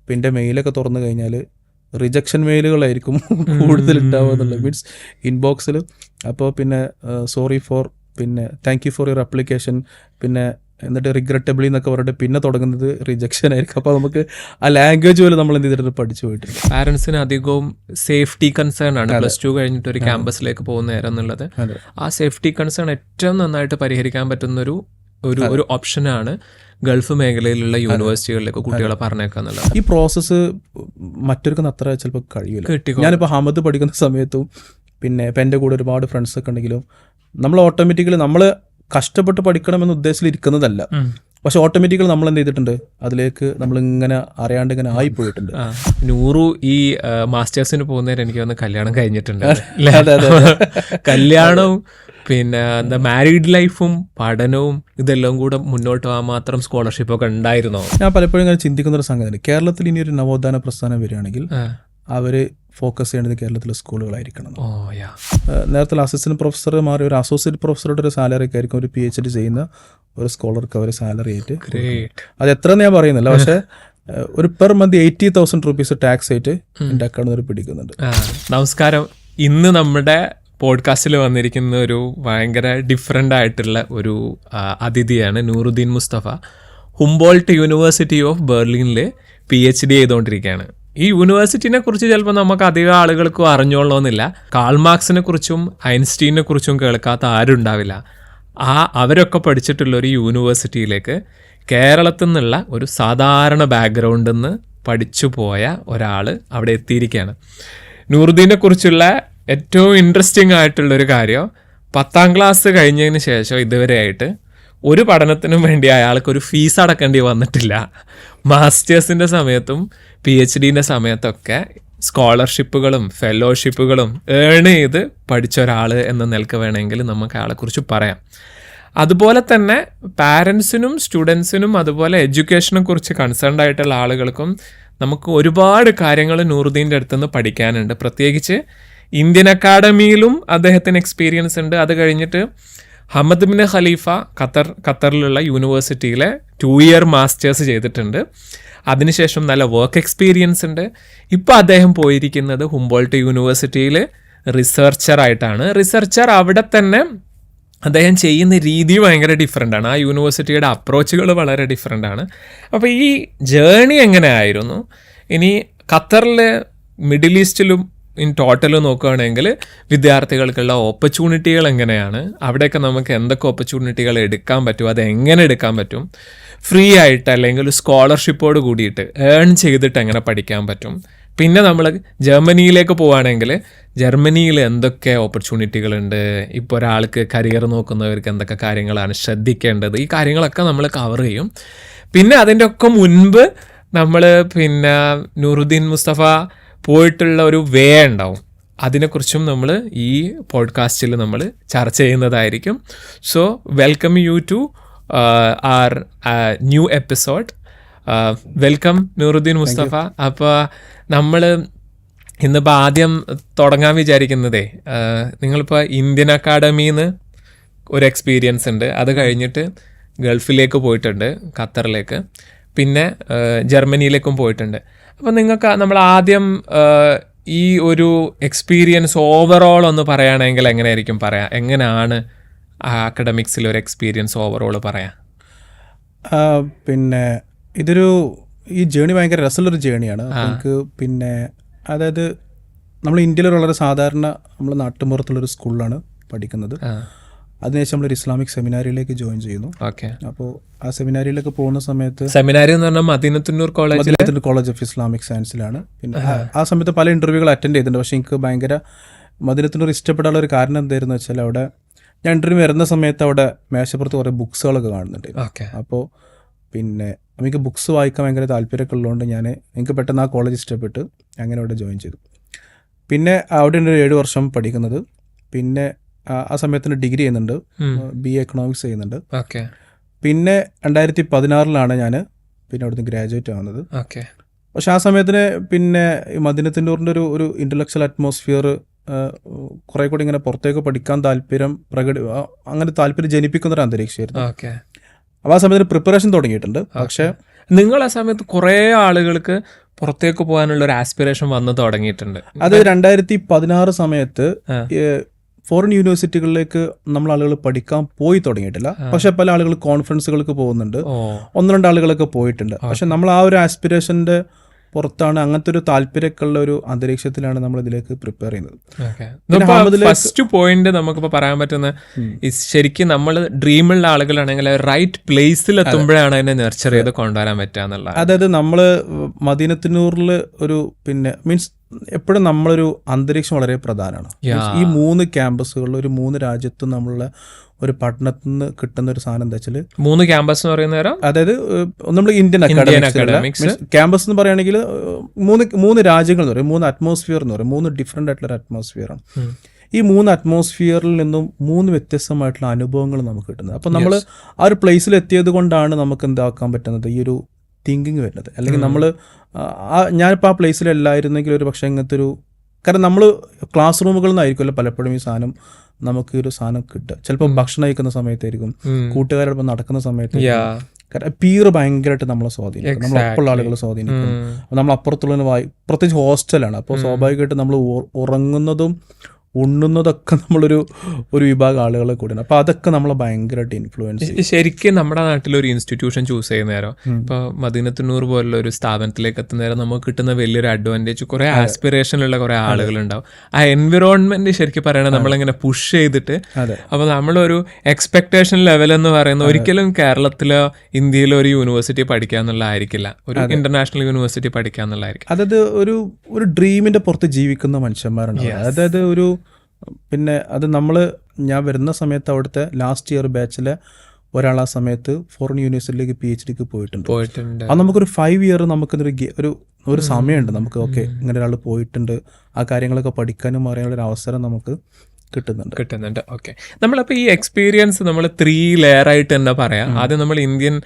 പിന്നെ മെയിലൊക്കെ തുറന്നു കഴിഞ്ഞാൽ റിജക്ഷൻ മെയിലുകളായിരിക്കും കൂടുതൽ ഉണ്ടാവുക എന്നുള്ളത്. മീൻസ് ഇൻബോക്സിൽ. അപ്പോൾ പിന്നെ സോറി ഫോർ, പിന്നെ thank you for your application, പിന്നെ എന്നിട്ട് റിഗ്രറ്റബിളി എന്നൊക്കെ പറഞ്ഞിട്ട് പിന്നെ തുടങ്ങുന്നത് റിജക്ഷൻ ആയിരിക്കും. അപ്പോൾ നമുക്ക് ആ ലാംഗ്വേജ് പോലും നമ്മൾ എന്ത് ചെയ്തിട്ട് പഠിച്ചു പോയിട്ടുണ്ട്. പാരൻസിന് അധികവും സേഫ്റ്റി കൺസേൺ ആണ് +2 കഴിഞ്ഞിട്ട് ഒരു ക്യാമ്പസിലേക്ക് പോകുന്ന നേരം എന്നുള്ളത്. ആ സേഫ്റ്റി കൺസേൺ ഏറ്റവും നന്നായിട്ട് പരിഹരിക്കാൻ പറ്റുന്ന ഒരു ഓപ്ഷനാണ് ഗൾഫ് മേഖലയിലുള്ള യൂണിവേഴ്സിറ്റികളിലേക്ക് കുട്ടികളെ പറഞ്ഞേക്കുക എന്നുള്ളത്. ഈ പ്രോസസ്സ് മറ്റൊരുക്കുന്ന അത്ര ചിലപ്പോൾ കഴിയില്ല. ഞാനിപ്പോൾ ഹമദ് പഠിക്കുന്ന സമയത്തും പിന്നെ ഇപ്പം എൻ്റെ കൂടെ ഒരുപാട് ഫ്രണ്ട്സൊക്കെ ഉണ്ടെങ്കിലും നമ്മൾ ഓട്ടോമാറ്റിക്കലി നമ്മൾ കഷ്ടപ്പെട്ട് പഠിക്കണമെന്ന് ഉദ്ദേശത്തിലിരിക്കുന്നതല്ല, പക്ഷെ ഓട്ടോമാറ്റിക്കലി നമ്മൾ എന്ത് ചെയ്തിട്ടുണ്ട്, അതിലേക്ക് നമ്മൾ ഇങ്ങനെ അറിയാണ്ട് ഇങ്ങനെ ആയിപ്പോയിട്ടുണ്ട്. നൂറു ഈ മാസ്റ്റേഴ്സിന് പോകുന്നേരം എനിക്ക് വന്ന് കല്യാണം കഴിഞ്ഞിട്ടുണ്ട്. കല്യാണവും പിന്നെ എന്താ മാരീഡ് ലൈഫും പഠനവും ഇതെല്ലാം കൂടെ മുന്നോട്ട് പോകാൻ മാത്രം സ്കോളർഷിപ്പ് ഒക്കെ ഉണ്ടായിരുന്നോ? ഞാൻ പലപ്പോഴും ഇങ്ങനെ ചിന്തിക്കുന്ന ഒരു സംഗതി, കേരളത്തിൽ ഇനി ഒരു നവോത്ഥാന പ്രസ്ഥാനം വരികയാണെങ്കിൽ അവർ ഫോക്കസ് ചെയ്യേണ്ടത് കേരളത്തിലെ സ്കൂളുകളായിരിക്കണം. നേരത്തെ അസിസ്റ്റന്റ് പ്രൊഫസർ മാറി ഒരു അസോസിയേറ്റ് പ്രൊഫസറുടെ ഒരു സാലറിക്ക് ആയിരിക്കും ഒരു PhD ചെയ്യുന്ന ഒരു സ്കോളർക്ക് അവർ സാലറി ആയിട്ട്. അത് എത്രയെന്ന് ഞാൻ പറയുന്നില്ല, പക്ഷേ ഒരു പെർ മന്ത് 80,000 രൂപീസ് ടാക്സ് ആയിട്ട് എൻ്റെ അക്കൗണ്ടിൽ പിടിക്കുന്നുണ്ട്. നമസ്കാരം. ഇന്ന് നമ്മുടെ പോഡ്കാസ്റ്റിൽ വന്നിരിക്കുന്ന ഒരു ഭയങ്കര ഡിഫറെൻ്റ് ആയിട്ടുള്ള ഒരു അതിഥിയാണ് Nooruddin Mustafa. Humboldt university of ബെർലിനിൽ PhD ചെയ്തുകൊണ്ടിരിക്കുകയാണ്. ഈ യൂണിവേഴ്സിറ്റിനെ കുറിച്ച് ചിലപ്പോൾ നമുക്ക് അധികം ആളുകൾക്കും അറിഞ്ഞോളണമെന്നില്ല. കാൾ മാർക്സിനെ കുറിച്ചും ഐൻസ്റ്റീനെ കുറിച്ചും കേൾക്കാത്ത ആരും ഉണ്ടാവില്ല. അവരൊക്കെ പഠിച്ചിട്ടുള്ള ഒരു യൂണിവേഴ്സിറ്റിയിലേക്ക് കേരളത്തിൽ നിന്നുള്ള ഒരു സാധാരണ ബാക്ക്ഗ്രൗണ്ടിൽ നിന്ന് പഠിച്ചു പോയ ഒരാൾ അവിടെ എത്തിയിരിക്കുകയാണ്. നൂറുദ്ദീനെ കുറിച്ചുള്ള ഏറ്റവും ഇൻട്രസ്റ്റിംഗ് ആയിട്ടുള്ളൊരു കാര്യം, 10ാം ക്ലാസ് കഴിഞ്ഞതിന് ശേഷം ഇതുവരെയായിട്ട് ഒരു പഠനത്തിനും വേണ്ടി അയാൾക്കൊരു ഫീസ് അടക്കേണ്ടി വന്നിട്ടില്ല. മാസ്റ്റേഴ്സിൻ്റെ സമയത്തും PhDൻ്റെ സമയത്തൊക്കെ സ്കോളർഷിപ്പുകളും ഫെലോഷിപ്പുകളും ഏൺ ചെയ്ത് പഠിച്ച ഒരാൾ എന്ന നിലക്ക് വേണമെങ്കിൽ നമുക്ക് അയാളെക്കുറിച്ച് പറയാം. അതുപോലെ തന്നെ പാരൻസിനും സ്റ്റുഡൻസിനും അതുപോലെ എഡ്യൂക്കേഷനെ കുറിച്ച് കൺസേൺഡ് ആയിട്ടുള്ള ആളുകൾക്കും നമുക്ക് ഒരുപാട് കാര്യങ്ങൾ നൂറുദ്ദീൻ്റെ അടുത്തുനിന്ന് പഠിക്കാനുണ്ട്. പ്രത്യേകിച്ച് ഇന്ത്യൻ അക്കാഡമിയിലും അദ്ദേഹത്തിന് എക്സ്പീരിയൻസ് ഉണ്ട്. അത് കഴിഞ്ഞിട്ട് ഹമദ് ബിൻ ഖലീഫ ഖത്തറിലുള്ള യൂണിവേഴ്സിറ്റിയിലെ 2 ഇയർ മാസ്റ്റേഴ്സ് ചെയ്തിട്ടുണ്ട്. അതിനുശേഷം നല്ല വർക്ക് എക്സ്പീരിയൻസ് ഉണ്ട്. ഇപ്പോൾ അദ്ദേഹം പോയിരിക്കുന്നത് ഹുംബോൾട്ട് യൂണിവേഴ്സിറ്റിയിൽ റിസർച്ചറായിട്ടാണ്. റിസർച്ചർ അവിടെ തന്നെ അദ്ദേഹം ചെയ്യുന്ന രീതി ഭയങ്കര ഡിഫറെൻ്റ് ആണ്. ആ യൂണിവേഴ്സിറ്റിയുടെ അപ്രോച്ചുകൾ വളരെ ഡിഫറെൻ്റ് ആണ്. അപ്പോൾ ഈ ജേണി എങ്ങനെ ആയിരുന്നു? ഇനി ഖത്തറിൽ മിഡിൽ ഈസ്റ്റിലും ഇൻ ടോട്ടൽ നോക്കുകയാണെങ്കിൽ വിദ്യാർത്ഥികൾക്കുള്ള ഓപ്പർച്യൂണിറ്റികൾ എങ്ങനെയാണ്, അവിടെയൊക്കെ നമുക്ക് എന്തൊക്കെ ഓപ്പർച്യൂണിറ്റികൾ എടുക്കാൻ പറ്റും, അത് എങ്ങനെ എടുക്കാൻ പറ്റും, ഫ്രീ ആയിട്ട് അല്ലെങ്കിൽ ഒരു സ്കോളർഷിപ്പോട് കൂടിയിട്ട് ഏൺ ചെയ്തിട്ട് എങ്ങനെ പഠിക്കാൻ പറ്റും. പിന്നെ നമ്മൾ ജർമ്മനിയിലേക്ക് പോവുകയാണെങ്കിൽ ജർമ്മനിയിൽ എന്തൊക്കെ ഓപ്പർച്യൂണിറ്റികളുണ്ട്, ഇപ്പോൾ ഒരാൾക്ക് കരിയർ നോക്കുന്നവർക്ക് എന്തൊക്കെ കാര്യങ്ങളാണ് ശ്രദ്ധിക്കേണ്ടത്, ഈ കാര്യങ്ങളൊക്കെ നമ്മൾ കവർ ചെയ്യും. പിന്നെ അതിൻ്റെ ഒക്കെ മുൻപ് നമ്മൾ പിന്നെ നൂറുദ്ദീൻ മുസ്തഫ പോയിട്ടുള്ള ഒരു വേ ഉണ്ടാവും, അതിനെക്കുറിച്ചും നമ്മൾ ഈ പോഡ്കാസ്റ്റിൽ നമ്മൾ ചർച്ച ചെയ്യുന്നതായിരിക്കും. So welcome you to our new episode. Welcome Nooruddin Musthafa. അപ്പോൾ നമ്മൾ ഇന്നിപ്പോൾ ആദ്യം തുടങ്ങാൻ വിചാരിക്കുന്നതേ, നിങ്ങളിപ്പോൾ ഇന്ത്യൻ അക്കാഡമിയിൽ നിന്ന് ഒരു എക്സ്പീരിയൻസ് ഉണ്ട്, അത് കഴിഞ്ഞിട്ട് ഗൾഫിലേക്ക് പോയിട്ടുണ്ട്, ഖത്തറിലേക്ക്, പിന്നെ ജർമ്മനിയിലേക്കും പോയിട്ടുണ്ട്. അപ്പോൾ നിങ്ങൾക്ക് നമ്മൾ ആദ്യം ഈ ഒരു എക്സ്പീരിയൻസ് ഓവറോൾ ഒന്ന് പറയുകയാണെങ്കിൽ എങ്ങനെയായിരിക്കും പറയാം? എങ്ങനെയാണ് അക്കാഡമിക്സിൽ ഒരു എക്സ്പീരിയൻസ് ഓവറോൾ പറയാം? പിന്നെ ഈ ജേണി ഭയങ്കര രസമുള്ളൊരു ജേണിയാണ്. നമുക്ക് പിന്നെ അതായത് നമ്മൾ ഇന്ത്യയിൽ വളരെ സാധാരണ നമ്മൾ നാട്ടുമ്പുറത്തുള്ളൊരു സ്കൂളിലാണ് പഠിക്കുന്നത്. അതിനുശേഷം നമ്മളൊരു ഇസ്ലാമിക് സെമിനാരിയിലേക്ക് ജോയിൻ ചെയ്യുന്നു. അപ്പോൾ ആ സെമിനാരിയിലേക്ക് പോകുന്ന സമയത്ത്, സെമിനാരി എന്ന് പറഞ്ഞാൽ മദീനത്തുന്നൂർ കോളേജ് ഓഫ് ഇസ്ലാമിക് സയൻസിലാണ്. പിന്നെ ആ സമയത്ത് പല ഇൻ്റർവ്യൂകൾ അറ്റൻഡ് ചെയ്തിട്ടുണ്ട്. പക്ഷേ എനിക്ക് ഭയങ്കര മദീനത്തുന്നൂർ ഇഷ്ടപ്പെടാനുള്ള ഒരു കാരണം എന്തായിരുന്നു വെച്ചാൽ, അവിടെ ഞാൻ ഇൻ്റർവ്യൂ വരുന്ന സമയത്ത് അവിടെ മേശപ്പുറത്ത് കുറേ ബുക്സുകളൊക്കെ കാണുന്നുണ്ട്. അപ്പോൾ പിന്നെ എനിക്ക് ബുക്സ് വായിക്കാൻ ഭയങ്കര താല്പര്യമൊക്കെ ഉള്ളതുകൊണ്ട് എനിക്ക് പെട്ടെന്ന് ആ കോളേജ് ഇഷ്ടപ്പെട്ട് അങ്ങനെ അവിടെ ജോയിൻ ചെയ്തു. പിന്നെ അവിടെ ഒരു 7 വർഷം പഠിക്കുന്നത്. പിന്നെ ആ സമയത്തിന് ഡിഗ്രി ചെയ്യുന്നുണ്ട്, BA എക്കണോമിക്സ് ചെയ്യുന്നുണ്ട്. പിന്നെ 2016 ഞാൻ പിന്നെ അവിടുന്ന് ഗ്രാജുവേറ്റ് ആവുന്നത്. പക്ഷെ ആ സമയത്തിന് പിന്നെ മദീനത്തുന്നൂറിൻ്റെ ഒരു ഇൻ്റലക്ച്വൽ അറ്റ്മോസ്ഫിയർ കുറെ കൂടി ഇങ്ങനെ പുറത്തേക്ക് പഠിക്കാൻ അങ്ങനെ താല്പര്യം ജനിപ്പിക്കുന്ന ഒരു അന്തരീക്ഷമായിരുന്നു. അപ്പോൾ ആ സമയത്തിന് പ്രിപ്പറേഷൻ തുടങ്ങിയിട്ടുണ്ട്. പക്ഷേ നിങ്ങൾ ആ സമയത്ത് കുറേ ആളുകൾക്ക് പുറത്തേക്ക് പോകാനുള്ള ഒരു ആസ്പിറേഷൻ വന്നു തുടങ്ങിയിട്ടുണ്ട്. അത് 2016 സമയത്ത് ഫോറിൻ യൂണിവേഴ്സിറ്റികളിലേക്ക് നമ്മൾ ആളുകൾ പഠിക്കാൻ പോയി തുടങ്ങിയിട്ടില്ല. പക്ഷെ പല ആളുകൾ കോൺഫറൻസുകൾക്ക് പോകുന്നുണ്ട്, 1-2 ആളുകളൊക്കെ പോയിട്ടുണ്ട്. പക്ഷെ നമ്മൾ ആ ഒരു ആസ്പിറേഷന്റെ പുറത്താണ്, അങ്ങനത്തെ ഒരു താല്പര്യമൊക്കെയുള്ള ഒരു അന്തരീക്ഷത്തിലാണ് നമ്മൾ ഇതിലേക്ക് പ്രിപ്പയർ ചെയ്യുന്നത്. ഫസ്റ്റ് പോയിന്റ് നമുക്കിപ്പോൾ പറയാൻ പറ്റുന്ന ശരിക്കും നമ്മൾ ഡ്രീമുള്ള ആളുകളാണെങ്കിൽ റൈറ്റ് പ്ലേസിൽ എത്തുമ്പോഴാണ് അതിനെ നെർച്ചർ ചെയ്ത് കൊണ്ടുവരാൻ പറ്റുക എന്നുള്ളത്. അതായത് നമ്മൾ മദീനത്തുന്നൂറിൽ ഒരു മീൻസ് എപ്പോഴും നമ്മളൊരു അന്തരീക്ഷം വളരെ പ്രധാനമാണ്. ഈ 3 ക്യാമ്പസുകളിൽ ഒരു 3 രാജ്യത്തും നമ്മളുടെ ഒരു പഠനത്തിൽ നിന്ന് കിട്ടുന്ന ഒരു സാധനം എന്താ വെച്ചാൽ 3 ക്യാമ്പസ് എന്ന് പറയുന്ന, അതായത് നമ്മൾ ഇന്ത്യൻ അക്കാഡമിക്സ് ക്യാമ്പസ് എന്ന് പറയുകയാണെങ്കിൽ 3 രാജ്യങ്ങൾ എന്ന് പറയും, 3 അറ്റ്മോസ്ഫിയർ എന്ന് പറയും, 3 ഡിഫറെന്റ് ആയിട്ടുള്ള അറ്റ്മോസ്ഫിയർ ആണ്. ഈ 3 അറ്റ്മോസ്ഫിയറിൽ നിന്നും 3 വ്യത്യസ്തമായിട്ടുള്ള അനുഭവങ്ങൾ നമുക്ക് കിട്ടുന്നത്. അപ്പം നമ്മൾ ആ ഒരു പ്ലേസിൽ എത്തിയത് കൊണ്ടാണ് നമുക്ക് എന്താക്കാൻ പറ്റുന്നത്, ഈ ഒരു തിങ്കിങ് വരുന്നത്. അല്ലെങ്കിൽ നമ്മൾ ഞാനിപ്പോൾ ആ പ്ലേസിലല്ലായിരുന്നെങ്കിൽ ഒരു പക്ഷേ ഇങ്ങനത്തെ ഒരു, കാരണം നമ്മൾ ക്ലാസ് റൂമുകളിൽ നിന്നായിരിക്കുമല്ലോ പലപ്പോഴും ഈ സാധനം നമുക്ക് ഒരു സാധനം കിട്ടുക. ചിലപ്പോൾ ഭക്ഷണം കഴിക്കുന്ന സമയത്തായിരിക്കും, കൂട്ടുകാരോടൊപ്പം നടക്കുന്ന സമയത്തായിരിക്കും. കാരണം പീർ ഭയങ്കരമായിട്ട് നമ്മളെ സ്വാധീനിക്കും, നമ്മളൊപ്പമുള്ള ആളുകൾ സ്വാധീനിക്കും. നമ്മൾ അപ്പുറത്തുള്ള പ്രത്യേകിച്ച് ഹോസ്റ്റലാണ്, അപ്പോൾ സ്വാഭാവികമായിട്ട് നമ്മൾ ഉറങ്ങുന്നതും ഉണ്ണുന്നതൊക്കെ നമ്മളൊരു വിഭാഗം ആളുകളെ കൂടിയാണ്. അപ്പോൾ അതൊക്കെ നമ്മളെ ഭയങ്കരമായിട്ട് ഇൻഫ്ലുവൻസ്. ശരിക്കും നമ്മുടെ നാട്ടിലൊരു ഇൻസ്റ്റിറ്റ്യൂഷൻ ചൂസ് ചെയ്യുന്ന നേരം, ഇപ്പോൾ മദീനത്തുന്നൂർ പോലുള്ള ഒരു സ്ഥാപനത്തിലേക്ക് എത്തുന്ന നേരം നമുക്ക് കിട്ടുന്ന വലിയൊരു അഡ്വാൻറ്റേജ് കുറേ ആസ്പിറേഷനുള്ള കുറേ ആളുകളുണ്ടാവും. ആ എൻവിറോൺമെന്റ് ശരിക്കും പറയണത് നമ്മളിങ്ങനെ പുഷ് ചെയ്തിട്ട്, അപ്പോൾ നമ്മളൊരു എക്സ്പെക്ടേഷൻ ലെവൽ എന്ന് പറയുന്നത് ഒരിക്കലും കേരളത്തിലോ ഇന്ത്യയിലോ ഒരു യൂണിവേഴ്സിറ്റി പഠിക്കുക എന്നുള്ളതായിരിക്കില്ല, ഒരു ഇന്റർനാഷണൽ യൂണിവേഴ്സിറ്റി പഠിക്കുക എന്നുള്ളതായിരിക്കും. അതായത് ഒരു ഡ്രീമിന്റെ പുറത്ത് ജീവിക്കുന്ന മനുഷ്യന്മാരുണ്ട്. അതായത് അത് ഞാൻ വരുന്ന സമയത്ത് അവിടുത്തെ ലാസ്റ്റ് ഇയർ ബാച്ചിലെ ഒരാൾ ആ സമയത്ത് ഫോറിൻ യൂണിവേഴ്സിറ്റിയിലേക്ക് PhDക്ക് പോയിട്ടുണ്ട്. അത് നമുക്കൊരു 5 ഇയർ ഒരു സമയമുണ്ട് നമുക്ക്. ഓക്കെ, ഇങ്ങനെ ഒരാൾ പോയിട്ടുണ്ട്, ആ കാര്യങ്ങളൊക്കെ പഠിക്കാനും അറിയാനുള്ള ഒരു അവസരം നമുക്ക് കിട്ടുന്നുണ്ട്. ഓക്കെ, നമ്മളപ്പോൾ ഈ എക്സ്പീരിയൻസ് നമ്മൾ 3 ലെയർ ആയിട്ട് തന്നെ പറയാം. ആദ്യം നമ്മൾ ഇന്ത്യൻ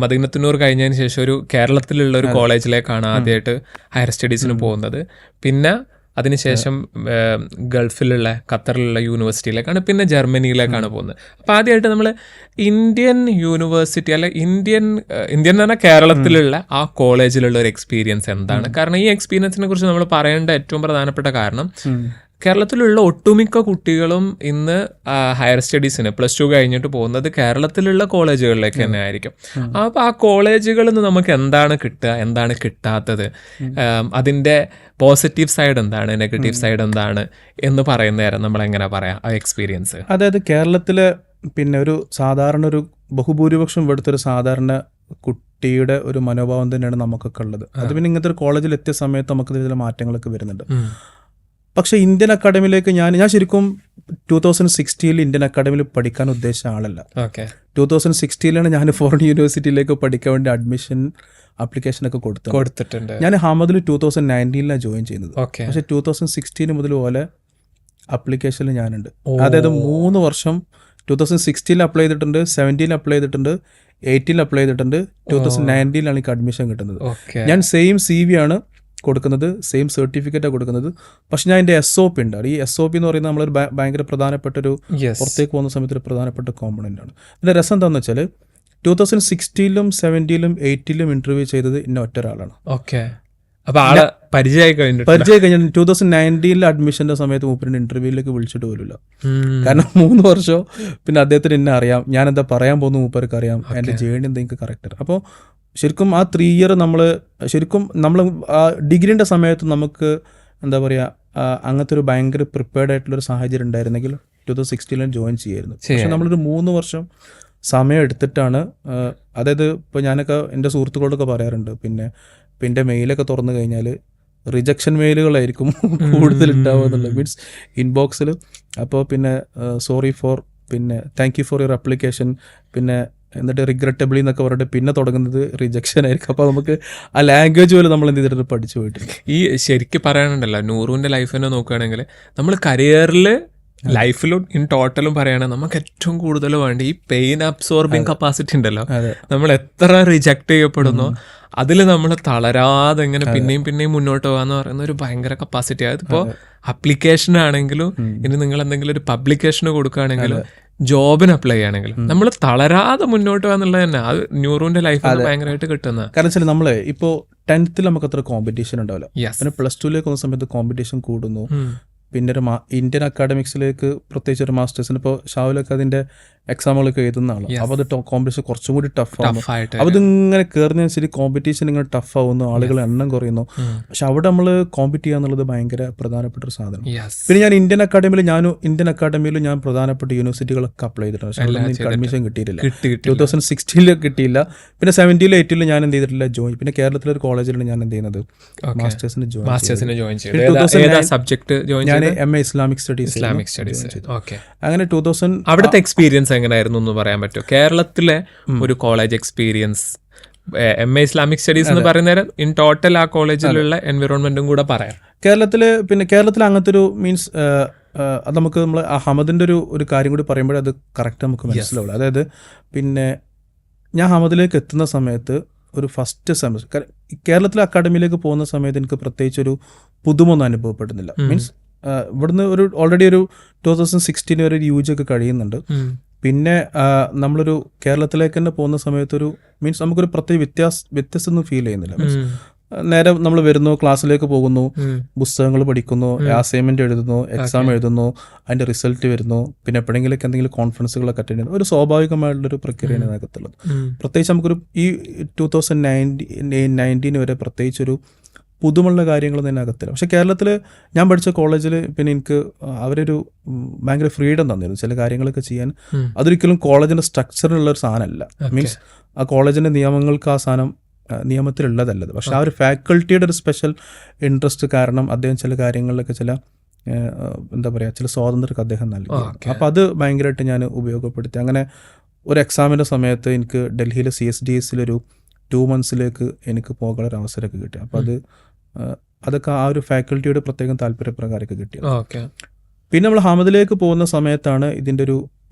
മദീനത്തുന്നൂർ കഴിഞ്ഞതിന് ശേഷം ഒരു കേരളത്തിലുള്ള ഒരു കോളേജിലേക്കാണ് ആദ്യമായിട്ട് ഹയർ സ്റ്റഡീസിന് പോകുന്നത്. പിന്നെ അതിനുശേഷം ഗൾഫിലുള്ള ഖത്തറിലുള്ള യൂണിവേഴ്സിറ്റിയിലേക്കാണ്, പിന്നെ ജർമ്മനിയിലേക്കാണ് പോകുന്നത്. അപ്പോൾ ആദ്യമായിട്ട് നമ്മൾ ഇന്ത്യൻ യൂണിവേഴ്സിറ്റി ഇന്ത്യൻ എന്ന് പറഞ്ഞാൽ കേരളത്തിലുള്ള ആ കോളേജിലുള്ള ഒരു എക്സ്പീരിയൻസ് എന്താണ്? കാരണം ഈ എക്സ്പീരിയൻസിനെ കുറിച്ച് നമ്മൾ പറയേണ്ട ഏറ്റവും പ്രധാനപ്പെട്ട കാരണം, കേരളത്തിലുള്ള ഒട്ടുമിക്ക കുട്ടികളും ഇന്ന് ഹയർ സ്റ്റഡീസിന് +2 കഴിഞ്ഞിട്ട് പോകുന്നത് കേരളത്തിലുള്ള കോളേജുകളിലേക്ക് തന്നെ ആയിരിക്കും. അപ്പോൾ ആ കോളേജുകളിൽ നിന്ന് നമുക്ക് എന്താണ് കിട്ടുക, എന്താണ് കിട്ടാത്തത്, അതിൻ്റെ പോസിറ്റീവ് സൈഡ് എന്താണ്, നെഗറ്റീവ് സൈഡ് എന്താണ് എന്ന് പറയുന്ന നേരം നമ്മൾ എങ്ങനെ പറയാം ആ എക്സ്പീരിയൻസ്? അതായത് കേരളത്തിലെ ഒരു സാധാരണ ഒരു ബഹുഭൂരിപക്ഷം ഇവിടുത്തെ ഒരു സാധാരണ കുട്ടിയുടെ ഒരു മനോഭാവം തന്നെയാണ് നമുക്കൊക്കെ ഉള്ളത്. അത് പിന്നെ ഇങ്ങനത്തെ ഒരു കോളേജിൽ എത്തിയ സമയത്ത് നമുക്ക് ഇതിലെ മാറ്റങ്ങളൊക്കെ വരുന്നുണ്ട്. പക്ഷേ ഇന്ത്യൻ അക്കാഡമിയിലേക്ക് ഞാൻ ശരിക്കും 2016 ഇന്ത്യൻ അക്കാഡമിയിൽ പഠിക്കാൻ ഉദ്ദേശിച്ച ആളല്ല. 2016 ഞാൻ ഫോറിൻ യൂണിവേഴ്സിറ്റിയിലേക്ക് പഠിക്കാൻ വേണ്ടി അഡ്മിഷൻ ആപ്ലിക്കേഷനൊക്കെ കൊടുത്തിട്ടുണ്ട്. ഞാൻ ഹമദിൽ 2019 ജോയിൻ ചെയ്യുന്നത്. പക്ഷേ 2016 മുതൽ പോലെ ആപ്ലിക്കേഷനിൽ ഞാനുണ്ട്. അതായത് 3 വർഷം 2016 അപ്ലൈ ചെയ്തിട്ടുണ്ട്, 17 അപ്ലൈ ചെയ്തിട്ടുണ്ട്, 18 അപ്ലൈ ചെയ്തിട്ടുണ്ട്, 2019 എനിക്ക് അഡ്മിഷൻ കിട്ടുന്നത്. ഞാൻ സെയിം CV ആണ് കൊടുക്കുന്നത്, സെയിം സർട്ടിഫിക്കറ്റാണ് കൊടുക്കുന്നത്. പക്ഷെ ഞാൻ എൻ്റെ SOP ഉണ്ട്. ഈ SOP എന്ന് പറയുന്നത് നമ്മളൊരു ഭയങ്കര പ്രധാനപ്പെട്ട ഒരു പുറത്തേക്ക് പോകുന്ന സമയത്ത് ഒരു പ്രധാനപ്പെട്ട കോമ്പണൻ്റ് ആണ്. ഇതിൻ്റെ രസം എന്താണെന്ന് വെച്ചാൽ 2016, 17, 18 ഇന്റർവ്യൂ ചെയ്തത് ഇന്ന ഒറ്റ ഒരാളാണ്. പരിചയം കഴിഞ്ഞിട്ട് 2019 അഡ്മിഷന്റെ സമയത്ത് മൂപ്പരിന്റെ ഇന്റർവ്യൂവിലേക്ക് വിളിച്ചിട്ട് പോലില്ല. കാരണം 3 വർഷം പിന്നെ അദ്ദേഹത്തിന് എന്നെ അറിയാം, ഞാൻ എന്താ പറയാൻ പോകുന്ന മൂപ്പർക്ക് അറിയാം, എൻ്റെ ജേണി എന്തെങ്കിലും കറക്റ്റ്. അപ്പോൾ ശരിക്കും ആ 3 ഇയർ നമ്മൾ ആ ഡിഗ്രീൻ്റെ സമയത്ത് നമുക്ക് എന്താ പറയുക, അങ്ങനത്തെ ഒരു ഭയങ്കര പ്രിപ്പയർഡ് ആയിട്ടുള്ളൊരു സാഹചര്യം ഉണ്ടായിരുന്നെങ്കിൽ 2016 ജോയിൻ ചെയ്യായിരുന്നു. പക്ഷെ നമ്മളൊരു 3 വർഷം സമയം എടുത്തിട്ടാണ്, അതായത് ഇപ്പോൾ ഞാനൊക്കെ എൻ്റെ സുഹൃത്തുക്കളോടൊക്കെ പറയാറുണ്ട്, പിന്നെ എൻ്റെ മെയിലൊക്കെ തുറന്നു കഴിഞ്ഞാൽ റിജക്ഷൻ മെയിലുകളായിരിക്കും കൂടുതൽ ഉണ്ടാവുക എന്നുള്ളത്, മീൻസ് ഇൻബോക്സിൽ. അപ്പോൾ sorry for, thank you for your application, എന്നിട്ട് റിഗ്രറ്റബിളി എന്നൊക്കെ പറഞ്ഞിട്ട് പിന്നെ തുടങ്ങുന്നത് റിജക്ഷൻ ആയിരിക്കും. അപ്പോൾ നമുക്ക് ആ ലാംഗ്വേജ് പോലും നമ്മൾ എന്ത് ചെയ്തിട്ട് പഠിച്ചു പോയിട്ടുണ്ട്. ഈ ശരിക്കും പറയാനുണ്ടല്ലോ, നൂറുവിൻ്റെ ലൈഫ് തന്നെ നോക്കുകയാണെങ്കിൽ നമ്മൾ കരിയറിൽ ലൈഫിലും ഇൻ ടോട്ടലും പറയുകയാണെങ്കിൽ നമുക്ക് ഏറ്റവും കൂടുതൽ വേണ്ട ഈ പെയിൻ അബ്സോർബിങ് കപ്പാസിറ്റി ഉണ്ടല്ലോ. നമ്മൾ എത്ര റിജക്ട് ചെയ്യപ്പെടുന്നോ അതിൽ നമ്മൾ തളരാതെ എങ്ങനെ പിന്നെയും മുന്നോട്ട് പോകാന്ന് പറയുന്ന ഒരു ഭയങ്കര കപ്പാസിറ്റി. അതിപ്പോൾ അപ്ലിക്കേഷൻ ആണെങ്കിലും ഇനി നിങ്ങൾ എന്തെങ്കിലും ഒരു പബ്ലിക്കേഷന് കൊടുക്കുകയാണെങ്കിലും ജോബിന് അപ്ലൈ ചെയ്യുകയാണെങ്കിലും നമ്മൾ തളരാതെ മുന്നോട്ട് പോകാന്നുള്ളത് തന്നെ അത് ന്യൂറോന്റെ ലൈഫിൽ ഭയങ്കരമായിട്ട് കിട്ടുന്ന. കാരണം വെച്ചാൽ നമ്മള് ഇപ്പോൾ 10th നമുക്ക് അത്ര കോമ്പറ്റീഷൻ ഉണ്ടാവില്ല. Yes. പിന്നെ +2 വന്ന സമയത്ത് കോമ്പറ്റീഷൻ കൂടുന്നു. പിന്നെ ഒരു ഇന്ത്യൻ അക്കാഡമിക്സിലേക്ക് പ്രത്യേകിച്ച് ഒരു മാസ്റ്റേഴ്സിന് ഇപ്പോൾ ഷാവിലൊക്കെ അതിന്റെ എക്സാമുകളൊക്കെ എഴുതുന്ന ആളാണ്. അപ്പോൾ അത് കോമ്പറ്റീഷൻ കുറച്ചും കൂടി ടഫ് ആവുന്നു. അപ്പോൾ ഇതിങ്ങനെ കയറുന്നതനുസരിച്ച് കോമ്പറ്റീഷൻ ഇങ്ങനെ ടഫ് ആവുന്നു, ആളുകൾ എണ്ണം കുറയുന്നു. പക്ഷെ അവിടെ നമ്മൾ കോമ്പറ്റ് ചെയ്യുക എന്നുള്ളത് ഭയങ്കര പ്രധാനപ്പെട്ട ഒരു സാധനം. പിന്നെ ഞാൻ ഇന്ത്യൻ അക്കാഡമിയിൽ ഞാൻ പ്രധാനപ്പെട്ട യൂണിവേഴ്സിറ്റികളൊക്കെ അപ്ലൈ ചെയ്തിട്ടുണ്ട്. പക്ഷെ അവിടെ എനിക്ക് അഡ്മിഷൻ കിട്ടിയിട്ടില്ല. 2016 കിട്ടിയില്ല. പിന്നെ 17 18 ഞാൻ എന്ത് ചെയ്തിട്ടില്ല, ജോയിൻ. പിന്നെ കേരളത്തിലെ ഒരു കോളേജിലാണ് ഞാൻ എന്ത് ചെയ്യുന്നത്, മാസ്റ്റേഴ്സിന് ജോയിൻ ചെയ്തു. സബ്ജക്ട് ജോയിൻ ഞാൻ MA ഇസ്ലാമിക് സ്റ്റഡീസ്. അങ്ങനെ 2000 അവിടുത്തെ എക്സ്പീരിയൻസ് എങ്ങനെയായിരുന്നു എന്ന് പറയാൻ പറ്റുമോ? കേരളത്തിലെ ഒരു college experience, MA Islamic studies എന്ന് പറയുന്നേരം ഇൻ ടോട്ടൽ ആ കോളേജിലുള്ള എൻവിറോൺമെന്റും കൂടെ പറയാം. കേരളത്തിൽ അങ്ങനത്തെ ഒരു മീൻസ് അത് നമുക്ക് നമ്മൾ ഹമദിന്റെ ഒരു കാര്യം കൂടി പറയുമ്പോഴേ അത് കറക്റ്റ് നമുക്ക് മനസ്സിലാവുള്ളൂ. അതായത് പിന്നെ ഞാൻ ഹമദിലേക്ക് എത്തുന്ന സമയത്ത് ഒരു ഫസ്റ്റ് സെമസ്റ്റർ കേരളത്തിലെ അക്കാഡമിയിലേക്ക് പോകുന്ന സമയത്ത് എനിക്ക് പ്രത്യേകിച്ച് ഒരു പുതുമൊന്നും അനുഭവപ്പെടുന്നില്ല. മീൻസ് ഇവിടുന്ന് ഓൾറെഡി ഒരു 2016 വരെ ഒരു UG ഒക്കെ കഴിയുന്നുണ്ട്. പിന്നെ നമ്മളൊരു കേരളത്തിലേക്ക് തന്നെ പോകുന്ന സമയത്തൊരു മീൻസ് നമുക്കൊരു പ്രത്യേക വ്യത്യസ്തമൊന്നും ഫീൽ ചെയ്യുന്നില്ല. മീൻസ് നേരെ നമ്മൾ വരുന്നു, ക്ലാസ്സിലേക്ക് പോകുന്നു, പുസ്തകങ്ങൾ പഠിക്കുന്നു, അസൈൻമെന്റ് എഴുതുന്നു, എക്സാം എഴുതുന്നു, അതിന്റെ റിസൾട്ട് വരുന്നു, പിന്നെ എപ്പോഴെങ്കിലൊക്കെ എന്തെങ്കിലും കോൺഫറൻസുകളൊക്കെ അറ്റൻഡ് ചെയ്യുന്നു. ഒരു സ്വാഭാവികമായിട്ടുള്ളൊരു പ്രക്രിയയാണ് അതിനകത്തുള്ളത്. പ്രത്യേകിച്ച് നമുക്കൊരു ഈ 2019 വരെ പ്രത്യേകിച്ചൊരു പുതുമുള്ള കാര്യങ്ങളൊന്നും അതിനകത്തില്ല. പക്ഷെ കേരളത്തിൽ ഞാൻ പഠിച്ച കോളേജിൽ പിന്നെ എനിക്ക് അവരൊരു ഭയങ്കര ഫ്രീഡം തന്നിരുന്നു ചില കാര്യങ്ങളൊക്കെ ചെയ്യാൻ. അതൊരിക്കലും കോളേജിന്റെ സ്ട്രക്ചറിലുള്ള ഒരു സാധനമല്ല. മീൻസ് ആ കോളേജിന്റെ നിയമങ്ങൾക്ക് ആ സാധനം നിയമത്തിലുള്ളതല്ലത്. പക്ഷെ ആ ഒരു ഫാക്കൾട്ടിയുടെ ഒരു സ്പെഷ്യൽ ഇൻട്രസ്റ്റ് കാരണം അദ്ദേഹം ചില കാര്യങ്ങളിലൊക്കെ ചില എന്താ പറയുക ചില സ്വാതന്ത്ര്യമൊക്കെ അദ്ദേഹം നൽകി. അപ്പോൾ അത് ഭയങ്കരമായിട്ട് ഞാൻ ഉപയോഗപ്പെടുത്തി. അങ്ങനെ ഒരു എക്സാമിൻ്റെ സമയത്ത് എനിക്ക് ഡൽഹിയിലെ CSDS-ലൊരു 2 months എനിക്ക് പോകാനൊരു അവസരമൊക്കെ കിട്ടി. അപ്പോൾ അതൊക്കെ ആ ഒരു ഫാക്കൽറ്റിയുടെ പ്രത്യേകം താല്പര്യപ്രകാരമൊക്കെ കിട്ടിയത്. പിന്നെ നമ്മൾ ഹമദിലേക്ക് പോകുന്ന സമയത്താണ് ഇതിൻ്റെ ഒരു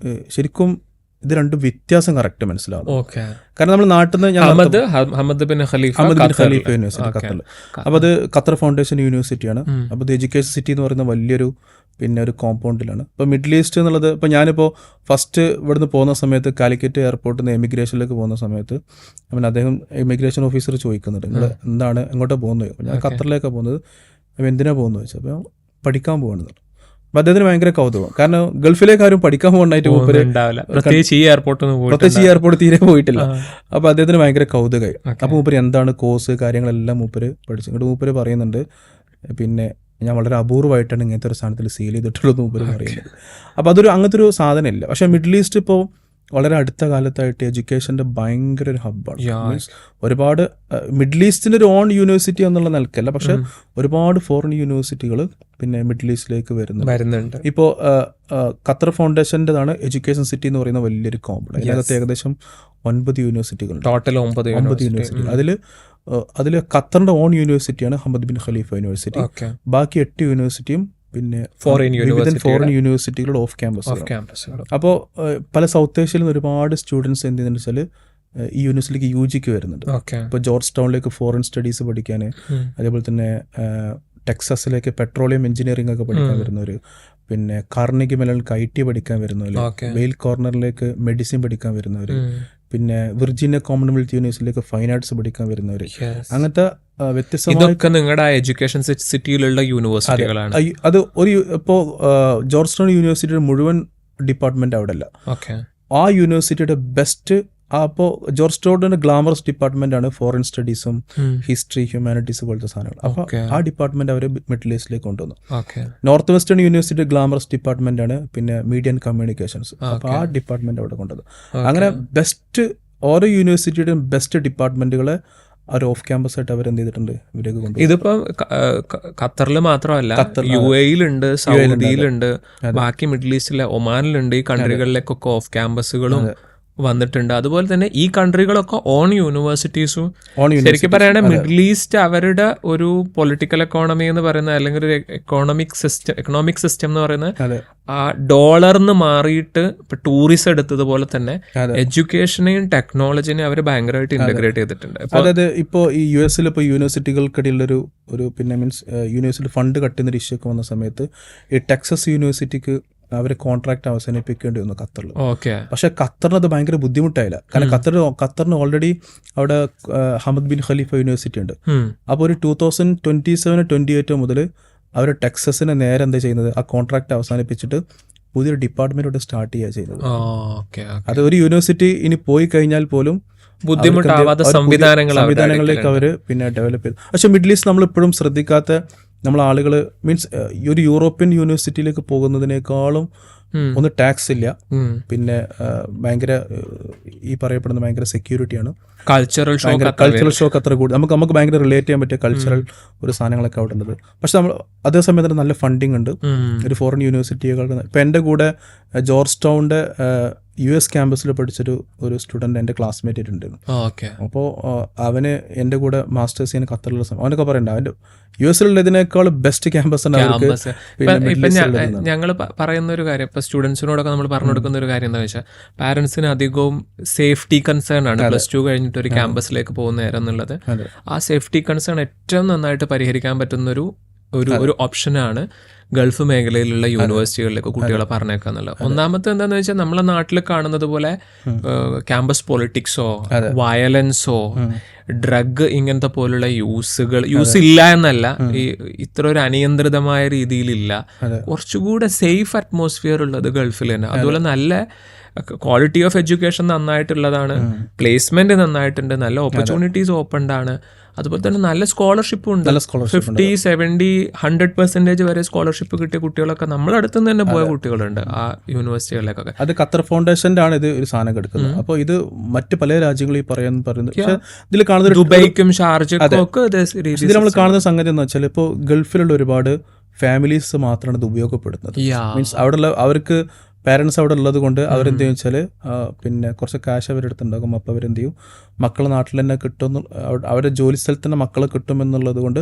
ശരിക്കും ഇത് രണ്ടും വ്യത്യാസം കറക്റ്റ് മനസ്സിലാവും. കാരണം നമ്മൾ നാട്ടിൽ നിന്ന് ഹമദ് ബിൻ ഖലീഫ യൂണിവേഴ്സിറ്റി ഖത്തറിൽ. അപ്പോൾ അത് ഖത്തർ ഫൗണ്ടേഷൻ യൂണിവേഴ്സിറ്റിയാണ്. അപ്പോൾ ഇത് എഡ്യൂക്കേഷൻ സിറ്റി എന്ന് പറയുന്ന വലിയൊരു പിന്നെ ഒരു കോമ്പൗണ്ടിലാണ്. ഇപ്പോൾ മിഡിൽ ഈസ്റ്റ് എന്നുള്ളത് ഇപ്പോൾ ഞാനിപ്പോൾ ഫസ്റ്റ് ഇവിടുന്ന് പോകുന്ന സമയത്ത് കാലിക്കറ്റ് എയർപോർട്ടിൽ നിന്ന് എമിഗ്രേഷനിലേക്ക് പോകുന്ന സമയത്ത് പിന്നെ അദ്ദേഹം ഇമിഗ്രേഷൻ ഓഫീസർ ചോദിക്കുന്നുണ്ട്, നിങ്ങൾ എന്താണ് എങ്ങോട്ടാണ് പോകുന്നത്? അപ്പോൾ ഞാൻ ഖത്തറിലേക്കാണ് പോകുന്നത്. അപ്പോൾ എന്തിനാണ് പോകുന്നത് ചോദിച്ചാൽ അപ്പോൾ പഠിക്കാൻ പോകുന്നത്. അപ്പോൾ അദ്ദേഹത്തിന് ഭയങ്കര കൗതുകം. കാരണം ഗൾഫിലേക്ക് ആരും പഠിക്കാൻ പോകണ്ടായിട്ട് പ്രത്യേകിച്ച് ഈ എയർപോർട്ട് തീരെ പോയിട്ടില്ല. അപ്പോൾ അദ്ദേഹത്തിന് ഭയങ്കര കൗതുകമായി. അപ്പോൾ മൂപ്പര് എന്താണ് കോഴ്സ് കാര്യങ്ങളെല്ലാം മൂപ്പര് പഠിച്ചു. ഇങ്ങോട്ട് മൂപ്പര് പറയുന്നുണ്ട് പിന്നെ ഞാൻ വളരെ അപൂർവമായിട്ടാണ് ഇങ്ങനത്തെ ഒരു സ്ഥാനത്തിൽ സീൽ ചെയ്തിട്ടുള്ളത് മൂപ്പര് പറയുന്നത്. അപ്പോൾ അങ്ങനത്തെ ഒരു സാധനം ഇല്ല. പക്ഷേ മിഡിൽ ഈസ്റ്റ് ഇപ്പോൾ വളരെ അടുത്ത കാലത്തായിട്ട് എഡ്യൂക്കേഷൻ്റെ ഭയങ്കര ഒരു ഹബ്ബാണ്. മീൻസ് ഒരുപാട് മിഡിൽ ഈസ്റ്റിൻ്റെ ഒരു ഓൺ യൂണിവേഴ്സിറ്റി എന്നുള്ള നിലക്കല്ല, പക്ഷെ ഒരുപാട് ഫോറിൻ യൂണിവേഴ്സിറ്റികൾ പിന്നെ മിഡിൽ ഈസ്റ്റിലേക്ക് വരുന്നുണ്ട്. ഇപ്പോൾ ഖത്തർ ഫൗണ്ടേഷൻ്റെതാണ് എഡ്യൂക്കേഷൻ സിറ്റി എന്ന് പറയുന്ന വലിയൊരു കോമ്പൗണ്ട്. അതിനകത്ത് ഏകദേശം 9 യൂണിവേഴ്സിറ്റികൾ, ടോട്ടൽ 9 യൂണിവേഴ്സിറ്റി. അതിൽ ഖത്തറിൻ്റെ ഓൺ യൂണിവേഴ്സിറ്റിയാണ് ഹമദ് ബിൻ ഖലീഫ യൂണിവേഴ്സിറ്റി. ബാക്കി 8 യൂണിവേഴ്സിറ്റിയും പിന്നെ ഫോറിൻ യൂണിവേഴ്സിറ്റികളുടെ ഓഫ് ക്യാമ്പസ്. അപ്പോൾ പല സൗത്ത് ഏഷ്യയിൽ നിന്ന് ഒരുപാട് സ്റ്റുഡൻസ് എന്ത് ചെയ്യുന്നത് വെച്ചാൽ ഈ യൂണിവേഴ്സിറ്റിക്ക് UGക്ക് വരുന്നുണ്ട്. ഇപ്പോൾ ജോർജ് ടൗണിലേക്ക് ഫോറിൻ സ്റ്റഡീസ് പഠിക്കാൻ, അതേപോലെ തന്നെ ടെക്സസിലേക്ക് പെട്രോളിയം എഞ്ചിനീയറിംഗ് ഒക്കെ പഠിക്കാൻ വരുന്നവർ, പിന്നെ കാർണിഗി മെലണിലേക്ക് IT പഠിക്കാൻ വരുന്നവർ, വെയിൽ കോർണറിലേക്ക് മെഡിസിൻ പഠിക്കാൻ വരുന്നവർ, പിന്നെ വിർജീനിയ കോമൺവെൽത്ത് യൂണിവേഴ്സിറ്റിയിലേക്ക് ഫൈൻ ആർട്സ് പഠിക്കാൻ വരുന്നവർ, അങ്ങനത്തെ വ്യത്യസ്തമായ നിങ്ങളുടെ എഡ്യൂക്കേഷൻ സിറ്റിയിലുള്ള യൂണിവേഴ്സിറ്റികളാണ്. അത് ഒരു ഇപ്പോൾ ജോർജ് ടൗൺ യൂണിവേഴ്സിറ്റിയുടെ മുഴുവൻ ഡിപ്പാർട്ട്മെന്റ് അവിടെ അല്ല. ആ യൂണിവേഴ്സിറ്റിയുടെ ബെസ്റ്റ് അപ്പോൾ ജോർജ് ടൗണിന്റെ ഗ്ലാമറസ് ഡിപ്പാർട്ട്മെന്റ് ആണ് ഫോറിൻ സ്റ്റഡീസും ഹിസ്റ്ററി ഹ്യൂമാനിറ്റീസ് പോലത്തെ സാധനങ്ങൾ. അപ്പോൾ ആ ഡിപ്പാർട്ട്മെന്റ് അവർ മിഡിൽ ഈസ്റ്റിലേക്ക് കൊണ്ടുവന്നു. North western university glamorous department ആണ് പിന്നെ മീഡിയ ആൻഡ് കമ്മ്യൂണിക്കേഷൻസ്. അപ്പോൾ ആ ഡിപ്പാർട്ട്മെന്റ് അവിടെ കൊണ്ടുവന്നു. അങ്ങനെ ബെസ്റ്റ് ഓരോ യൂണിവേഴ്സിറ്റിയുടെയും ബെസ്റ്റ് ഡിപ്പാർട്ട്മെന്റുകളെ ഒരു ഓഫ് ക്യാമ്പസ് ആയിട്ട് അവർ എന്ത് ചെയ്തിട്ടുണ്ട് ഇവരൊക്കെ കൊണ്ടുപോകും. ഇതിപ്പോ ഖത്തറിൽ മാത്രമല്ല, UAE-ലുണ്ട്, സൗദിയിലുണ്ട്, ബാക്കി മിഡിൽ ഈസ്റ്റിലെ ഒമാനിലുണ്ട്. ഈ കൺട്രികളിലേക്കൊക്കെ ഓഫ് ക്യാമ്പസുകളും വന്നിട്ടുണ്ട്. അതുപോലെ തന്നെ ഈ കൺട്രികളൊക്കെ ഓൺ യൂണിവേഴ്സിറ്റീസും. ശരിക്കും പറയുകയാണെങ്കിൽ മിഡിൽ ഈസ്റ്റ് അവരുടെ ഒരു പൊളിറ്റിക്കൽ എക്കോണമി എന്ന് പറയുന്ന അല്ലെങ്കിൽ ഒരു എക്കണോമിക് സിസ്റ്റം എന്ന് പറയുന്നത് ആ ഡോളറിന് മാറിയിട്ട് ഇപ്പൊ ടൂറിസം എടുത്തതുപോലെ തന്നെ എഡ്യൂക്കേഷനെയും ടെക്നോളജിനെയും അവർ ഭയങ്കരമായിട്ട് ഇന്റഗ്രേറ്റ് ചെയ്തിട്ടുണ്ട്. അതായത് ഇപ്പോൾ ഈ US ഇപ്പോൾ യൂണിവേഴ്സിറ്റികൾക്കിടയിലൊരു പിന്നെ മീൻസ് യൂണിവേഴ്സിറ്റി ഫണ്ട് കട്ടുന്നൊരു ഇഷ്യൂ ഒക്കെ വന്ന സമയത്ത് ഈ ടെക്സസ് യൂണിവേഴ്സിറ്റിക്ക് അവരെ കോൺട്രാക്ട് അവസാനിപ്പിക്കേണ്ടി വന്നു ഖത്തറിൽ. ഓക്കെ. പക്ഷെ ഖത്തറിന് അത് ഭയങ്കര ബുദ്ധിമുട്ടായില്ല. കാരണം ഖത്തറിന് ഓൾറെഡി അവിടെ ഹമദ് ബിൻ ഖലീഫ യൂണിവേഴ്സിറ്റി ഉണ്ട്. അപ്പോൾ ഒരു 2027-28 മുതൽ അവർ ടെക്സസിനെ നേരെ എന്താ ചെയ്യുന്നത്, ആ കോൺട്രാക്ട് അവസാനിപ്പിച്ചിട്ട് പുതിയൊരു ഡിപ്പാർട്ട്മെന്റ് ഇവിടെ സ്റ്റാർട്ട് ചെയ്യുക ചെയ്യുന്നത്. അത് ഒരു യൂണിവേഴ്സിറ്റി ഇനി പോയി കഴിഞ്ഞാൽ പോലും ബുദ്ധിമുട്ടാവാത്ത സംവിധാനങ്ങളിലേക്ക് അവർ പിന്നെ ഡെവലപ്പ് ചെയ്തു. പക്ഷെ മിഡിൽ ഈസ്റ്റ് നമ്മൾ ഇപ്പോഴും ശ്രദ്ധിക്കാത്ത നമ്മൾ ആളുകൾ മീൻസ് ഈ ഒരു യൂറോപ്യൻ യൂണിവേഴ്സിറ്റിയിലേക്ക് പോകുന്നതിനേക്കാളും ഒന്ന് ടാക്സ് ഇല്ല, പിന്നെ ഭയങ്കര ഈ പറയപ്പെടുന്ന ഭയങ്കര സെക്യൂരിറ്റിയാണ്, കൾച്ചറൽ ഷോക്ക് അത്ര കൂടുതൽ നമുക്ക് ഭയങ്കര റിലേറ്റ് ചെയ്യാൻ പറ്റിയ കൾച്ചറൽ ഒരു സാധനങ്ങളൊക്കെ അവിടെ ഉള്ളത്. പക്ഷെ നമ്മൾ അതേസമയം തന്നെ നല്ല ഫണ്ടിങ് ഉണ്ട് ഒരു ഫോറിൻ യൂണിവേഴ്സിറ്റികൾക്ക്. ഇപ്പം എൻ്റെ കൂടെ ജോർജ് ടൗണിൻ്റെ US ക്യാമ്പസിൽ പഠിച്ചൊരു സ്റ്റുഡൻറ്റ് എൻ്റെ ക്ലാസ്മേറ്റ് ആയിട്ടുണ്ടായിരുന്നു. അപ്പോൾ അവന് എൻ്റെ കൂടെ മാസ്റ്റേഴ്സ് ചെയ്യാൻ ഖത്തറിലുള്ള സമയം അവനൊക്കെ പറയണ്ട അവൻ്റെ US-ലുള്ളതിനേക്കാൾ ബെസ്റ്റ് ക്യാമ്പസ് ഉണ്ട് അവർക്ക്. ഞങ്ങൾ പറയുന്ന ഒരു കാര്യം, ഇപ്പൊ സ്റ്റുഡൻസിനോടൊക്കെ നമ്മൾ പറഞ്ഞു കൊടുക്കുന്ന ഒരു കാര്യം എന്താ വെച്ചാൽ, പാരന്റ്സിന് അധികവും സേഫ്റ്റി കൺസേൺ ആണ് +2 കഴിഞ്ഞിട്ട് ഒരു ക്യാമ്പസിലേക്ക് പോകുന്ന നേരം എന്നുള്ളത്. ആ സേഫ്റ്റി കൺസേൺ ഏറ്റവും നന്നായിട്ട് പരിഹരിക്കാൻ പറ്റുന്ന ഒരു ഓപ്ഷനാണ് ഗൾഫ് മേഖലയിലുള്ള യൂണിവേഴ്സിറ്റികളിലേക്ക് കുട്ടികളെ പറഞ്ഞേക്കുക എന്നുള്ളത്. ഒന്നാമത്തെ എന്താണെന്ന് വെച്ചാൽ നമ്മളെ നാട്ടിൽ കാണുന്നത് പോലെ ക്യാമ്പസ് പൊളിറ്റിക്സോ വയലൻസോ ഡ്രഗ് ഇങ്ങനത്തെ പോലുള്ള യൂസ് ഇല്ല എന്നല്ല, ഇത്ര ഒരു അനിയന്ത്രിതമായ രീതിയിലില്ല. കുറച്ചുകൂടെ സേഫ് അറ്റ്മോസ്ഫിയർ ഉള്ളത് ഗൾഫിൽ തന്നെ. അതുപോലെ നല്ല ക്വാളിറ്റി ഓഫ് എഡ്യൂക്കേഷൻ നന്നായിട്ടുള്ളതാണ്, പ്ലേസ്മെന്റ് നന്നായിട്ടുണ്ട്, നല്ല ഓപ്പർച്യൂണിറ്റീസ് ഓപ്പൺഡ് ആണ്. അതുപോലെ തന്നെ നല്ല സ്കോളർഷിപ്പും ഉണ്ട്. 50, 70, 100% വരെ സ്കോളർഷിപ്പ് കിട്ടിയ കുട്ടികളൊക്കെ നമ്മുടെ അടുത്ത് നിന്ന് തന്നെ പോയ കുട്ടികളുണ്ട് ആ യൂണിവേഴ്സിറ്റികളിലേക്കൊക്കെ. അത് ഖത്തർ ഫൗണ്ടേഷൻ്റെ ആണ് ഇത് ഒരു സാധനം എടുക്കുന്നത്. അപ്പോൾ ഇത് മറ്റ് പല രാജ്യങ്ങളും ഈ പറയുന്നത് ഇതിൽ കാണുന്ന ദുബൈക്കും ഷാർജക്കും ഒക്കെ ഇതിൽ നമ്മൾ കാണുന്ന സംഗതി എന്ന് വെച്ചാൽ, ഇപ്പോൾ ഗൾഫിലുള്ള ഒരുപാട് ഫാമിലീസ് മാത്രമാണ് ഇത് ഉപയോഗപ്പെടുന്നത്. മീൻസ് അവിടെയുള്ള അവർക്ക് പാരൻസ് അവിടെ ഉള്ളത് കൊണ്ട് അവരെന്ത് ചെയ്യും വെച്ചാൽ പിന്നെ കുറച്ച് ക്യാഷ് അവരെടുത്തുണ്ടാകും. അപ്പോൾ അവരെന്ത് ചെയ്യും, മക്കളെ നാട്ടിൽ തന്നെ കിട്ടും, അവരുടെ ജോലി സ്ഥലത്ത് തന്നെ മക്കളെ കിട്ടുമെന്നുള്ളത് കൊണ്ട്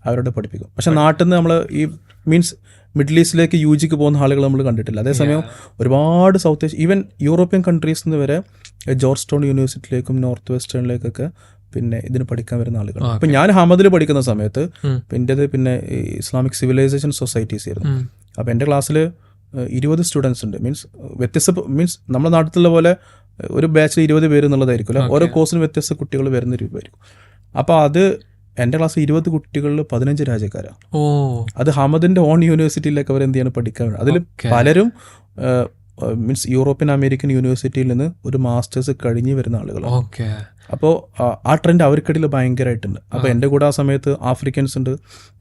അവരോട് പഠിപ്പിക്കും. പക്ഷെ നാട്ടിൽ നിന്ന് നമ്മൾ ഈ മീൻസ് മിഡിൽ ഈസ്റ്റിലേക്ക് UGക്ക് പോകുന്ന ആളുകൾ നമ്മൾ കണ്ടിട്ടില്ല. അതേസമയം ഒരുപാട് സൗത്ത് ഏഷ്യ ഈവൻ യൂറോപ്യൻ കൺട്രീസിൽ നിന്ന് വരെ ജോർജ് ടൗൺ യൂണിവേഴ്സിറ്റിയിലേക്കും നോർത്ത് വെസ്റ്റേണിലേക്കൊക്കെ പിന്നെ ഇതിന് പഠിക്കാൻ വരുന്ന ആളുകൾ. അപ്പം ഞാൻ ഹമദിൽ പഠിക്കുന്ന സമയത്ത് എൻ്റേത് പിന്നെ ഇസ്ലാമിക് സിവിലൈസേഷൻ സൊസൈറ്റീസ് ആയിരുന്നു. അപ്പോൾ എൻ്റെ ക്ലാസ്സിൽ 20 സ്റ്റുഡൻസ് ഉണ്ട്. മീൻസ് നമ്മുടെ നാട്ടിലുള്ള പോലെ ഒരു ബാച്ചിൽ 20 പേര് എന്നുള്ളതായിരിക്കുമല്ലോ, ഓരോ കോഴ്സിനും വ്യത്യസ്ത കുട്ടികൾ വരുന്ന രൂപമായിരിക്കും. അപ്പോൾ അത് എൻ്റെ ക്ലാസ് 20 കുട്ടികളിൽ 15 രാജ്യക്കാരാണ്. അത് ഹമദിൻ്റെ ഓൺ യൂണിവേഴ്സിറ്റിയിലേക്ക് അവർ എന്ത് ചെയ്യാണ് പഠിക്കാൻ. അതിൽ പലരും മീൻസ് യൂറോപ്യൻ അമേരിക്കൻ യൂണിവേഴ്സിറ്റിയിൽ നിന്ന് ഒരു മാസ്റ്റേഴ്സ് കഴിഞ്ഞ് വരുന്ന ആളുകളാണ്. അപ്പോൾ ആ ട്രെൻഡ് അവർക്കിടയിൽ ഭയങ്കരമായിട്ടുണ്ട്. അപ്പോൾ എൻ്റെ കൂടെ ആ സമയത്ത് ആഫ്രിക്കൻസ് ഉണ്ട്,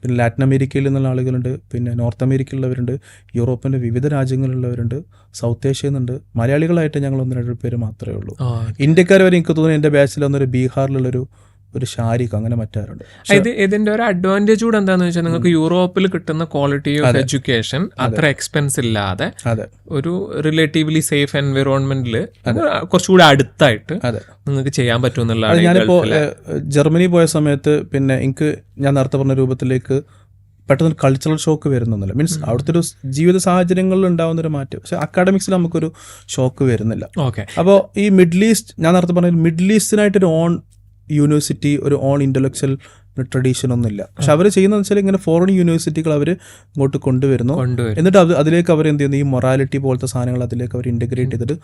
പിന്നെ ലാറ്റിൻ അമേരിക്കയിൽ നിന്നുള്ള ആളുകളുണ്ട്, പിന്നെ നോർത്ത് അമേരിക്കയിലുള്ളവരുണ്ട്, യൂറോപ്പിൻ്റെ വിവിധ രാജ്യങ്ങളിലുള്ളവരുണ്ട്, സൗത്ത് ഏഷ്യയിൽ നിന്നുണ്ട്. മലയാളികളായിട്ട് ഞങ്ങൾ 1-2 പേര് മാത്രമേ ഉള്ളൂ. ഇന്ത്യക്കാർ വരെ എനിക്ക് തോന്നുന്നു എൻ്റെ ബാച്ചിൽ വന്നൊരു ബീഹാറിലുള്ളൊരു ഷാരിഖ് അങ്ങനെ മറ്റാരുണ്ട്. ഇതിന്റെ ഒരു അഡ്വാൻറ്റേജ് കൂടെ എന്താണെന്ന് വെച്ചാൽ, നിങ്ങൾക്ക് യൂറോപ്പിൽ കിട്ടുന്ന ക്വാളിറ്റി ഓഫ് എഡ്യൂക്കേഷൻ അത്ര എക്സ്പെൻസ് ഇല്ലാതെ ഒരു റിലേറ്റീവ്ലി സേഫ് എൻവയറോൺമെന്റിൽ കുറച്ചുകൂടി അടുത്തായിട്ട് നിങ്ങൾക്ക് ചെയ്യാൻ പറ്റും എന്നുള്ളതാണ്. ഞാനിപ്പോ ജർമ്മനി പോയ സമയത്ത് പിന്നെ ഞാൻ നേരത്തെ പറഞ്ഞ രൂപത്തിലേക്ക് പെട്ടെന്ന് കൾച്ചറൽ ഷോക്ക് വരുന്നൊന്നുമില്ല. മീൻസ് അവിടുത്തെ ഒരു ജീവിത സാഹചര്യങ്ങളിൽ ഉണ്ടാകുന്നൊരു മാറ്റം. പക്ഷെ അക്കാഡമിക്സിൽ നമുക്കൊരു ഷോക്ക് വരുന്നില്ല. അപ്പോൾ ഈ മിഡിൽ ഈസ്റ്റ്, ഞാൻ നേരത്തെ പറഞ്ഞ മിഡിൽ ഈസ്റ്റിനായിട്ടൊരു ഓൺ യൂണിവേഴ്സിറ്റി, ഒരു ഓൺ ഇൻ്റലക്ച്വൽ ട്രഡീഷൻ ഒന്നുമില്ല. പക്ഷെ അവർ ചെയ്യുന്നതെന്ന് വെച്ചാൽ ഇങ്ങനെ ഫോറിൻ യൂണിവേഴ്സിറ്റികൾ അവർ ഇങ്ങോട്ട് കൊണ്ടുവരുന്നു. എന്നിട്ട് അതിലേക്ക് അവർ എന്ത് ചെയ്യുന്നു, ഈ മൊറാലിറ്റി പോലത്തെ സാധനങ്ങൾ അതിലേക്ക് അവർ ഇന്റഗ്രേറ്റ് ചെയ്തിട്ട്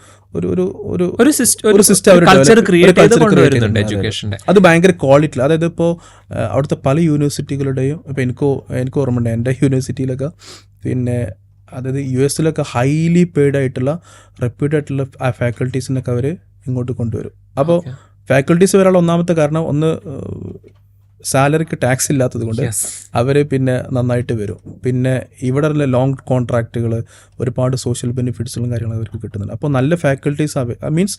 ഒരു സിസ്റ്റം അത് ഭയങ്കര ക്വാളിറ്റി. അതായത് ഇപ്പോൾ അവിടുത്തെ പല യൂണിവേഴ്സിറ്റികളുടെയും ഇപ്പോൾ എനിക്ക് ഓർമ്മയുണ്ട് എൻ്റെ യൂണിവേഴ്സിറ്റിയിലൊക്കെ പിന്നെ അതായത് US ഹൈലി പെയ്ഡ് ആയിട്ടുള്ള റെപ്യൂട്ടഡ് ആയിട്ടുള്ള ഫാക്കൽറ്റീസിനൊക്കെ അവർ ഇങ്ങോട്ട് കൊണ്ടുവരും. അപ്പോൾ ഫാക്കൽറ്റീസ് വരാനുള്ള ഒന്നാമത്തെ കാരണം ഒന്ന് സാലറിക്ക് ടാക്സ് ഇല്ലാത്തത് കൊണ്ട് അവർ പിന്നെ നന്നായിട്ട് വരും. പിന്നെ ഇവിടെ ലോങ് കോൺട്രാക്റ്റുകൾ, ഒരുപാട് സോഷ്യൽ ബെനിഫിറ്റ്സുകളും കാര്യങ്ങളും അവർക്ക് കിട്ടുന്നുണ്ട്. അപ്പോൾ നല്ല ഫാക്കൽറ്റീസ് മീൻസ്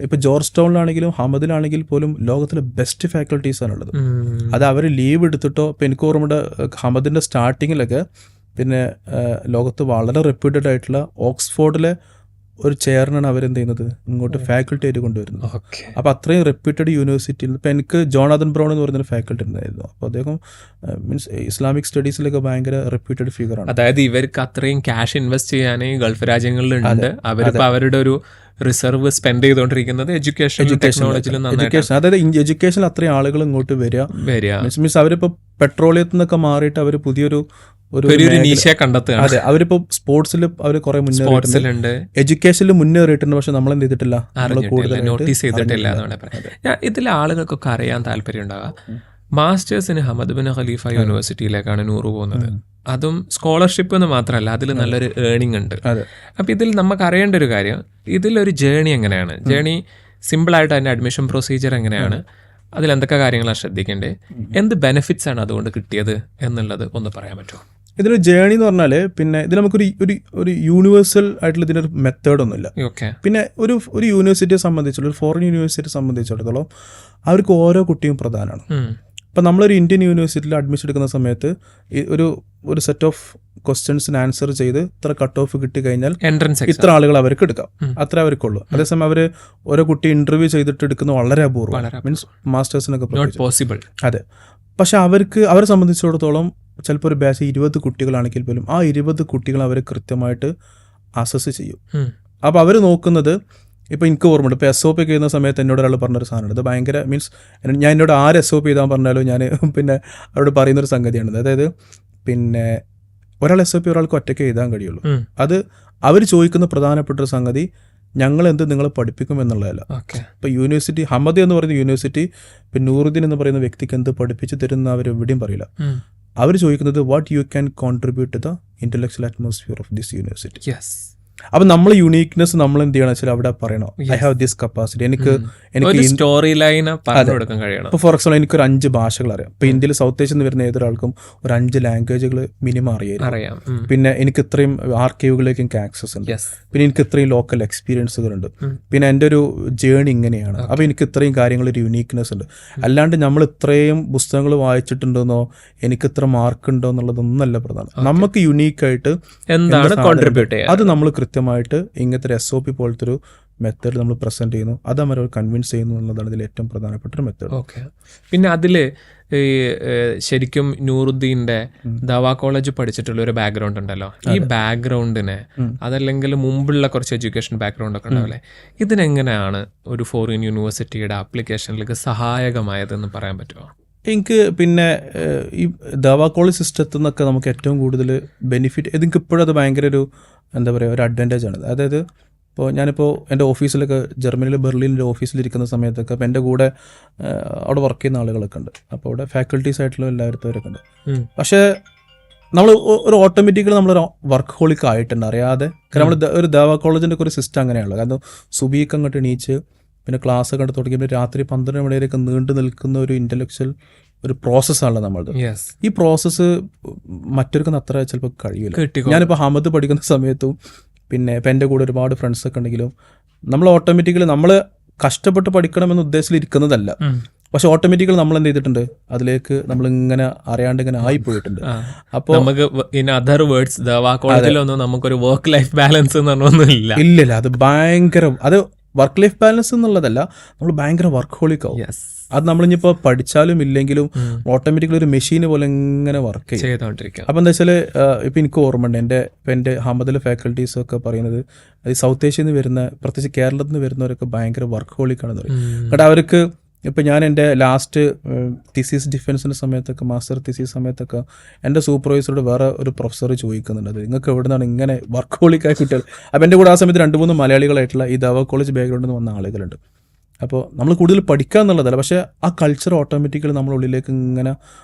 ഇപ്പോൾ ജോർജ് ടൗണിലാണെങ്കിലും ഹമദിലാണെങ്കിൽ പോലും ലോകത്തിലെ ബെസ്റ്റ് ഫാക്കൽറ്റീസാണുള്ളത്. അത് അവർ ലീവ് എടുത്തിട്ടോ, ഇപ്പോൾ എനിക്ക് ഓർമ്മയുടെ ഹമദിൻ്റെ സ്റ്റാർട്ടിങ്ങിലൊക്കെ പിന്നെ ലോകത്ത് വളരെ റെപ്യൂട്ടഡ് ആയിട്ടുള്ള ഓക്സ്ഫോർഡിലെ ഒരു ചെയറിനാണ് അവരെന്ത് ചെയ്യുന്നത് ഇങ്ങോട്ട് ഫാക്കൽറ്റി ആയിട്ട് കൊണ്ടുവരുന്നത്. അപ്പോൾ അത്രയും റെപ്യൂട്ടഡ് യൂണിവേഴ്സിറ്റിയിൽ ഇപ്പോൾ എനിക്ക് ജോണാഥൻ ബ്രൗൺ എന്ന് പറയുന്നൊരു ഫാക്കൽറ്റി ഉണ്ടായിരുന്നു. അപ്പോൾ അദ്ദേഹം മീൻസ് ഇസ്ലാമിക് സ്റ്റഡീസിലൊക്കെ ഭയങ്കര റെപ്യൂട്ടഡ് ഫിഗറാണ്. അതായത് ഇവർക്ക് അത്രയും ക്യാഷ് ഇൻവെസ്റ്റ് ചെയ്യാൻ ഗൾഫ് രാജ്യങ്ങളിലുണ്ട്. അവരിപ്പോൾ അവരുടെ ഒരു റിസർവ് സ്പെൻഡ് ചെയ്തുകൊണ്ടിരിക്കുന്നത് എഡ്യൂക്കേഷൻ, അതായത് എഡ്യൂക്കേഷനിൽ അത്രയും ആളുകൾ ഇങ്ങോട്ട് വരിക. മീൻസ് അവരിപ്പോൾ പെട്രോളിയത്തിൽ നിന്നൊക്കെ മാറിയിട്ട് അവർ പുതിയൊരു ഒരു നീശയെ കണ്ടെത്തുകയാണ്. അതെ, അവരിപ്പോ സ്പോർട്സിൽ അവർ കുറെ സ്പോർട്സിലുണ്ട്, എഡ്യൂക്കേഷനിൽ മുന്നേറിയിട്ടുണ്ട്. പക്ഷെ നമ്മൾ എന്ത് ചെയ്തിട്ടില്ല, നോട്ടീസ് ചെയ്തിട്ടില്ല എന്നാണ് പറയാം. ഇതിലെ ആളുകൾക്കൊക്കെ അറിയാൻ താല്പര്യം ഉണ്ടാകാം, മാസ്റ്റേഴ്സിന് ഹമദ് ബിൻ ഖലീഫ യൂണിവേഴ്സിറ്റിയിലേക്കാണ് നൂറ് പോകുന്നത്. അതും സ്കോളർഷിപ്പ് എന്ന് മാത്രമല്ല, അതിൽ നല്ലൊരു ഏണിംഗ് ഉണ്ട്. അപ്പം ഇതിൽ നമുക്ക് അറിയേണ്ട ഒരു കാര്യം, ഇതിലൊരു ജേണി എങ്ങനെയാണ്, ജേണി സിമ്പിളായിട്ട് അതിൻ്റെ അഡ്മിഷൻ പ്രൊസീജിയർ എങ്ങനെയാണ്, അതിലെന്തൊക്കെ കാര്യങ്ങളാണ് ശ്രദ്ധിക്കേണ്ടത്, എന്ത് ബെനിഫിറ്റ്സ് ആണ് അതുകൊണ്ട് കിട്ടിയത് എന്നുള്ളത് ഒന്ന് പറയാൻ പറ്റുമോ? ഇതിലൊരു ജേണി എന്ന് പറഞ്ഞാൽ പിന്നെ ഇതിൽ നമുക്കൊരു ഒരു യൂണിവേഴ്സൽ ആയിട്ടുള്ള ഇതിനൊരു മെത്തേഡൊന്നുമില്ല. പിന്നെ ഒരു യൂണിവേഴ്സിറ്റിയെ സംബന്ധിച്ചുള്ള, ഒരു ഫോറിൻ യൂണിവേഴ്സിറ്റിയെ സംബന്ധിച്ചിടത്തോളം അവർക്ക് ഓരോ കുട്ടിയും പ്രധാനമാണ്. ഇപ്പം നമ്മളൊരു ഇന്ത്യൻ യൂണിവേഴ്സിറ്റിയിൽ അഡ്മിഷൻ എടുക്കുന്ന സമയത്ത് ഒരു സെറ്റ് ഓഫ് ക്വസ്റ്റ്യൻസിന് ആൻസർ ചെയ്ത് ഇത്ര കട്ട് ഓഫ് കിട്ടി കഴിഞ്ഞാൽ ഇത്ര ആളുകൾ അവർക്ക് എടുക്കാം, അത്ര അവർക്കുള്ളൂ. അതേസമയം അവർ ഓരോ കുട്ടി ഇന്റർവ്യൂ ചെയ്തിട്ട് എടുക്കുന്നത് വളരെ അപൂർവം, മീൻസ് മാസ്റ്റേഴ്സിനൊക്കെ പോസിബിൾ. അതെ, പക്ഷെ അവരെ സംബന്ധിച്ചിടത്തോളം ചിലപ്പോൾ ഒരു ബാച്ച് 20 കുട്ടികളാണെങ്കിൽ പോലും ആ 20 കുട്ടികൾ അവർ കൃത്യമായിട്ട് അസസ് ചെയ്യും. അപ്പോൾ അവർ നോക്കുന്നത്, ഇപ്പോൾ എനിക്ക് ഓർമ്മയുണ്ട്, ഇപ്പോൾ SOP ചെയ്യുന്ന സമയത്ത് എന്നോട് ഒരാൾ പറഞ്ഞൊരു സാധനമാണ്, ഇത് ഭയങ്കര മീൻസ് ഞാൻ എന്നോട് ആര് SOP ചെയ്താൽ പറഞ്ഞാലും ഞാൻ പിന്നെ അവരോട് പറയുന്നൊരു സംഗതിയാണ്. അതായത് പിന്നെ ഒരാൾ SOP ഒരാൾക്ക് ഒറ്റയ്ക്ക് എഴുതാൻ കഴിയുള്ളൂ. അത് അവർ ചോദിക്കുന്ന പ്രധാനപ്പെട്ട ഒരു സംഗതി, ഞങ്ങൾ എന്ത് നിങ്ങളെ പഠിപ്പിക്കും എന്നുള്ളതല്ല. ഇപ്പോൾ യൂണിവേഴ്സിറ്റി, ഹമദ് എന്ന് പറയുന്ന യൂണിവേഴ്സിറ്റി, പിന്നെ നൂറുദ്ദീൻ എന്ന് പറയുന്ന വ്യക്തിക്ക് എന്ത് പഠിപ്പിച്ച് തരുന്ന അവർ എവിടെയും പറയില്ല. അവർ ചോദിക്കുന്നത് what you can contribute to the intellectual atmosphere of this university. അപ്പം നമ്മൾ യുണീക്നെസ് നമ്മൾ എന്ത് ചെയ്യണം വെച്ചാൽ അവിടെ പറയണോ, ഐ ഹാവ് ദിസ് കപ്പാസിറ്റി, എനിക്ക് സ്റ്റോറി ലൈൻ കഴിയണം. ഇപ്പോൾ ഫോർ എക്സാമ്പിൾ എനിക്കൊരു 5 ഭാഷകൾ അറിയാം. ഇപ്പോൾ ഇന്ത്യയിൽ സൗത്ത് ഏഷ്യയിൽ നിന്ന് വരുന്ന ഏതൊരാൾക്കും ഒരു 5 ലാംഗ്വേജുകൾ മിനിമം അറിയാം. പിന്നെ എനിക്ക് ഇത്രയും ആർക്കൈവുകളിലേക്ക് എനിക്ക് ആക്സസ് ഉണ്ട്. പിന്നെ എനിക്ക് ഇത്രയും ലോക്കൽ എക്സ്പീരിയൻസുകൾ ഉണ്ട്. പിന്നെ എൻ്റെ ഒരു ജേണി ഇങ്ങനെയാണ്. അപ്പോൾ എനിക്ക് ഇത്രയും കാര്യങ്ങൾ ഒരു യുണീക്നെസ് ഉണ്ട്. അല്ലാണ്ട് നമ്മൾ ഇത്രയും പുസ്തകങ്ങൾ വായിച്ചിട്ടുണ്ടെന്നോ എനിക്ക് ഇത്ര മാർക്ക് ഉണ്ടോ എന്നുള്ളതൊന്നല്ല പ്രധാനം. നമുക്ക് യുണീക്കായിട്ട് എന്താണ് കോൺട്രിബ്യൂട്ട് ചെയ്യുക, അത് നമ്മൾ കൃത്യമായിട്ട് ഇങ്ങനത്തെ SOP പോലത്തെ ഒരു മെത്തേഡ് നമ്മൾ പ്രസന്റ് ചെയ്യുന്നു, അത് അവർ കൺവിൻസ് ചെയ്യുന്നു എന്നുള്ളതാണ് ഇതിൽ ഏറ്റവും പ്രധാനപ്പെട്ട ഒരു മെത്തേഡ്. ഓക്കെ. പിന്നെ അതിൽ ഈ ശരിക്കും നൂറുദ്ദീൻ്റെ ദവാ കോളേജ് പഠിച്ചിട്ടുള്ള ഒരു ബാക്ക്ഗ്രൗണ്ട് ഉണ്ടല്ലോ, ഈ ബാക്ക്ഗ്രൗണ്ടിനെ അതല്ലെങ്കിൽ മുമ്പുള്ള കുറച്ച് എഡ്യൂക്കേഷൻ ബാക്ക്ഗ്രൗണ്ട് ഒക്കെ ഉണ്ടാവില്ലേ, ഇതിനെങ്ങനെയാണ് ഒരു ഫോറിൻ യൂണിവേഴ്സിറ്റിയുടെ ആപ്ലിക്കേഷനിലേക്ക് സഹായകമായതെന്ന് പറയാൻ പറ്റുമോ? എനിക്ക് പിന്നെ ഈ ദവാ കോളേജ് സിസ്റ്റത്തിൽ നിന്നൊക്കെ നമുക്ക് ഏറ്റവും കൂടുതൽ ബെനിഫിറ്റ്, എനിക്ക് ഇപ്പോഴും അത് ഭയങ്കര ഒരു എന്താ പറയുക ഒരു അഡ്വാൻറ്റേജ് ആണ്. അതായത് ഇപ്പോൾ ഞാനിപ്പോൾ എൻ്റെ ഓഫീസിലൊക്കെ ജർമ്മനിയിൽ ബെർലിനിൻ്റെ ഓഫീസിലിരിക്കുന്ന സമയത്തൊക്കെ അപ്പോൾ എൻ്റെ കൂടെ അവിടെ വർക്ക് ചെയ്യുന്ന ആളുകളൊക്കെ ഉണ്ട്. അപ്പോൾ അവിടെ ഫാക്കൽറ്റീസ് ആയിട്ടുള്ള എല്ലാവരത്തവരൊക്കെ ഉണ്ട്. പക്ഷേ നമ്മൾ ഒരു ഓട്ടോമാറ്റിക്കലി നമ്മളൊരു വർക്ക് ഹോളിക്ക് ആയിട്ടുണ്ട് അറിയാതെ. കാരണം നമ്മൾ ഒരു ദവാ കോളേജിൻ്റെ ഒക്കെ ഒരു സിസ്റ്റം അങ്ങനെയാണല്ലോ. കാരണം സുബീക്ക് അങ്ങോട്ട് എണീച്ച് പിന്നെ ക്ലാസ് കണ്ട് തുടങ്ങിയപ്പോൾ രാത്രി 12 മണിവരെയൊക്കെ നീണ്ടു നിൽക്കുന്ന ഒരു ഇൻ്റലക്ച്വൽ ഒരു പ്രോസസ്സാണല്ലോ നമ്മളത്. ഈ പ്രോസസ്സ് മറ്റൊരുക്കുന്ന അത്ര ചിലപ്പോൾ കഴിയില്ല. ഞാനിപ്പോൾ ഹമദ് പഠിക്കുന്ന സമയത്തും പിന്നെ ഇപ്പം എൻ്റെ കൂടെ ഒരുപാട് ഫ്രണ്ട്സൊക്കെ ഉണ്ടെങ്കിലും നമ്മൾ ഓട്ടോമാറ്റിക്കലി നമ്മൾ കഷ്ടപ്പെട്ട് പഠിക്കണമെന്ന് ഉദ്ദേശത്തിലിരിക്കുന്നതല്ല, പക്ഷെ ഓട്ടോമാറ്റിക്കലി നമ്മൾ എന്ത് ചെയ്തിട്ടുണ്ട്, അതിലേക്ക് നമ്മൾ ഇങ്ങനെ അറിയാണ്ട് ഇങ്ങനെ ആയിപ്പോയിട്ടുണ്ട്. അപ്പോൾ നമുക്ക് ഇൻ അതർ വേർഡ്സ് ദവാ കോളേജിലൊന്നും നമുക്കൊരു വർക്ക് ലൈഫ് ബാലൻസ് എന്ന് പറഞ്ഞൊന്നുമില്ല. ഇല്ലല്ല, അത് ഭയങ്കര, അത് വർക്ക് ലൈഫ് ബാലൻസ് എന്നുള്ളതല്ല, നമ്മൾ ഭയങ്കര വർക്ക് ഹോളിക് ആവും. അത് നമ്മളിപ്പോൾ പഠിച്ചാലും ഇല്ലെങ്കിലും ഓട്ടോമാറ്റിക്കലി ഒരു മെഷീന് പോലെ ഇങ്ങനെ വർക്ക് ചെയ്തുകൊണ്ടിരിക്കും. അപ്പം എന്താ വെച്ചാൽ ഇപ്പം എനിക്ക് ഓർമ്മയുണ്ട്, എൻ്റെ ഹമദിലെ ഫാക്കൽറ്റീസൊക്കെ പറയുന്നത് അത് സൗത്ത് ഏഷ്യയിൽ നിന്ന് വരുന്ന, പ്രത്യേകിച്ച് കേരളത്തിൽ നിന്ന് വരുന്നവരൊക്കെ ഭയങ്കര വർക്ക് ഹോളിക്കാണെന്ന് പറയും. കാരണം അവർക്ക് ഇപ്പം ഞാൻ എൻ്റെ ലാസ്റ്റ് തിസീസ് ഡിഫെൻസിൻ്റെ സമയത്തൊക്കെ, മാസ്റ്റർ തിസീസ് സമയത്തൊക്കെ എൻ്റെ സൂപ്പർവൈസറോട് വേറെ ഒരു പ്രൊഫസർ ചോദിക്കുന്നുണ്ട്, അത് നിങ്ങൾക്ക് എവിടെ നിന്നാണ് ഇങ്ങനെ വർക്ക് ഹോളിക്കായ കുട്ടികൾ. അപ്പോൾ എൻ്റെ കൂടെ ആ സമയത്ത് 2-3 മലയാളികളായിട്ടുള്ള ഈ ദവാ കോളേജ് ബാക്ക്ഗ്രൗണ്ടിൽ നിന്ന് വന്ന ആളുകളുണ്ട്. അപ്പോൾ നമ്മൾ കൂടുതൽ പഠിക്കുക എന്നുള്ളതല്ല, പക്ഷേ ആ കൾച്ചർ ഓട്ടോമാറ്റിക്കലി നമ്മുടെ ഉള്ളിലേക്ക് ഇങ്ങനെ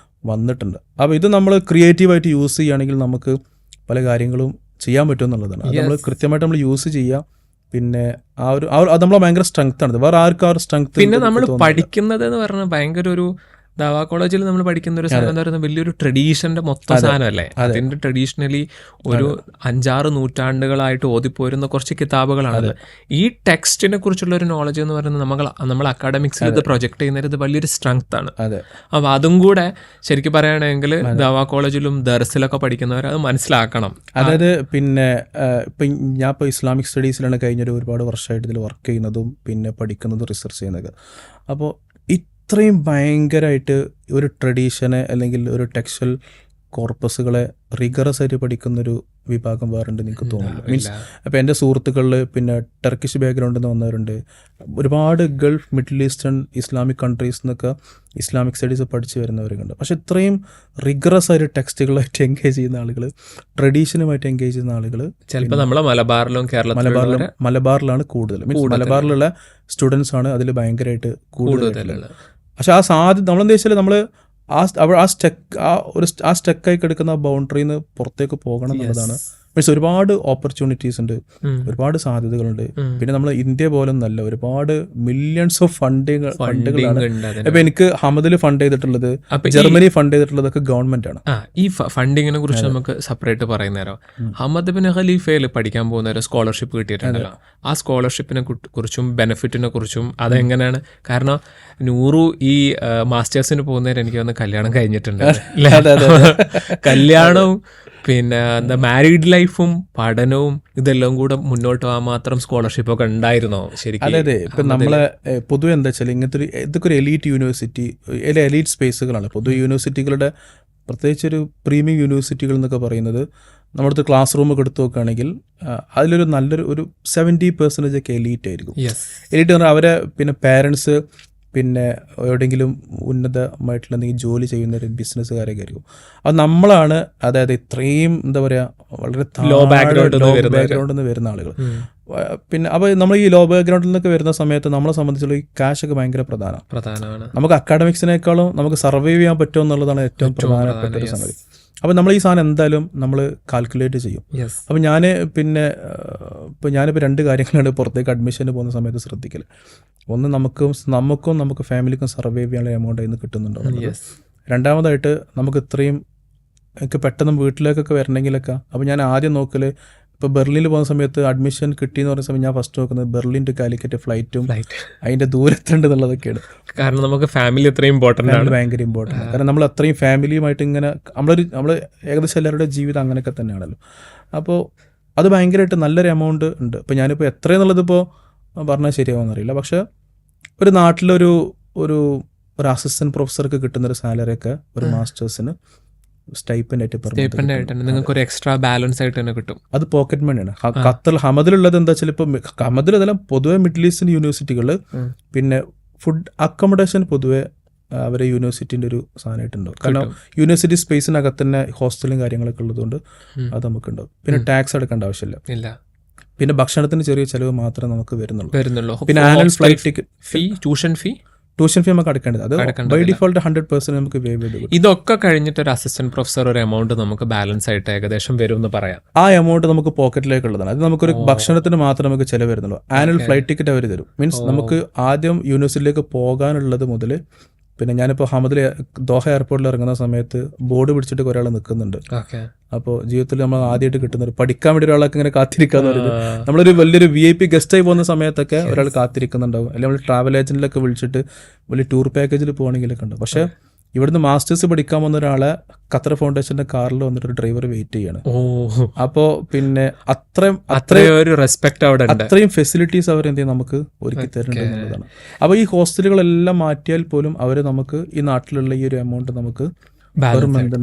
വന്നിട്ടുണ്ട്. അപ്പോൾ ഇത് നമ്മൾ ക്രിയേറ്റീവായിട്ട് യൂസ് ചെയ്യുകയാണെങ്കിൽ നമുക്ക് പല കാര്യങ്ങളും ചെയ്യാൻ പറ്റും എന്നുള്ളതാണ്. അത് നമ്മൾ കൃത്യമായിട്ട് നമ്മൾ യൂസ് ചെയ്യുക. പിന്നെ അത് നമ്മളെ ഭയങ്കര സ്ട്രെങ്ത് ആണ്. വേറെ ആർക്കും ആ ഒരു സ്ട്രെങ്ത്. പിന്നെ നമ്മൾ പഠിക്കുന്നത് എന്ന് പറഞ്ഞാൽ ഭയങ്കര ഒരു ദവാ കോളേജിൽ നമ്മൾ പഠിക്കുന്ന ഒരു സാധനം എന്ന് പറയുന്നത് വലിയൊരു ട്രഡീഷൻ്റെ മൊത്തം സാധനമല്ലേ. അതിൻ്റെ ട്രഡീഷണലി ഒരു 5-6 നൂറ്റാണ്ടുകളായിട്ട് ഓതിപ്പോരുന്ന കുറച്ച് കിതാബുകളാണത്. ഈ ടെക്സ്റ്റിനെ കുറിച്ചുള്ള ഒരു നോളജ് എന്ന് പറയുന്നത് നമ്മൾ അക്കാഡമിക്സിൽ ഇത് പ്രൊജക്ട് ചെയ്യുന്നത് ഇത് വലിയൊരു സ്ട്രെങ്ത് ആണ്. അപ്പോൾ അതും കൂടെ ശരിക്കും പറയുകയാണെങ്കിൽ ദവാ കോളേജിലും ദർസിലൊക്കെ പഠിക്കുന്നവർ അത് മനസ്സിലാക്കണം. അതായത് പിന്നെ ഇപ്പം ഞാൻ ഇപ്പോൾ ഇസ്ലാമിക് സ്റ്റഡീസിലാണ് കഴിഞ്ഞൊരു ഒരുപാട് വർഷമായിട്ട് ഇതിൽ വർക്ക് ചെയ്യുന്നതും പിന്നെ പഠിക്കുന്നതും റിസർച്ച് ചെയ്യുന്നതൊക്കെ. അപ്പോൾ ഇത്രയും ഭയങ്കരമായിട്ട് ഒരു ട്രഡീഷനെ അല്ലെങ്കിൽ ഒരു ടെക്സ്റ്റൽ കോർപ്പസുകളെ റിഗറസ് ആയിട്ട് പഠിക്കുന്നൊരു വിഭാഗം വേറുണ്ട് എനിക്ക് തോന്നുന്നില്ല. മീൻസ് അപ്പോൾ എൻ്റെ സുഹൃത്തുക്കളിൽ പിന്നെ ടർക്കിഷ് ബാക്ക്ഗ്രൗണ്ടിൽ നിന്ന് വന്നവരുണ്ട്, ഒരുപാട് Gulf, middle eastern, Islamic countries നിന്നൊക്കെ ഇസ്ലാമിക് സ്റ്റഡീസ് പഠിച്ച് വരുന്നവരുണ്ട്. പക്ഷെ ഇത്രയും റിഗറസ് ആയിട്ട് ടെക്സ്റ്റുകളായിട്ട് എൻഗേജ് ചെയ്യുന്ന ആളുകൾ, ട്രഡീഷനുമായിട്ട് എൻഗേജ് ചെയ്യുന്ന ആളുകൾ ചിലപ്പോൾ നമ്മളെ മലബാറിലാണ് കൂടുതൽ. മീൻസ് മലബാറിലുള്ള സ്റ്റുഡൻസ് ആണ് അതിൽ ഭയങ്കരമായിട്ട് കൂടുതലുള്ളത്. പക്ഷെ ആ സാധ്യത നമ്മളെന്താ വെച്ചാൽ നമ്മൾ ആ സ്റ്റക്കായി കിടക്കുന്ന ആ ബൗണ്ടറിയിൽ നിന്ന് പുറത്തേക്ക് പോകണം എന്നുള്ളതാണ്. മീൻസ് ഒരുപാട് ഓപ്പർച്യൂണിറ്റീസ് ഉണ്ട്, ഒരുപാട് സാധ്യതകളുണ്ട്. പിന്നെ നമ്മൾ ഇന്ത്യ പോലെ ഒന്നല്ല, ഒരുപാട് മില്യൺസ് ഓഫ് ഫണ്ടുകളാണ്. ഇപ്പൊ എനിക്ക് ഹമദിൽ ഫണ്ട് ചെയ്തിട്ടുള്ളത്, ജർമ്മനി ഫണ്ട് ചെയ്തിട്ടുള്ളതൊക്കെ ഗവൺമെന്റ് ആണ്. ഈ ഫണ്ടിങ്ങിനെ കുറിച്ച് നമുക്ക് സെപ്പറേറ്റ് പറയുന്നേരം, ഹമദ് ബിൻ ഖലീഫയിൽ പഠിക്കാൻ പോകുന്ന സ്കോളർഷിപ്പ് കിട്ടിയിട്ടുണ്ടല്ലോ, ആ സ്കോളർഷിപ്പിനെ കുറിച്ചും ബെനിഫിറ്റിനെ കുറിച്ചും അതെങ്ങനെയാണ്? കാരണം നൂറു ഈ മാസ്റ്റേഴ്സിന് പോകുന്നേരം എനിക്ക് വന്ന് കല്യാണം കഴിഞ്ഞിട്ടുണ്ട്, കല്യാണവും പിന്നെ എന്താ മാരീഡ് ലൈഫും പഠനവും ഇതെല്ലാം കൂടെ മുന്നോട്ട് പോകാൻ മാത്രം സ്കോളർഷിപ്പ് ഒക്കെ ഉണ്ടായിരുന്നോ ശരിക്കും? അതെ. ഇപ്പം നമ്മളെ പൊതുവെ എന്താ വെച്ചാൽ ഇങ്ങനത്തെ ഇതൊക്കെ ഒരു എലീറ്റ് യൂണിവേഴ്സിറ്റി, എലീറ്റ് സ്പേസുകളാണ് പൊതുവെ യൂണിവേഴ്സിറ്റികളുടെ. പ്രത്യേകിച്ച് ഒരു പ്രീമിയം യൂണിവേഴ്സിറ്റികൾ എന്നൊക്കെ പറയുന്നത് നമ്മുടെ ക്ലാസ് റൂമൊക്കെ എടുത്ത് നോക്കുകയാണെങ്കിൽ അതിലൊരു നല്ലൊരു 70% ഒക്കെ എലീറ്റ് ആയിരിക്കും. എലീറ്റ് പറഞ്ഞാൽ അവരെ പിന്നെ പാരൻസ് പിന്നെ എവിടെയെങ്കിലും ഉന്നതമായിട്ടുള്ള എന്തെങ്കിലും ജോലി ചെയ്യുന്ന ഒരു ബിസിനസ്സുകാരൊക്കെ ആയിരിക്കും. അത് നമ്മളാണ്, അതായത് ഇത്രയും എന്താ പറയുക വളരെ ലോ ബാക്ക്ഗ്രൗണ്ടിൽ നിന്ന് വരുന്ന ആളുകൾ. പിന്നെ അപ്പോൾ നമ്മൾ ഈ ലോ ബാക്ക്ഗ്രൗണ്ടിൽ നിന്നൊക്കെ വരുന്ന സമയത്ത് നമ്മളെ സംബന്ധിച്ചുള്ള ഈ ക്യാഷൊക്കെ ഭയങ്കര പ്രധാനമാണ്. നമുക്ക് അക്കാഡമിക്സിനേക്കാളും നമുക്ക് സർവൈവ് ചെയ്യാൻ പറ്റുമോ എന്നുള്ളതാണ് ഏറ്റവും പ്രധാനപ്പെട്ട ഒരു സംഗതി. അപ്പോൾ നമ്മൾ ഈ സാധനം എന്തായാലും നമ്മൾ കാൽക്കുലേറ്റ് ചെയ്യും. അപ്പോൾ ഞാനിപ്പോൾ 2 കാര്യങ്ങളാണ് പുറത്തേക്ക് അഡ്മിഷന് പോകുന്ന സമയത്ത് ശ്രദ്ധിക്കൽ. ഒന്ന്, നമുക്കും നമുക്ക് ഫാമിലിക്കും സർവൈവ് ചെയ്യാനുള്ള എമൗണ്ട് അതിൽ നിന്ന് കിട്ടുന്നുണ്ടോ. രണ്ടാമതായിട്ട് നമുക്ക് ഇത്രയും എനിക്ക് പെട്ടെന്ന് വീട്ടിലേക്കൊക്കെ വരണമെങ്കിലൊക്കെ, അപ്പോൾ ഞാൻ ആദ്യം നോക്കൽ, ഇപ്പോൾ ബെർലിനിൽ പോകുന്ന സമയത്ത് അഡ്മിഷൻ കിട്ടിയെന്ന് പറയുന്ന സമയത്ത് ഞാൻ ഫസ്റ്റ് നോക്കുന്നത് ബെർലിൻ ടു കാലിക്കറ്റ് ഫ്ലൈറ്റും അതിൻ്റെ ദൂരത്തുണ്ട് എന്നുള്ളതൊക്കെയാണ്. കാരണം നമുക്ക് ഫാമിലി അത്രയും ഇമ്പോർട്ടൻ്റ് ആണ്, ഭയങ്കര ഇമ്പോർട്ടൻ്റ് ആണ്. കാരണം നമ്മൾ അത്രയും ഫാമിലിയുമായിട്ട് ഇങ്ങനെ നമ്മൾ ഏകദേശം എല്ലാവരുടെ ജീവിതം അങ്ങനെയൊക്കെ തന്നെയാണല്ലോ. അപ്പോൾ അത് ഭയങ്കരമായിട്ട് നല്ലൊരു എമൗണ്ട് ഉണ്ട്. ഇപ്പോൾ ഞാനിപ്പോൾ എത്രയെന്നുള്ളത് ഇപ്പോൾ പറഞ്ഞാൽ ശരിയാവുമെന്നറിയില്ല. പക്ഷേ ഒരു നാട്ടിലൊരു അസിസ്റ്റൻറ്റ് പ്രൊഫസർക്ക് കിട്ടുന്നൊരു സാലറിയൊക്കെ ഒരു മാസ്റ്റേഴ്സിന് സ്റ്റൈപ്പൻഡ് ആയിട്ട് നിങ്ങൾക്ക് ഒരു എക്സ്ട്രാ ബാലൻസ് ആയിട്ട് തന്നെ കിട്ടും. അത് പോക്കറ്റ് മണിയാണ്. ഹമദിലുള്ളത് എന്താ വെച്ചാൽ ഇപ്പോൾ ഹമദിൽ ഇതെല്ലാം പൊതുവെ മിഡിൽ ഈസ്റ്റേൺ യൂണിവേഴ്സിറ്റികൾ പിന്നെ ഫുഡ് അക്കോമഡേഷൻ പൊതുവെ അവരെ യൂണിവേഴ്സിറ്റിൻ്റെ ഒരു സാധനമായിട്ടുണ്ടാവും. കാരണം യൂണിവേഴ്സിറ്റി സ്പേസിനകത്ത് തന്നെ ഹോസ്റ്റലും കാര്യങ്ങളൊക്കെ ഉള്ളതുകൊണ്ട് അത് നമുക്കുണ്ടാവും. പിന്നെ ടാക്സ് അടക്കേണ്ട ആവശ്യമില്ല. പിന്നെ ഭക്ഷണത്തിന് ചെറിയ ചിലവ് മാത്രമേ നമുക്ക് വരുന്നുള്ളൂ. പിന്നെ ആനുവൽ ഫ്ലൈറ്റ് ടിക്കറ്റ് ഫീ, ട്യൂഷൻ ഫീ നമുക്ക് അടക്കേണ്ടത് അത് ബൈ ഡിഫോൾട്ട് 100% നമുക്ക് വേവ് ചെയ്ത്. ഇതൊക്കെ കഴിഞ്ഞിട്ട് ഒരു അസിസ്റ്റന്റ് പ്രൊഫസർ ഒരു എമൗണ്ട് നമുക്ക് ബാലൻസ് ആയിട്ട് ഏകദേശം വരും എന്ന് പറയാം. ആ എമൗണ്ട് നമുക്ക് പോക്കറ്റിലേക്ക് ഉള്ളതാണ്. അത് നമുക്കൊരു ഭക്ഷണത്തിന് മാത്രമേ നമുക്ക് ചിലവ് വരുന്നുള്ളൂ. ആനുവൽ ഫ്ലൈറ്റ് ടിക്കറ്റ് അവർ തരും. മീൻസ് നമുക്ക് ആദ്യം യൂണിവേഴ്സിറ്റിയിലേക്ക് പോകാനുള്ളത് മുതൽ, പിന്നെ ഞാനിപ്പോൾ ഹമദിൽ ദോഹ എയർപോർട്ടിൽ ഇറങ്ങുന്ന സമയത്ത് ബോർഡ് പിടിച്ചിട്ട് ഒരാൾ നിൽക്കുന്നുണ്ട്. അപ്പോൾ ജീവിതത്തിൽ നമ്മൾ ആദ്യമായിട്ട് കിട്ടുന്ന പഠിക്കാൻ വേണ്ടി ഒരാളൊക്കെ ഇങ്ങനെ കാത്തിരിക്കാന്ന് പറയുന്നത്, നമ്മളൊരു വലിയൊരു VIP ഗസ്റ്റായി പോകുന്ന സമയത്തൊക്കെ ഒരാൾ കാത്തിരിക്കുന്നുണ്ടാവും. അല്ലെങ്കിൽ നമ്മൾ ട്രാവൽ ഏജന്റിലൊക്കെ വിളിച്ചിട്ട് വലിയ ടൂർ പാക്കേജിൽ പോകണമെങ്കിലൊക്കെ ഉണ്ട്. പക്ഷേ ഇവിടുന്ന് മാസ്റ്റേഴ്സ് പഠിക്കാൻ വന്ന ഒരാളെ ഖത്തർ ഫൗണ്ടേഷന്റെ കാറിൽ വന്നിട്ട് ഒരു ഡ്രൈവർ വെയിറ്റ് ചെയ്യാണ്. അപ്പോൾ പിന്നെ അത്രയും ഫെസിലിറ്റീസ് അവർ എന്ത് ചെയ്യും നമുക്ക് ഒരുക്കി തരുന്നുണ്ട് എന്നുള്ളതാണ്. അപ്പോൾ ഈ ഹോസ്റ്റലുകളെല്ലാം മാറ്റിയാൽ പോലും അവർ നമുക്ക് ഈ നാട്ടിലുള്ള ഈ ഒരു എമൗണ്ട് നമുക്ക്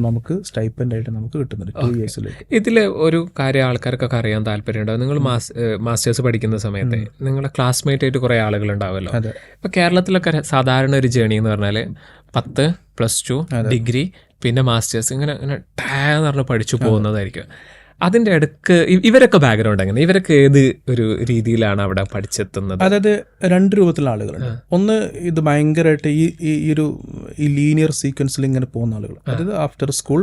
നമുക്ക് സ്റ്റൈപ്പൻഡ് ആയിട്ട് നമുക്ക് കിട്ടുന്നുണ്ട് 2 ഇയേഴ്സിലേക്ക്. ഇതിൽ ഒരു കാര്യം ആൾക്കാർക്കൊക്കെ അറിയാൻ താല്പര്യമുണ്ടാവും. നിങ്ങൾ മാസ്റ്റേഴ്സ് പഠിക്കുന്ന സമയത്ത് നിങ്ങളുടെ ക്ലാസ്മേറ്റ് ആയിട്ട് കുറേ ആളുകൾ ഉണ്ടാവുമല്ലോ. ഇപ്പൊ കേരളത്തിലൊക്കെ സാധാരണ ഒരു ജേണി എന്ന് പറഞ്ഞാൽ 10, +2, ഡിഗ്രി, പിന്നെ മാസ്റ്റേഴ്സ്, ഇങ്ങനെ എന്ന് പറഞ്ഞ് പഠിച്ചു പോകുന്നതായിരിക്കും. അതിൻ്റെ ഇടയ്ക്ക് ഇവരൊക്കെ ബാക്ക്ഗ്രൗണ്ട് എങ്ങനെ, ഇവരൊക്കെ ഏത് ഒരു രീതിയിലാണ് അവിടെ പഠിച്ചെത്തുന്നത്? അതായത് 2 രൂപത്തിലുള്ള ആളുകളുണ്ട്. ഒന്ന്, ഇത് ഭയങ്കരമായിട്ട് ഈ ലീനിയർ സീക്വൻസിൽ ഇങ്ങനെ പോകുന്ന ആളുകൾ, അതായത് ആഫ്റ്റർ സ്കൂൾ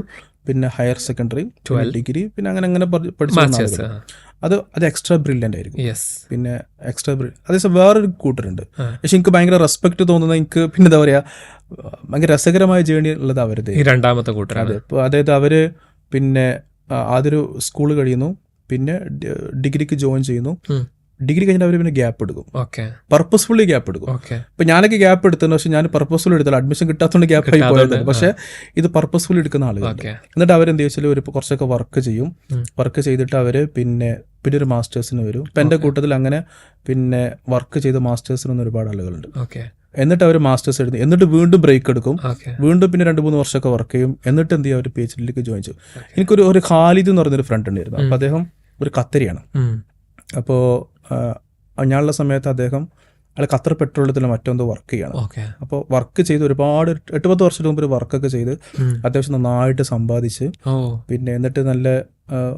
പിന്നെ ഹയർ സെക്കൻഡറി, 12 ഡിഗ്രി, പിന്നെ അങ്ങനെ പഠിച്ചു. അത് എക്സ്ട്രാ ബ്രില്യൻ്റ് ആയിരിക്കും. പിന്നെ എക്സ്ട്രാ അതേസമയം വേറൊരു കൂട്ടരുണ്ട്. പക്ഷെ എനിക്ക് ഭയങ്കര റെസ്പെക്ട് തോന്നുന്നത്, എനിക്ക് പിന്നെ എന്താ പറയുക, ഭയങ്കര രസകരമായ ജേണി ഉള്ളത് അവരുടെ രണ്ടാമത്തെ കൂട്ടർ. അതായത് അവര് പിന്നെ ആദ്യൊരു സ്കൂൾ കഴിയുന്നു, പിന്നെ ഡിഗ്രിക്ക് ജോയിൻ ചെയ്യുന്നു. ഡിഗ്രി കഴിഞ്ഞാൽ അവർ പിന്നെ ഗ്യാപ്പ് എടുക്കും, പർപ്പസ്ഫുള്ളി ഗ്യാപ്പ് എടുക്കും. ഇപ്പൊ ഞാനൊക്കെ ഗ്യാപ്പ് എടുത്തത്, പക്ഷെ ഞാൻ പർപ്പസ്ഫുള്ളി എടുത്തില്ല, അഡ്മിഷൻ കിട്ടാത്തതുകൊണ്ട് ഗ്യാപ്പ് ആയി പോയത്. പക്ഷെ ഇത് പർപ്പസ്ഫുള്ളി എടുക്കുന്ന ആളുകളുണ്ട്. എന്നിട്ട് അവരെന്ത് ചോദിച്ചാൽ ഒരു കുറച്ചൊക്കെ വർക്ക് ചെയ്യും. വർക്ക് ചെയ്തിട്ട് അവര് പിന്നെ ഒരു മാസ്റ്റേഴ്സിന് വരും. ഇപ്പം എൻ്റെ കൂട്ടത്തിൽ അങ്ങനെ പിന്നെ വർക്ക് ചെയ്ത മാസ്റ്റേഴ്സിനൊന്നും ഒരുപാട് ആളുകളുണ്ട്. എന്നിട്ട് അവർ മാസ്റ്റേഴ്സ് എഴുതി, എന്നിട്ട് വീണ്ടും ബ്രേക്ക് എടുക്കും, ഓക്കെ വീണ്ടും പിന്നെ 2-3 വർഷമൊക്കെ വർക്ക് ചെയ്യും, എന്നിട്ട് എന്ത് ചെയ്യും അവർ PhD ജോയിൻ ചെയ്യും. എനിക്കൊരു ഖാലിദ് എന്ന് പറയുന്നൊരു ഫ്രണ്ട് ഉണ്ടായിരുന്നു. അപ്പോൾ അദ്ദേഹം ഒരു ഖത്തരിയാണ്. അപ്പോൾ ഞാനുള്ള സമയത്ത് അദ്ദേഹം ഖത്തർ പെട്രോളിയത്തിൽ മറ്റെന്തോ വർക്ക് ചെയ്യണം. അപ്പോൾ വർക്ക് ചെയ്ത് ഒരുപാട് 8-10 വർഷത്തിന് മുമ്പ് ഒരു വർക്കൊക്കെ ചെയ്ത് അത്യാവശ്യം നന്നായിട്ട് സമ്പാദിച്ച് പിന്നെ എന്നിട്ട് നല്ല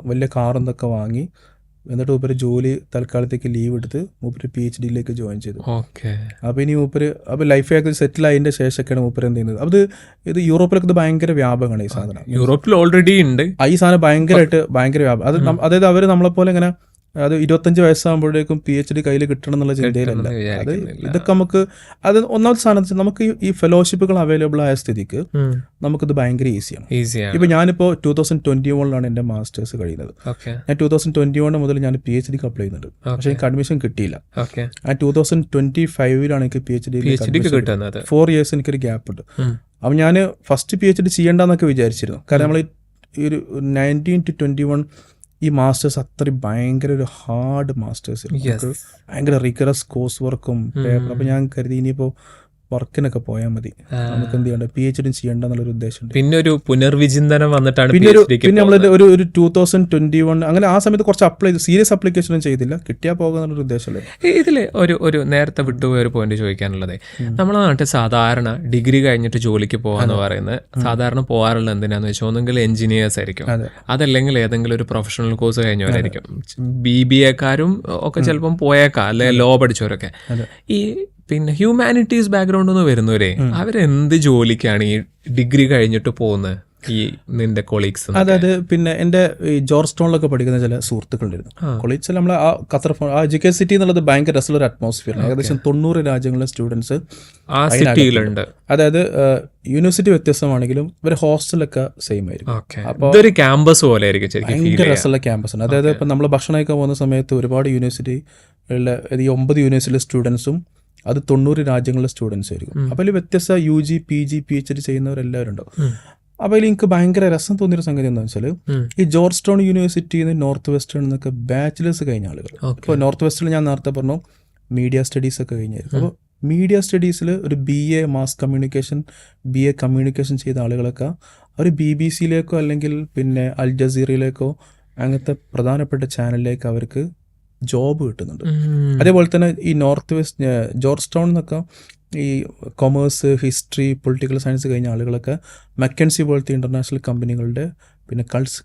വലിയ കാറെന്നൊക്കെ വാങ്ങി, എന്നിട്ട് മൂപ്പര് ജോലി തൽക്കാലത്തേക്ക് ലീവ് എടുത്ത് മൂപ്പര് PhD ജോയിൻ ചെയ്തു. അപ്പോൾ ഇനി മൂപ്പര് അപ്പോൾ ലൈഫൊക്കെ സെറ്റിൽ ആയതിൻ്റെ ശേഷമൊക്കെയാണ് മൂപ്പര് എന്ത് ചെയ്യുന്നത്. അത് ഇത് യൂറോപ്പിലൊക്കെ ഇത് ഭയങ്കര വ്യാപകമാണ് ഈ സാധനം. യൂറോപ്പിൽ ഓൾറെഡി ഉണ്ട് ഈ സാധനം ഭയങ്കര വ്യാപകം. അത് അതായത് അവർ നമ്മളെപ്പോലെ ഇങ്ങനെ അത് 25 വയസ്സാകുമ്പോഴേക്കും PhD കയ്യിൽ കിട്ടണം എന്നുള്ള ചിന്തയിലല്ല. അത് ഇതൊക്കെ നമുക്ക് അത് ഒന്നാമത്തെ സാധനം നമുക്ക് ഈ ഫെലോഷിപ്പുകൾ അവൈലബിൾ ആയ സ്ഥിതിക്ക് നമുക്കിത് ഭയങ്കര ഈസിയാണ്. ഇപ്പൊ ഞാനിപ്പോൾ 2021 എൻ്റെ മാസ്റ്റേഴ്സ് കഴിയുന്നത്. ഞാൻ 2021 മുതൽ ഞാൻ PhD അപ്ലൈ ചെയ്യുന്നുണ്ട്. പക്ഷെ എനിക്ക് അഡ്മിഷൻ കിട്ടിയില്ല. 2025 എനിക്ക് PhD കിട്ടുന്നത്. 4 years എനിക്കൊരു ഗ്യാപ്പ് ഉണ്ട്. അപ്പം ഞാൻ ഫസ്റ്റ് PhD ചെയ്യേണ്ടെന്നൊക്കെ വിചാരിച്ചിരുന്നു. കാരണം നമ്മൾ ഈ ഒരു 19 to 21 ഈ മാസ്റ്റേഴ്സ് അത്രയും ഭയങ്കര ഒരു ഹാർഡ് മാസ്റ്റേഴ്സ്, ഭയങ്കര റിഗറസ് കോഴ്സ് വർക്കും പേപ്പർ. അപ്പോൾ ഞാൻ കരുതി ഇനിയിപ്പോൾ വർക്കിനൊക്കെ പോയാൽ മതി, നമുക്ക് എന്ത് ചെയ്യണ്ട PhD ചെയ്യേണ്ട എന്നുള്ളൊരു ഉദ്ദേശം. പിന്നെ ഒരു പുനർവിചിന്തനം വന്നിട്ടാണ് പിന്നെ നമ്മൾ ഒരു 2021 അങ്ങനെ ആ സമയത്ത് കുറച്ച് അപ്ലൈ ചെയ്തു, സീരിയസ് അപ്ലിക്കേഷനും ചെയ്തില്ല, കിട്ടിയാൽ പോകുക എന്നുള്ളൊരു ഉദ്ദേശമല്ലേ. ഇതിൽ ഒരു നേരത്തെ വിട്ടുപോയ ഒരു പോയിന്റ് ചോദിക്കാനുള്ളത്, നമ്മളെ നാട്ടിൽ സാധാരണ ഡിഗ്രി കഴിഞ്ഞിട്ട് ജോലിക്ക് പോകാന്ന് പറയുന്നത് സാധാരണ പോകാറുള്ളത് എന്തിനാന്ന് വെച്ചാൽ ഒന്നെങ്കിൽ എഞ്ചിനീയേഴ്സ് ആയിരിക്കും, അതല്ലെങ്കിൽ ഏതെങ്കിലും ഒരു പ്രൊഫഷണൽ കോഴ്സ് കഴിഞ്ഞവരായിരിക്കും. BBA-കാരും ഒക്കെ ചിലപ്പം പോയേക്കാം, അല്ലെ ലോ പഠിച്ചവരൊക്കെ. ഈ പിന്നെ ഹ്യൂമാനിറ്റീസ് ബാക്ക്ഗ്രൗണ്ടിൽ നിന്ന് വരുന്നവരെ അവരെന്ത് ജോലിക്കാണ് ഈ ഡിഗ്രി കഴിഞ്ഞിട്ട് പോകുന്നത് ഈ നിന്റെ കൊളീഗ്സ്? അതായത് പിന്നെ എൻ്റെ ഈ ജോർജ് ടൗണിലൊക്കെ പഠിക്കുന്ന ചില സുഹൃത്തുക്കളുണ്ടായിരുന്നു. കൊളീഗ്സിൽ നമ്മൾ ആ ഖത്തർ എഡ്യൂക്കേഷൻ സിറ്റി എന്നുള്ളത് ഭയങ്കര രസമുള്ള അറ്റ്മോസ്ഫിയർ. ഏകദേശം 90 രാജ്യങ്ങളിലെ സ്റ്റുഡൻസ് ആ സിറ്റിയിലുണ്ട്. അതായത് യൂണിവേഴ്സിറ്റി വ്യത്യസ്തമാണെങ്കിലും ഇവരെ ഹോസ്റ്റലൊക്കെ സെയിം ആയിരിക്കും. അപ്പോൾ ഇതൊരു ക്യാമ്പസ് പോലെ ആയിരിക്കും, ഭയങ്കര രസമുള്ള ക്യാമ്പസാണ്. അതായത് ഇപ്പം നമ്മൾ ഭക്ഷണം കഴിക്കാൻ പോകുന്ന സമയത്ത് ഒരുപാട് യൂണിവേഴ്സിറ്റികളിലെ ഈ 9 യൂണിവേഴ്സിറ്റിയിലെ സ്റ്റുഡൻസും അത് 90 രാജ്യങ്ങളിലെ സ്റ്റുഡൻസ് ആയിരിക്കും. അപ്പോൾ അതിൽ വ്യത്യസ്ത UG PG PhD ചെയ്യുന്നവരെല്ലാവരും ഉണ്ടാവും. അപ്പോൾ അതിൽ എനിക്ക് ഭയങ്കര രസം തോന്നിയൊരു സംഗതി എന്താണെന്ന് വെച്ചാൽ ഈ ജോർജ് ടൗൺ യൂണിവേഴ്സിറ്റിയിൽ നിന്ന് നോർത്ത് വെസ്റ്റേൺ എന്നൊക്കെ ബാച്ചിലേഴ്സ് കഴിഞ്ഞ ആളുകൾ. ഇപ്പോൾ നോർത്ത് വെസ്റ്റേണിൽ ഞാൻ നേരത്തെ പറഞ്ഞു മീഡിയ സ്റ്റഡീസ് ഒക്കെ കഴിഞ്ഞായിരുന്നു. അപ്പോൾ മീഡിയ സ്റ്റഡീസിൽ ഒരു BA mass communication BA communication ചെയ്ത ആളുകളൊക്കെ അവർ BBC-യിലേക്കോ അല്ലെങ്കിൽ പിന്നെ അൽ ജസീറയിലേക്കോ അങ്ങനത്തെ പ്രധാനപ്പെട്ട ചാനലിലേക്ക് അവർക്ക് ജോബ് കിട്ടുന്നുണ്ട്. അതേപോലെ തന്നെ ഈ നോർത്ത് വെസ്റ്റ് ജോർജ് ടൗൺ എന്നൊക്കെ ഈ കൊമേഴ്സ് ഹിസ്റ്ററി പൊളിറ്റിക്കൽ സയൻസ് കഴിഞ്ഞ ആളുകളൊക്കെ മെക്കൻസി പോലത്തെ ഇന്റർനാഷണൽ കമ്പനികളുടെ പിന്നെ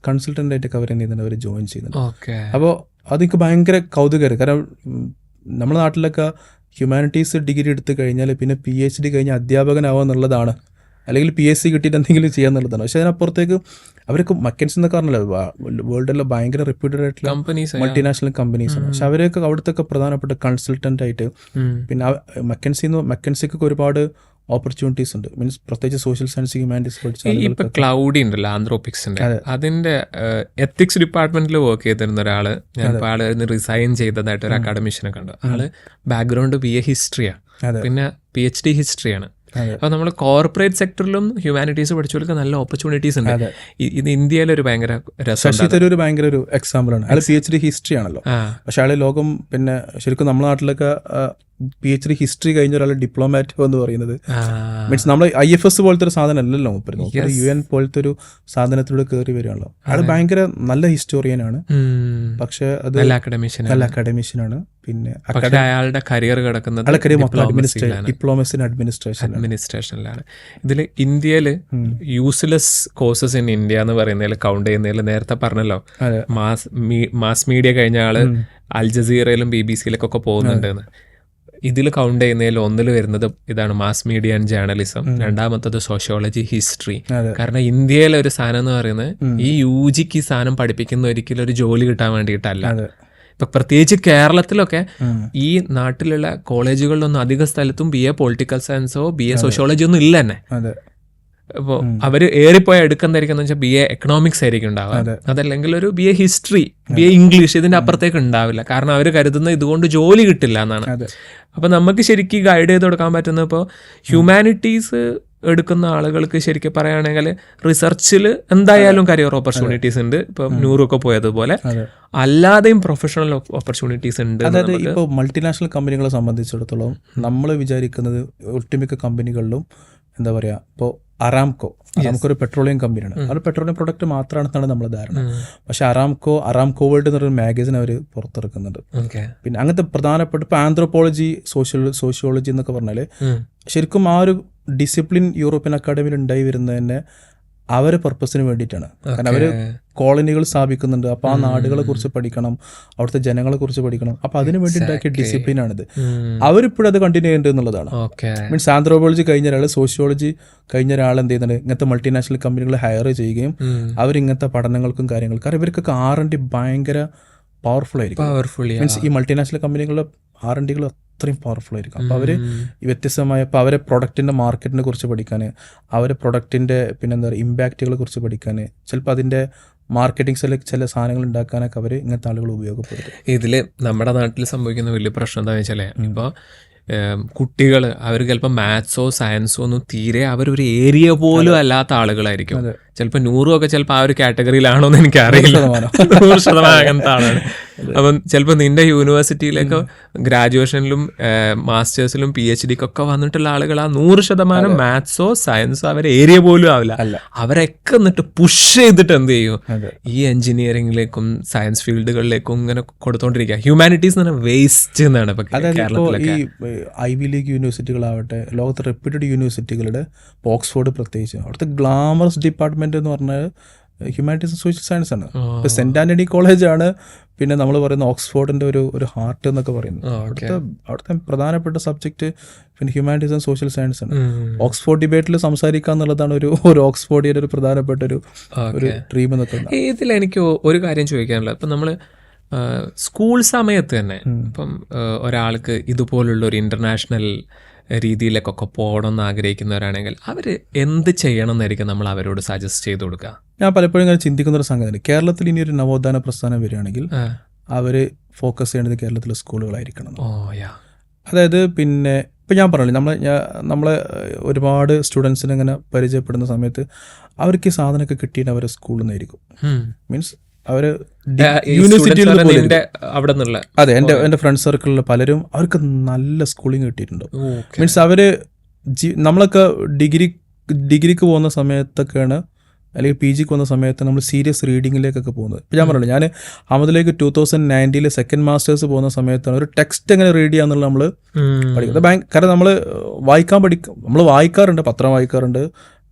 കൺസൾട്ടൻ്റ് ആയിട്ടൊക്കെ അവർ എന്ത് ചെയ്യുന്നുണ്ട്, അവർ ജോയിൻ ചെയ്യുന്നുണ്ട്. അപ്പോൾ അതെനിക്ക് ഭയങ്കര കൗതുകമാണ്. കാരണം നമ്മുടെ നാട്ടിലൊക്കെ ഹ്യൂമാനിറ്റീസ് ഡിഗ്രി എടുത്ത് കഴിഞ്ഞാൽ പിന്നെ PhD കഴിഞ്ഞ് അധ്യാപകനാവുക എന്നുള്ളതാണ്, അല്ലെങ്കിൽ PSc കിട്ടിയിട്ട് എന്തെങ്കിലും ചെയ്യുക എന്നുള്ളതാണ്. പക്ഷെ അതിനപ്പുറത്തേക്ക് അവർക്ക് മക്കൻസി എന്നൊക്കെ പറഞ്ഞല്ലോ വേൾഡിലെ ഭയങ്കര റെപ്യൂട്ടഡ് ആയിട്ടുള്ള മൾട്ടിനാഷണൽ കമ്പനീസാണ്. പക്ഷെ അവരൊക്കെ അവിടുത്തെ പ്രധാനപ്പെട്ട കൺസൾട്ടൻ്റ് ആയിട്ട് പിന്നെ മക്കൻസിക്കൊക്കെ ഒരുപാട് ഓപ്പർച്യൂണിറ്റീസ് ഉണ്ട്. മീൻസ് പ്രത്യേകിച്ച് സോഷ്യൽ സയൻസ് ഹ്യൂമാനിറ്റീസ് പഠിച്ച ക്ലൗഡി ഉണ്ടല്ലോ ആന്ത്രോപിക്സിന്റെ, അതിന്റെ എത്തിക്സ് ഡിപ്പാർട്ട്മെന്റിൽ വർക്ക് ചെയ്തിരുന്ന ഒരാള്, ഞാൻ ആള് റിസൈൻ ചെയ്തതായിട്ട് ഒരു അക്കാഡമിഷ്യനെ കണ്ടു. ആള് ബാക്ക്ഗ്രൗണ്ട് BA ഹിസ്റ്ററിയാണ്, പിന്നെ PhD ഹിസ്റ്ററിയാണ്. അപ്പോൾ നമ്മൾ കോർപ്പറേറ്റ് സെക്ടറിലും ഹ്യൂമാനിറ്റീസ് പഠിച്ചവർക്ക് നല്ല ഓപ്പർച്യൂണിറ്റീസ് ഉണ്ട്. ഇത് ഇന്ത്യയിലൊരു ഭയങ്കര ഒരു ഭയങ്കര ഒരു എക്സാമ്പിളാണ്. അയാൾ PhD ഹിസ്റ്ററി ആണല്ലോ. പക്ഷെ അയാൾ ലോകം പിന്നെ ശരിക്കും നമ്മുടെ നാട്ടിലൊക്കെ PhD ഹിസ്റ്ററി കഴിഞ്ഞ ഒരാൾ ഡിപ്ലോമാറ്റ് എന്ന് പറയുന്നത് മീൻസ് നമ്മൾ IFS പോലത്തെ ഒരു സാധനം അല്ലല്ലോ, UN പോലത്തെ ഒരു സാധനത്തിലൂടെ കയറി വരികയാണല്ലോ. അയാൾ ഭയങ്കര നല്ല ഹിസ്റ്റോറിയനാണ്, പക്ഷെ അത് നല്ല അക്കാഡമിഷ്യനാണ്. പിന്നെ അയാളുടെ കരിയർ കിടക്കുന്നത് ഡിപ്ലോമസി അഡ്മിനിസ്ട്രേഷനിലാണ്. ഇതിൽ ഇന്ത്യയിൽ യൂസ്ലെസ് കോഴ്സസ് ഇൻ ഇന്ത്യ എന്ന് പറയുന്നതിൽ കൗണ്ട് ചെയ്യുന്നതിൽ നേരത്തെ പറഞ്ഞല്ലോ മാസ് മീഡിയ കഴിഞ്ഞ ആള് അൽ ജസീറയിലും BBC-യിലൊക്കെ പോകുന്നുണ്ടെന്ന്. ഇതിൽ കൗണ്ട് ചെയ്യുന്നതിൽ ഒന്നിൽ വരുന്നത് ഇതാണ് മാസ് മീഡിയ ആൻഡ് ജേർണലിസം, രണ്ടാമത്തത് സോഷ്യോളജി ഹിസ്റ്ററി. കാരണം ഇന്ത്യയിലെ ഒരു സാധനം എന്ന് പറയുന്നത് ഈ UGക്ക് ഈ സാധനം പഠിപ്പിക്കുന്ന ഒരിക്കലും ഒരു ജോലി കിട്ടാൻ വേണ്ടിയിട്ടല്ല. ഇപ്പൊ പ്രത്യേകിച്ച് കേരളത്തിലൊക്കെ ഈ നാട്ടിലുള്ള കോളേജുകളിലൊന്നും അധിക സ്ഥലത്തും BA പൊളിറ്റിക്കൽ സയൻസോ BA സോഷ്യോളജി ഒന്നും ഇല്ല തന്നെ. അപ്പോൾ അവർ ഏറിപ്പോയി എടുക്കുന്നതായിരിക്കും വെച്ചാൽ BA എക്കണോമിക്സ് ആയിരിക്കും ഉണ്ടാവുക, അതല്ലെങ്കിൽ ഒരു BA ഹിസ്റ്ററി BA ഇംഗ്ലീഷ്, ഇതിന്റെ അപ്പുറത്തേക്ക് ഉണ്ടാവില്ല. കാരണം അവർ കരുതുന്നത് ഇതുകൊണ്ട് ജോലി കിട്ടില്ല എന്നാണ്. അപ്പൊ നമുക്ക് ശരിക്കും ഗൈഡ് ചെയ്ത് കൊടുക്കാൻ പറ്റുന്നത് ഇപ്പോൾ ഹ്യൂമാനിറ്റീസ് എടുക്കുന്ന ആളുകൾക്ക് ശരിക്കും പറയുകയാണെങ്കിൽ റിസർച്ചിൽ എന്തായാലും കരിയർ ഓപ്പർച്യൂണിറ്റീസ് ഉണ്ട്. ഇപ്പം നൂറൊക്കെ പോയതുപോലെ അല്ലാതെയും പ്രൊഫഷണൽ ഓപ്പർച്യൂണിറ്റീസ് ഉണ്ട്. അതായത് ഇപ്പോൾ മൾട്ടിനാഷണൽ കമ്പനികളെ സംബന്ധിച്ചിടത്തോളം നമ്മൾ വിചാരിക്കുന്നത് ഒട്ടുമിക്ക കമ്പനികളിലും എന്താ പറയുക, ഇപ്പോൾ അറാംകോ ഒരു പെട്രോളിയം കമ്പനിയാണ്. അത് പെട്രോളിയം പ്രൊഡക്റ്റ് മാത്രമാണെന്നാണ് നമ്മുടെ ധാരണ. പക്ഷെ അറാംകോ വേൾഡ് എന്നൊരു മാഗസിൻ അവർ പുറത്തിറക്കുന്നുണ്ട്. പിന്നെ അങ്ങനത്തെ പ്രധാനപ്പെട്ട ഇപ്പോൾ ആന്ത്രോപോളജി, സോഷ്യോളജി എന്നൊക്കെ പറഞ്ഞാൽ ശരിക്കും ആ ഒരു ഡിസിപ്ലിൻ യൂറോപ്യൻ അക്കാഡമിയിൽ ഉണ്ടായി വരുന്നത് തന്നെ അവരെ പർപ്പസിന് വേണ്ടിയിട്ടാണ്. കാരണം അവർ കോളനികൾ സ്ഥാപിക്കുന്നുണ്ട്. അപ്പോൾ ആ നാടുകളെ കുറിച്ച് പഠിക്കണം, അവിടുത്തെ ജനങ്ങളെ കുറിച്ച് പഠിക്കണം. അപ്പോൾ അതിനു വേണ്ടി ഉണ്ടാക്കിയ ഡിസിപ്ലിനാണിത്. അവരിപ്പോഴും അത് കണ്ടിന്യൂ ചെയ്യുന്നുണ്ട് എന്നുള്ളതാണ്. മീൻസ് ആന്ത്രോപോളജി കഴിഞ്ഞ ഒരാൾ, സോഷ്യോളജി കഴിഞ്ഞ ഒരാൾ എന്ത് ചെയ്യുന്നുണ്ട്, ഇങ്ങനത്തെ മൾട്ടിനാഷണൽ കമ്പനികൾ ഹയർ ചെയ്യുകയും അവരിങ്ങനത്തെ പഠനങ്ങൾക്കും കാര്യങ്ങൾക്കും, കാരണം ഇവർക്കൊക്കെ R&D ഭയങ്കര പവർഫുൾ ആയിരിക്കും. മീൻസ് ഈ മൾട്ടിനാഷണൽ കമ്പനികളുടെ R&Dകൾ അത്രയും പവർഫുൾ ആയിരിക്കും. അപ്പോൾ അവർ വ്യത്യസ്തമായ, ഇപ്പോൾ അവരെ പ്രൊഡക്റ്റിൻ്റെ മാർക്കറ്റിനെ കുറിച്ച് പഠിക്കാൻ, അവരെ പ്രൊഡക്റ്റിൻ്റെ പിന്നെന്താ പറയുക ഇമ്പാക്റ്റുകളെ കുറിച്ച് പഠിക്കാൻ, ചിലപ്പോൾ അതിൻ്റെ മാർക്കറ്റിംഗ് ചില സാധനങ്ങൾ ഉണ്ടാക്കാനൊക്കെ അവർ ഇങ്ങനത്തെ ആളുകൾ ഉപയോഗപ്പെടുത്തും. ഇതിൽ നമ്മുടെ നാട്ടിൽ സംഭവിക്കുന്ന വലിയ പ്രശ്നം എന്താണെന്ന് വെച്ചാൽ ഇപ്പോൾ കുട്ടികൾ അവർ ചിലപ്പോൾ മാത്സോ സയൻസോ ഒന്നും തീരെ അവരൊരു ഏരിയ പോലും അല്ലാത്ത ആളുകളായിരിക്കും. ചിലപ്പോൾ 100 ഒക്കെ ചിലപ്പോൾ ആ ഒരു കാറ്റഗറിയിലാണോ എന്ന് എനിക്കറിയില്ല. 100% അങ്ങനത്തെ ആളാണ്. അപ്പം ചിലപ്പോൾ നിന്റെ യൂണിവേഴ്സിറ്റിയിലേക്ക് ഗ്രാജുവേഷനിലും മാസ്റ്റേഴ്സിലും PhDക്കൊക്കെ വന്നിട്ടുള്ള ആളുകൾ ആ 100% മാത്സോ സയൻസോ അവരെ ഏരിയ പോലും ആവില്ല. അവരൊക്കെ എന്നിട്ട് പുഷ് ചെയ്തിട്ട് എന്ത് ചെയ്യും, ഈ എഞ്ചിനീയറിംഗിലേക്കും സയൻസ് ഫീൽഡുകളിലേക്കും ഇങ്ങനെ കൊടുത്തോണ്ടിരിക്കുക. ഹ്യൂമാനിറ്റീസ് എന്ന് പറഞ്ഞാൽ വേസ്റ്റ് എന്നാണ് ഇപ്പൊ കേരളത്തിലൊക്കെ. ഐവി ലീഗ് യൂണിവേഴ്സിറ്റികളാവട്ടെ, ലോകത്തെ റെപ്യൂട്ടഡ് യൂണിവേഴ്സിറ്റികളുടെ ഓക്സ്ഫോർഡ് പ്രത്യേകിച്ച്, അവിടുത്തെ ഗ്ലാമറസ് ഡിപ്പാർട്ട്മെന്റ് എന്ന് പറഞ്ഞാൽ ഹ്യൂമാനിറ്റീസ് ആൻഡ് സോഷ്യൽ സയൻസ് ആണ്. ഇപ്പോൾ സെന്റ് ആന്റണി കോളേജാണ് പിന്നെ നമ്മൾ പറയുന്ന ഓക്സ്ഫോർഡിന്റെ ഒരു ഹാർട്ട് എന്നൊക്കെ പറയുന്നത്. അവിടുത്തെ പ്രധാനപ്പെട്ട സബ്ജക്ട് പിന്നെ ഹ്യൂമാനിറ്റീസ് ആൻഡ് സോഷ്യൽ സയൻസ് ആണ്. ഓക്സ്ഫോർഡ് ഡിബേറ്റിൽ സംസാരിക്കുക എന്നുള്ളതാണ് ഒരു ഓക്സ്ഫോർഡിയുടെ ഒരു പ്രധാനപ്പെട്ട ഒരു ഡ്രീം എന്നൊക്കെ. ഇതിൽ എനിക്ക് ഒരു കാര്യം ചോദിക്കാനുള്ളത്, ഇപ്പം നമ്മൾ സ്കൂൾ സമയത്ത് തന്നെ ഇപ്പം ഒരാൾക്ക് ഇതുപോലുള്ള ഒരു ഇന്റർനാഷണൽ രീതിയിലേക്കൊക്കെ പോകണമെന്ന് ആഗ്രഹിക്കുന്നവരാണെങ്കിൽ അവർ എന്ത് ചെയ്യണം എന്നായിരിക്കും നമ്മൾ അവരോട് സജസ്റ്റ് ചെയ്ത് കൊടുക്കുക? ഞാൻ പലപ്പോഴും ഇങ്ങനെ ചിന്തിക്കുന്ന ഒരു സംഗതി, കേരളത്തിൽ ഇനി ഒരു നവോത്ഥാന പ്രസ്ഥാനം വരികയാണെങ്കിൽ അവർ ഫോക്കസ് ചെയ്യേണ്ടത് കേരളത്തിലെ സ്കൂളുകളായിരിക്കണം. അതായത് പിന്നെ ഇപ്പം ഞാൻ പറഞ്ഞില്ലേ, നമ്മളെ ഒരുപാട് സ്റ്റുഡൻസിനെ ഇങ്ങനെ പരിചയപ്പെടുന്ന സമയത്ത് അവർക്ക് ഈ സാധനമൊക്കെ കിട്ടിയിട്ട് അവരെ സ്കൂളിൽ നിന്നായിരിക്കും. മീൻസ് അവര് യൂണിവേഴ്സിറ്റിയിൽ അതെ, എൻ്റെ ഫ്രണ്ട് സർക്കിളിൽ പലരും അവർക്ക് നല്ല സ്കൂളിങ് കിട്ടിയിട്ടുണ്ട്. മീൻസ് അവര് നമ്മളൊക്കെ ഡിഗ്രിക്ക് പോകുന്ന സമയത്തൊക്കെയാണ്, അല്ലെങ്കിൽ PGക്ക് വന്ന സമയത്ത് നമ്മൾ സീരിയസ് റീഡിങ്ങിലേക്കൊക്കെ പോകുന്നത്. ഇപ്പം ഞാൻ പറഞ്ഞില്ല, ഞാൻ അഹമ്മദിലേക്ക് 2019 സെക്കൻഡ് മാസ്റ്റേഴ്സ് പോകുന്ന സമയത്താണ് ഒരു ടെക്സ്റ്റ് എങ്ങനെ റീഡ് ചെയ്യാന്നുള്ള നമ്മൾ പഠിക്കുന്നത്. കാരണം നമ്മൾ നമ്മൾ വായിക്കാറുണ്ട്, പത്രം വായിക്കാറുണ്ട്,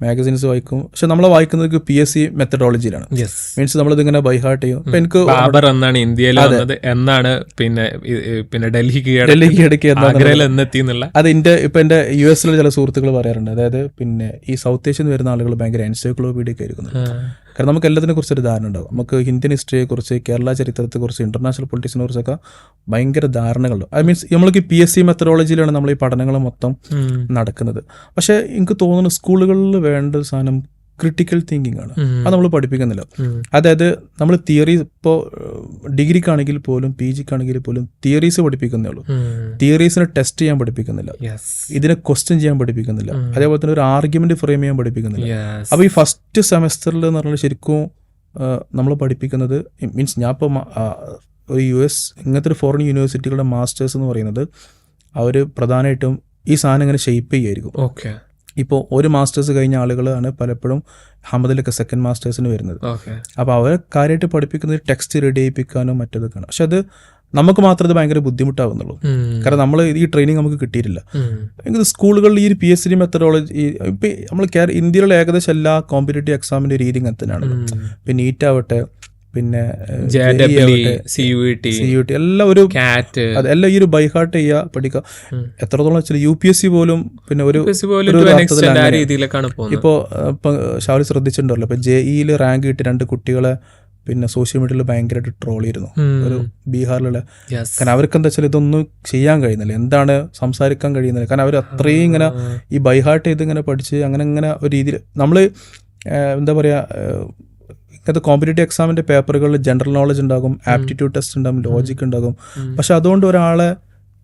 മാഗസിൻസ് വായിക്കും. പക്ഷെ നമ്മളെ വായിക്കുന്നത് PSC മെത്തഡോളജിയിലാണ്. മീൻസ് നമ്മളിതിങ്ങനെ ബൈഹാർട്ട് ചെയ്യും. ഇപ്പം എനിക്ക് എന്നാണ് ഇന്ത്യയിൽ എന്നാണ് പിന്നെ ഡൽഹിക്ക് അത് ഇപ്പം എൻ്റെ US ചില സുഹൃത്തുക്കൾ പറയാറുണ്ട്. അതായത് പിന്നെ ഈ സൗത്ത് ഏഷ്യയിൽ വരുന്ന ആളുകൾ ഭയങ്കര എൻസൈക്ലോപീഡിയ ഒക്കെ ആയിരിക്കുന്നു. കാരണം നമുക്ക് എല്ലാത്തിനെ കുറിച്ചൊരു ധാരണ ഉണ്ടാകും. നമുക്ക് ഇന്ത്യൻ ഹിസ്റ്ററിയെക്കുറിച്ച്, കേരള ചരിത്രത്തെക്കുറിച്ച്, ഇന്റർനാഷണൽ പൊളിറ്റിക്സിനെ കുറിച്ചൊക്കെ ഭയങ്കര ധാരണകളുണ്ട്. ഐ മീൻസ് നമ്മൾക്ക് PSC മെത്തഡോളജിയിലാണ് നമ്മൾ ഈ പഠനങ്ങൾ മൊത്തം നടക്കുന്നത്. പക്ഷേ എനിക്ക് തോന്നുന്നു സ്കൂളുകളിൽ വേണ്ട ഒരു സാധനം ക്രിട്ടിക്കൽ തിങ്കിങ് ആണ്. അത് നമ്മൾ പഠിപ്പിക്കുന്നില്ല. അതായത് നമ്മൾ തിയറി, ഇപ്പോൾ ഡിഗ്രിക്കാണെങ്കിൽ പോലും PGക്കാണെങ്കിൽ പോലും തിയറീസ് പഠിപ്പിക്കുന്നേ ഉള്ളൂ. തിയറീസിനെ ടെസ്റ്റ് ചെയ്യാൻ പഠിപ്പിക്കുന്നില്ല, ഇതിനെ ക്വസ്റ്റ്യൻ ചെയ്യാൻ പഠിപ്പിക്കുന്നില്ല, അതേപോലെ തന്നെ ഒരു ആർഗ്യുമെന്റ് ഫ്രെയിം ചെയ്യാൻ പഠിപ്പിക്കുന്നില്ല. അപ്പോൾ ഈ ഫസ്റ്റ് സെമസ്റ്ററിൽ എന്ന് പറഞ്ഞാൽ ശരിക്കും നമ്മൾ പഠിപ്പിക്കുന്നത്, മീൻസ് ഞാൻ ഇപ്പോൾ ഒരു US ഇങ്ങനത്തെ ഒരു ഫോറിൻ യൂണിവേഴ്സിറ്റികളുടെ മാസ്റ്റേഴ്സ് എന്ന് പറയുന്നത് അവർ പ്രധാനമായിട്ടും ഈ സാധനം ഇങ്ങനെ ഷെയ്പ്പ് ചെയ്യായിരിക്കും. ഇപ്പോൾ ഒരു മാസ്റ്റേഴ്സ് കഴിഞ്ഞ ആളുകളാണ് പലപ്പോഴും അഹമ്മദിലൊക്കെ സെക്കൻഡ് മാസ്റ്റേഴ്സിന് വരുന്നത്. അപ്പോൾ അവർ കാര്യമായിട്ട് പഠിപ്പിക്കുന്നത് ടെക്സ്റ്റ് റെഡി ചെയ്യിപ്പിക്കാനും മറ്റതൊക്കെയാണ്. പക്ഷെ അത് നമുക്ക് മാത്രമേ അത് ഭയങ്കര ബുദ്ധിമുട്ടാവുന്നുള്ളൂ. കാരണം നമ്മൾ ഈ ട്രെയിനിങ് നമുക്ക് കിട്ടിയിട്ടില്ല. എനിക്ക് സ്കൂളുകളിൽ ഈ PSC മെത്തഡോളജി ഇപ്പം നമ്മൾ ഇന്ത്യയിലുള്ള ഏകദേശം എല്ലാ കോമ്പറ്റേറ്റീവ് എക്സാമിൻ്റെ രീതി അങ്ങനെ തന്നെയാണ്. പിന്നെ നീറ്റ് ആവട്ടെ, പിന്നെ CUET എല്ലാം ഒരു എല്ലാം ഈ ഒരു ബൈഹാർട്ട് ചെയ്യുക, പഠിക്കുക. എത്രത്തോളം വെച്ചാൽ UPSC പോലും പിന്നെ ഒരു ഇപ്പോൾ ഷാവലി ശ്രദ്ധിച്ചിട്ടുണ്ടല്ലോ, ഇപ്പൊ JEE റാങ്ക് കിട്ടി 2 കുട്ടികളെ പിന്നെ സോഷ്യൽ മീഡിയയിൽ ഭയങ്കരമായിട്ട് ട്രോൾ ചെയ്തിരുന്നു, ഒരു ബീഹാറിലുള്ള. കാരണം അവർക്ക് എന്താ വെച്ചാൽ ഇതൊന്നും ചെയ്യാൻ കഴിയുന്നില്ല, എന്താണ് സംസാരിക്കാൻ കഴിയുന്നില്ല. കാരണം അവർ അത്രയും ഇങ്ങനെ ഈ ബൈഹാർട്ട് ചെയ്ത് ഇങ്ങനെ പഠിച്ച് അങ്ങനെ ഒരു രീതിയിൽ നമ്മൾ എന്താ പറയുക, അത് കോമ്പറ്റേറ്റീവ് എക്സാമിൻ്റെ പേപ്പറുകളിൽ ജനറൽ നോളജ് ഉണ്ടാകും, ആപ്റ്റിറ്റ്യൂഡ് ടെസ്റ്റ് ഉണ്ടാകും, ലോജിക് ഉണ്ടാകും. പക്ഷെ അതുകൊണ്ട് ഒരാളെ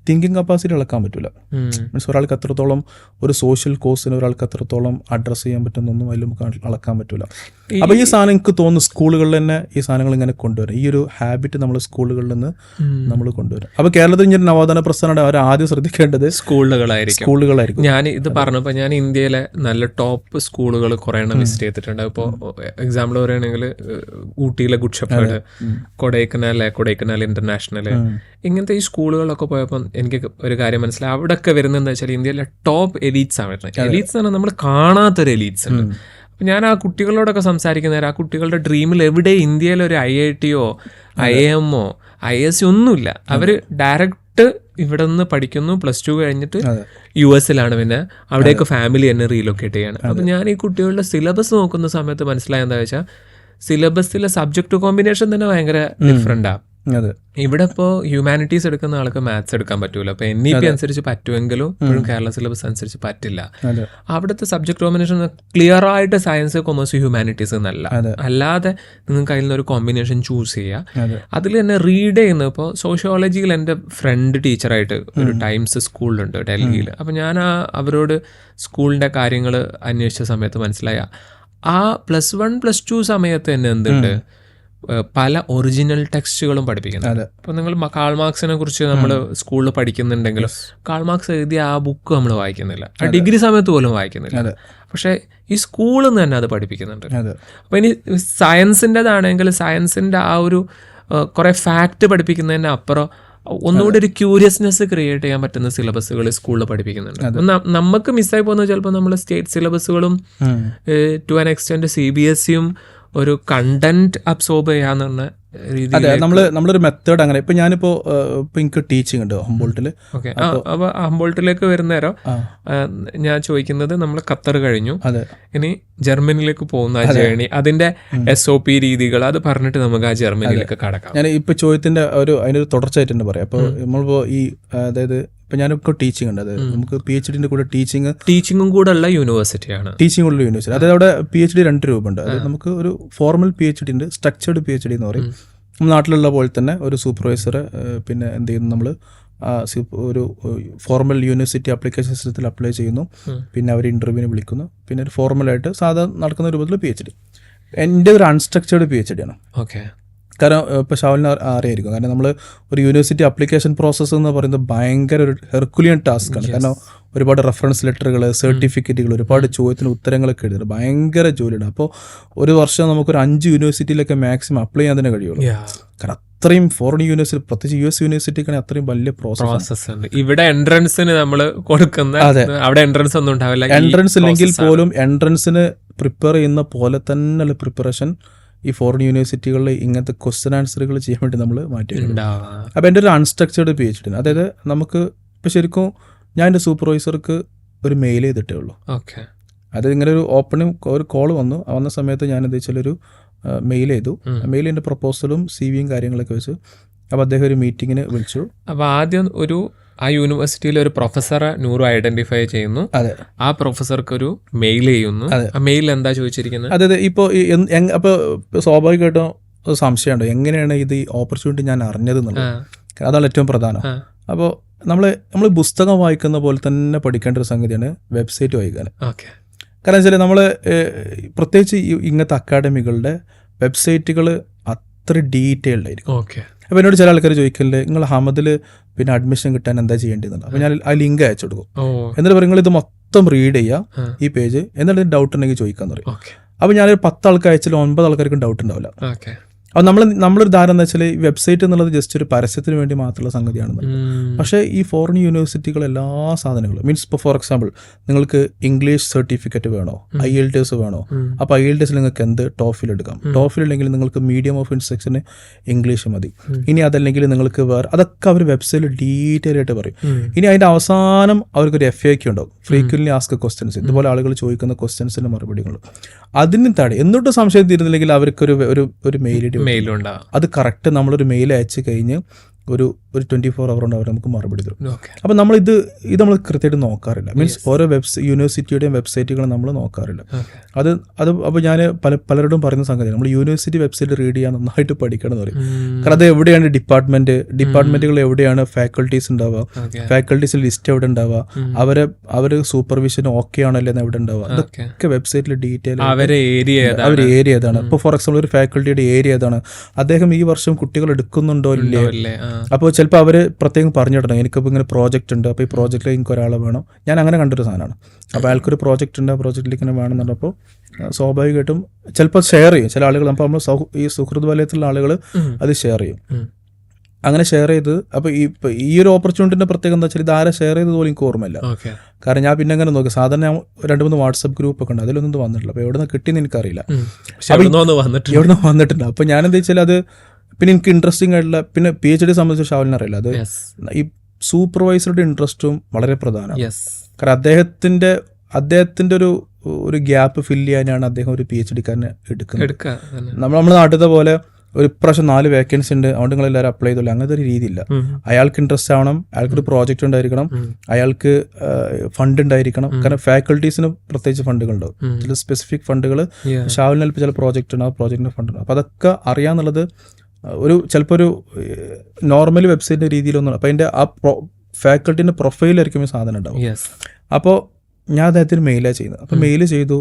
തിങ്കിങ് കപ്പാസിറ്റി അളക്കാൻ പറ്റില്ല. മീൻസ് ഒരാൾക്ക് എത്രത്തോളം ഒരു സോഷ്യൽ കോഴ്സിന് ഒരാൾക്ക് എത്രത്തോളം അഡ്രസ്സ് ചെയ്യാൻ പറ്റുന്നൊന്നും അതിൽ നമുക്ക് അളക്കാൻ പറ്റില്ല. അപ്പോൾ ഈ സാധനം എനിക്ക് തോന്നുന്നു സ്കൂളുകളിൽ തന്നെ ഈ സാധനങ്ങൾ ഇങ്ങനെ കൊണ്ടുവരും. ഈ ഒരു ഹാബിറ്റ് നമ്മൾ സ്കൂളുകളിൽ നിന്ന് നമ്മൾ കൊണ്ടുവരും. അപ്പോൾ കേരളത്തിൽ ഇങ്ങനെ നവോത്ഥാന പ്രസ്ഥാനം അവർ ആദ്യം ശ്രദ്ധിക്കേണ്ടത് സ്കൂളുകളായിരിക്കും. ഞാൻ ഇത് പറഞ്ഞപ്പോൾ ഞാൻ ഇന്ത്യയിലെ നല്ല ടോപ്പ് സ്കൂളുകൾ കുറേ എണ്ണം വിസിറ്റ് ചെയ്തിട്ടുണ്ട്. ഇപ്പോൾ എക്സാമ്പിൾ പറയുകയാണെങ്കിൽ ഊട്ടിയിലെ ഗുഡ് ഷെപ്പേർഡ്, കൊടൈക്കനാൽ ഇന്റർനാഷണൽ, ഇങ്ങനത്തെ ഈ സ്കൂളുകളിലൊക്കെ പോയപ്പോൾ എനിക്ക് ഒരു കാര്യം മനസ്സിലായി. അവിടെയൊക്കെ വരുന്നതെന്ന് വെച്ചാൽ ഇന്ത്യയിലെ ടോപ്പ് എലീറ്റ്സ് ആണ് വരുന്നത്. എലീറ്റ്സ് എന്ന് പറഞ്ഞാൽ നമ്മൾ കാണാത്തൊരു എലീറ്റ്സ് ഉണ്ട്. അപ്പം ഞാൻ ആ കുട്ടികളോടൊക്കെ സംസാരിക്കുന്ന നേരം ആ കുട്ടികളുടെ ഡ്രീമിൽ എവിടെ ഇന്ത്യയിലൊരു IIT-യോ IIM-ഓ ISC ഒന്നുമില്ല. അവർ ഡയറക്റ്റ് ഇവിടെ നിന്ന് പഠിക്കുന്നു, +2 കഴിഞ്ഞിട്ട് US-ലാണ്, പിന്നെ അവിടേക്ക് ഫാമിലി തന്നെ റീലൊക്കേറ്റ് ചെയ്യാണ്. അപ്പം ഞാൻ ഈ കുട്ടികളുടെ സിലബസ് നോക്കുന്ന സമയത്ത് മനസ്സിലായ എന്താ വെച്ചാൽ സിലബസിലെ സബ്ജക്റ്റ് കോമ്പിനേഷൻ തന്നെ ഭയങ്കര ഡിഫറെൻ്റാണ്. ഇവിടെ ഇപ്പോൾ ഹ്യൂമാനിറ്റീസ് എടുക്കുന്ന ആൾക്ക് മാത്സ് എടുക്കാൻ പറ്റൂല. അപ്പോൾ NEP അനുസരിച്ച് പറ്റുമെങ്കിലും ഇപ്പോഴും കേരള സിലബസ് അനുസരിച്ച് പറ്റില്ല. അവിടുത്തെ സബ്ജക്ട് കോമ്പിനേഷൻ ക്ലിയർ ആയിട്ട് സയൻസ്, കൊമേഴ്സ്, ഹ്യൂമാനിറ്റീസ് എന്നല്ല, അല്ലാതെ നിങ്ങൾക്ക് അതിൽ നിന്നൊരു കോമ്പിനേഷൻ ചൂസ് ചെയ്യുക. അതിൽ തന്നെ റീഡ് ചെയ്യുന്നത് ഇപ്പോൾ സോഷ്യോളജിയിൽ എൻ്റെ ഫ്രണ്ട് ടീച്ചറായിട്ട് ഒരു ടൈംസ് സ്കൂളിലുണ്ട് ഡൽഹിയിൽ. അപ്പോൾ ഞാൻ അവരോട് സ്കൂളിൻ്റെ കാര്യങ്ങൾ അന്വേഷിച്ച സമയത്ത് മനസ്സിലായ ആ +1 +2 സമയത്ത് തന്നെ എന്തുണ്ട്, പല ഒറിജിനൽ ടെക്സ്റ്റുകളും പഠിപ്പിക്കുന്നത്. ഇപ്പോൾ നിങ്ങൾ കാൾ മാർക്സിനെ കുറിച്ച് നമ്മൾ സ്കൂളിൽ പഠിക്കുന്നുണ്ടെങ്കിലും കാൾ മാർക്സ് എഴുതിയ ആ ബുക്ക് നമ്മൾ വായിക്കുന്നില്ല, ആ ഡിഗ്രി സമയത്ത് പോലും വായിക്കുന്നില്ല. പക്ഷേ ഈ സ്കൂളിൽ നിന്ന് തന്നെ അത് പഠിപ്പിക്കുന്നുണ്ട്. അപ്പോൾ ഇനി സയൻസിൻ്റെതാണെങ്കിൽ സയൻസിൻ്റെ ആ ഒരു കുറേ ഫാക്റ്റ് പഠിപ്പിക്കുന്നതിന് അപ്പുറം ഒന്നുകൂടി ഒരു ക്യൂരിയസ്നെസ് ക്രിയേറ്റ് ചെയ്യാൻ പറ്റുന്ന സിലബസുകൾ സ്കൂളിൽ പഠിപ്പിക്കുന്നുണ്ട്. അപ്പം നമുക്ക് മിസ്സായി പോകുന്നത് ചിലപ്പോൾ നമ്മൾ സ്റ്റേറ്റ് സിലബസുകളും ടു ആൻ എക്സ്റ്റെൻറ്റ് CBSE-യും ഒരു കണ്ടന്റ് അബ്സോർബ് ചെയ്യാന്ന് പറഞ്ഞ രീതി. അതെ, നമ്മളൊരു മെത്തേഡ് അങ്ങനെ. ഇപ്പൊ ഞാനിപ്പോ എനിക്ക് ടീച്ചിങ് ഉണ്ട് ഹംബോൾട്ടിൽ. അപ്പൊ ഹംബോൾട്ടിലേക്ക് വരുന്നേരം ഞാൻ ചോദിക്കുന്നത്, നമ്മൾ ഖത്തർ കഴിഞ്ഞു, ഇനി ജർമ്മനിയിലേക്ക് പോകുന്ന ആ ജേണി, അതിന്റെ SOP രീതികൾ അത് പറഞ്ഞിട്ട് നമുക്ക് ആ ജർമ്മനിയിലേക്ക് കടക്കാം. ഞാൻ ഇപ്പൊ ചോദ്യത്തിന്റെ അതിനൊരു തുടർച്ചയായിട്ട് തന്നെ പറയാം. അപ്പോൾ നമ്മളിപ്പോ അതായത് ഇപ്പം ഞാനിപ്പോൾ ടീച്ചിങ് ഉണ്ട്, അതായത് നമുക്ക് PhD കൂടെ ടീച്ചിങ്ങും കൂടെ ഉള്ള യൂണിവേഴ്സിറ്റിയാണ്. ടീച്ചിങ് ഉള്ള യൂണിവേഴ്സിറ്റി, അതായത് അവിടെ PhD 2 രൂപമുണ്ട്. അത് നമുക്ക് ഒരു ഫോർമൽ PhD ഉണ്ട്, സ്ട്രക്ചേർഡ് PhD എന്ന് പറയും. നമ്മുടെ നാട്ടിലുള്ള പോലെ തന്നെ ഒരു സൂപ്പർവൈസർ, പിന്നെ എന്ത് ചെയ്യുന്നു, നമ്മൾ ഒരു ഫോർമൽ യൂണിവേഴ്സിറ്റി അപ്ലിക്കേഷൻ സിസ്റ്റത്തിൽ അപ്ലൈ ചെയ്യുന്നു, പിന്നെ അവർ ഇൻ്റർവ്യൂവിന് വിളിക്കുന്നു, പിന്നെ ഒരു ഫോർമലായിട്ട് സാധാരണ നടക്കുന്ന രൂപത്തിൽ PhD. എൻ്റെ ഒരു അൺസ്ട്രക്ചേർഡ് PhD ആണ്. ഓക്കെ. കാരണം ഇപ്പോൾ ഷാവലിന് അറിയായിരിക്കും, കാരണം നമ്മൾ ഒരു യൂണിവേഴ്സിറ്റി അപ്ലിക്കേഷൻ പ്രോസസ്സ് എന്ന് പറയുന്നത് ഭയങ്കര ഒരു ഹെർക്കുലിയൻ ടാസ്ക്കാണ്. കാരണം ഒരുപാട് റെഫറൻസ് ലെറ്ററുകൾ, സർട്ടിഫിക്കറ്റുകൾ, ഒരുപാട് ചോദ്യത്തിന് ഉത്തരങ്ങളൊക്കെ എഴുതുന്നത് ഭയങ്കര ജോലിയാണ്. അപ്പോൾ ഒരു വർഷം നമുക്കൊരു 5 യൂണിവേഴ്സിറ്റിയിലൊക്കെ മാക്സിമം അപ്ലൈ ചെയ്യാൻ തന്നെ കഴിയുള്ളൂ. കാരണം അത്രയും ഫോറിൻ യൂണിവേഴ്സിറ്റി, പ്രത്യേകിച്ച് US യൂണിവേഴ്സിറ്റിക്കാണ് അത്രയും വലിയ പ്രോസസ്സ് ഉണ്ട്. ഇവിടെ എൻട്രൻസിന് നമ്മൾ കൊടുക്കുന്ന, അവിടെ എൻട്രൻസ് ഒന്നും ഉണ്ടാവില്ല. എൻട്രൻസ് ഇല്ലെങ്കിൽ പോലും എൻട്രൻസിന് പ്രിപ്പയർ ചെയ്യുന്ന പോലെ തന്നെയുള്ള പ്രിപ്പറേഷൻ ഈ ഫോറിൻ യൂണിവേഴ്സിറ്റികളിൽ ഇങ്ങനത്തെ ക്വസ്റ്റ്യൻ ആൻസറുകൾ ചെയ്യാൻ വേണ്ടി നമ്മൾ മാറ്റിയിട്ടുണ്ട്. അപ്പോൾ എൻ്റെ ഒരു അൺസ്ട്രക്ചേർഡ് PhD, അതായത് നമുക്ക് ഇപ്പോൾ ശരിക്കും ഞാൻ എൻ്റെ സൂപ്പർവൈസർക്ക് ഒരു മെയിൽ ചെയ്തിട്ടേ ഉള്ളൂ. ഓക്കെ. അത് ഇങ്ങനെ ഒരു ഒരു കോൾ വന്ന സമയത്ത് ഞാൻ എന്താ വെച്ചാൽ ഒരു മെയിൽ ചെയ്തു. മെയിലിൻ്റെ പ്രപ്പോസലും CV-യും കാര്യങ്ങളൊക്കെ വെച്ചു. അപ്പോൾ അദ്ദേഹം ഒരു മീറ്റിങ്ങിന് വിളിച്ചു. അപ്പോൾ ആദ്യം ആ യൂണിവേഴ്സിറ്റിയിൽ ഒരു പ്രൊഫസറെ നൂറ് ഐഡന്റിഫൈ ചെയ്യുന്നു. ആ പ്രൊഫസർക്ക് ഒരു മെയിൽ ചെയ്യുന്നു. ആ മെയിൽ എന്താ ചോദിച്ചിരിക്കുന്നത്? അതായത് ഇപ്പോൾ അപ്പോൾ സ്വാഭാവികമായിട്ടും സംശയമുണ്ടോ എങ്ങനെയാണ് ഇത് ഈ ഓപ്പർച്യൂണിറ്റി ഞാൻ അറിഞ്ഞത് എന്നുള്ളത്. അതാണ് ഏറ്റവും പ്രധാനം. അപ്പോൾ നമ്മൾ പുസ്തകം വായിക്കുന്ന പോലെ തന്നെ പഠിക്കേണ്ട ഒരു സംഗതിയാണ് വെബ്സൈറ്റ് വായിക്കാൻ. കാരണം വെച്ചാൽ നമ്മൾ പ്രത്യേകിച്ച് ഇങ്ങനത്തെ അക്കാഡമികളുടെ വെബ്സൈറ്റുകൾ അത്ര ഡീറ്റെയിൽഡ് ആയിരിക്കും. അപ്പോൾ എന്നോട് ചില ആൾക്കാർ ചോദിക്കല്ലേ, നിങ്ങൾ ഹമദിൽ പിന്നെ അഡ്മിഷൻ കിട്ടാൻ എന്താ ചെയ്യേണ്ടതെന്നുള്ളത്. അപ്പോൾ ഞാൻ ആ ലിങ്ക് അയച്ചു കൊടുക്കും. എന്നിട്ട് പറയും, നിങ്ങൾ ഇത് മൊത്തം റീഡ് ചെയ്യുക ഈ പേജ്, എന്നിട്ട് ഡൗട്ട് ഉണ്ടെങ്കിൽ ചോദിക്കാന്ന് പറയും. അപ്പോൾ ഞാനൊരു 10 ആൾക്ക് അയച്ചാൽ 9 ആൾക്കാർക്കും ഡൗട്ട് ഉണ്ടാവില്ല. അപ്പോൾ നമ്മളൊരു ധാരണ എന്ന് വെച്ചാൽ ഈ വെബ്സൈറ്റ് എന്നുള്ളത് ജസ്റ്റ് ഒരു പരസ്യത്തിന് വേണ്ടി മാത്രമുള്ള സംഗതിയാണെന്ന്. പക്ഷേ ഈ ഫോറിൻ യൂണിവേഴ്സിറ്റികൾ എല്ലാ സാധനങ്ങളും മീൻസ് ഇപ്പോൾ ഫോർ എക്സാമ്പിൾ നിങ്ങൾക്ക് ഇംഗ്ലീഷ് സർട്ടിഫിക്കറ്റ് വേണോ, IELTS വേണോ, അപ്പോൾ IELTS നിങ്ങൾക്ക് എന്ത് TOEFL എടുക്കാം. TOEFL ഇല്ലെങ്കിൽ നിങ്ങൾക്ക് മീഡിയം ഓഫ് ഇൻസ്ട്രക്ഷന് ഇംഗ്ലീഷ് മതി. ഇനി അതല്ലെങ്കിൽ നിങ്ങൾക്ക് വേറെ, അതൊക്കെ അവർ വെബ്സൈറ്റിൽ ഡീറ്റെയിൽ ആയിട്ട് പറയും. ഇനി അതിൻ്റെ അവസാനം അവർക്കൊരു FAQ ഉണ്ടാവും, ഫ്രീക്വൻ്റ്ലി ആസ്ക് ക്വസ്റ്റ്യൻസ്. ഇതുപോലെ ആളുകൾ ചോദിക്കുന്ന ക്വസ്റ്റ്യൻസിൻ്റെ മറുപടികൾ. അതിന് താഴെ എന്നിട്ട് സംശയം തീരുന്നില്ലെങ്കിൽ അവർക്കൊരു ഒരു മെയിൽ ID, അത് കറക്റ്റ് നമ്മളൊരു മെയിൽ അയച്ചു കഴിഞ്ഞ് ഒരു 24 hour കൊണ്ട് അവർ നമുക്ക് മറുപടി തരും. ഓക്കെ. അപ്പോൾ ഇത് നമ്മൾ കൃത്യമായിട്ട് നോക്കാറില്ല. മീൻസ് ഓരോ യൂണിവേഴ്സിറ്റിയുടെയും വെബ്സൈറ്റുകൾ നമ്മൾ നോക്കാറില്ല. അത് അപ്പോൾ ഞാൻ പലരോടും പറയുന്ന സംഗതിയാണ്, നമ്മൾ യൂണിവേഴ്സിറ്റി വെബ്സൈറ്റ് റീഡ് ചെയ്യാൻ നന്നായിട്ട് പഠിക്കണം എന്ന് പറയും. കാരണം അത് എവിടെയാണ് ഡിപ്പാർട്ട്മെന്റുകൾ എവിടെയാണ് ഫാക്കൾട്ടീസ് ഉണ്ടാവുക, ഫാക്കൾട്ടീസിൽ ലിസ്റ്റ് എവിടെ ഉണ്ടാവുക, അവർ സൂപ്പർവിഷൻ ഓക്കെ ആണല്ലോ എന്ന് എവിടെ ഉണ്ടാവുക, അതൊക്കെ വെബ്സൈറ്റിൽ ഡീറ്റെയിൽ അവർ ഏരിയ ഏതാണ്. ഇപ്പോൾ ഫോർ എക്സാമ്പിൾ ഒരു ഫാക്കൾട്ടിയുടെ ഏരിയ ഏതാണ്, അദ്ദേഹം ഈ വർഷം കുട്ടികൾ എടുക്കുന്നുണ്ടോ ഇല്ലേ. അപ്പോൾ ചിലപ്പോൾ അവർ പ്രത്യേകം പറഞ്ഞിടണം, എനിക്കിപ്പോൾ ഇങ്ങനെ പ്രോജക്റ്റ് ഉണ്ട്, അപ്പോൾ ഈ പ്രോജക്റ്റിൽ എനിക്ക് ഒരാളെ വേണം. ഞാൻ അങ്ങനെ കണ്ടൊരു സാധനമാണ്. അപ്പോൾ അയാൾക്കൊരു പ്രോജക്റ്റ് ഉണ്ട്, ആ പ്രോജക്റ്റിലേക്ക് ഇങ്ങനെ വേണമെന്നുണ്ടപ്പോൾ സ്വാഭാവികമായിട്ടും ചിലപ്പോൾ ഷെയർ ചെയ്യും ചില ആളുകൾ. അപ്പോൾ നമ്മൾ ഈ സുഹൃത്ത് വലയത്തിലുള്ള ആളുകൾ അത് ഷെയർ ചെയ്യും. അങ്ങനെ ഷെയർ ചെയ്ത് അപ്പോൾ ഈ ഒരു ഓപ്പർച്യൂണിറ്റിൻ്റെ പ്രത്യേകം എന്താ വെച്ചാൽ ഇത് ആരെ ഷെയർ ചെയ്തത് പോലും എനിക്ക് ഓർമ്മയില്ല. കാരണം ഞാൻ പിന്നെ അങ്ങനെ നോക്കി, സാധാരണ 2-3 വാട്സപ്പ് ഗ്രൂപ്പൊക്കെ ഉണ്ട്, അതിലൊന്നും വന്നിട്ടില്ല. അപ്പോൾ എവിടെ നിന്ന് കിട്ടിയെന്ന് എനിക്കറിയില്ല, എവിടെ വന്നിട്ടുണ്ട്. അപ്പോൾ ഞാൻ എന്താ വെച്ചാൽ അത് പിന്നെ എനിക്ക് ഇൻട്രസ്റ്റിംഗ് ആയിട്ടുള്ള, പിന്നെ PhD സംബന്ധിച്ച് ഷാവലിന് അറിയില്ല, അത് ഈ സൂപ്പർവൈസറുടെ ഇൻട്രസ്റ്റും വളരെ പ്രധാനമാണ്. കാരണം അദ്ദേഹത്തിൻ്റെ ഒരു ഗ്യാപ്പ് ഫില്ല് ചെയ്യാനാണ് അദ്ദേഹം ഒരു PhD-കാരനെ എടുക്കുന്നത്. നമ്മുടെ നാട്ടിലത്തെ പോലെ ഒരു പ്രാവശ്യം 4 വേക്കൻസി ഉണ്ട്, അതുകൊണ്ട് നിങ്ങൾ എല്ലാവരും അപ്ലൈ ചെയ്തോളൂ, അങ്ങനത്തെ ഒരു രീതിയില്ല. അയാൾക്ക് ഇൻട്രസ്റ്റ് ആവണം, അയാൾക്കൊരു പ്രോജക്റ്റ് ഉണ്ടായിരിക്കണം, അയാൾക്ക് ഫണ്ട് ഉണ്ടായിരിക്കണം. കാരണം ഫാക്കൾട്ടീസിന് പ്രത്യേകിച്ച് ഫണ്ടുകളുണ്ടാവും, ചില സ്പെസിഫിക് ഫണ്ടുകൾ. ഷാവലിന് ചിലപ്പോൾ ചില പ്രോജക്റ്റ് ഉണ്ട്, ആ പ്രോജക്റ്റിന് ഫണ്ട് ഉണ്ട്. അപ്പോൾ അതൊക്കെ അറിയാന്നുള്ളത് ചിലപ്പോൾ ഒരു നോർമൽ വെബ്സൈറ്റിൻ്റെ രീതിയിലൊന്നും. അപ്പോൾ അതിൻ്റെ ആ ഫാക്കൾട്ടീൻ്റെ പ്രൊഫൈലായിരിക്കും ഈ സാധനം ഉണ്ടാവും. അപ്പോൾ ഞാൻ അദ്ദേഹത്തിന് മെയിലാണ് ചെയ്യുന്നത്. അപ്പോൾ മെയിൽ ചെയ്തു.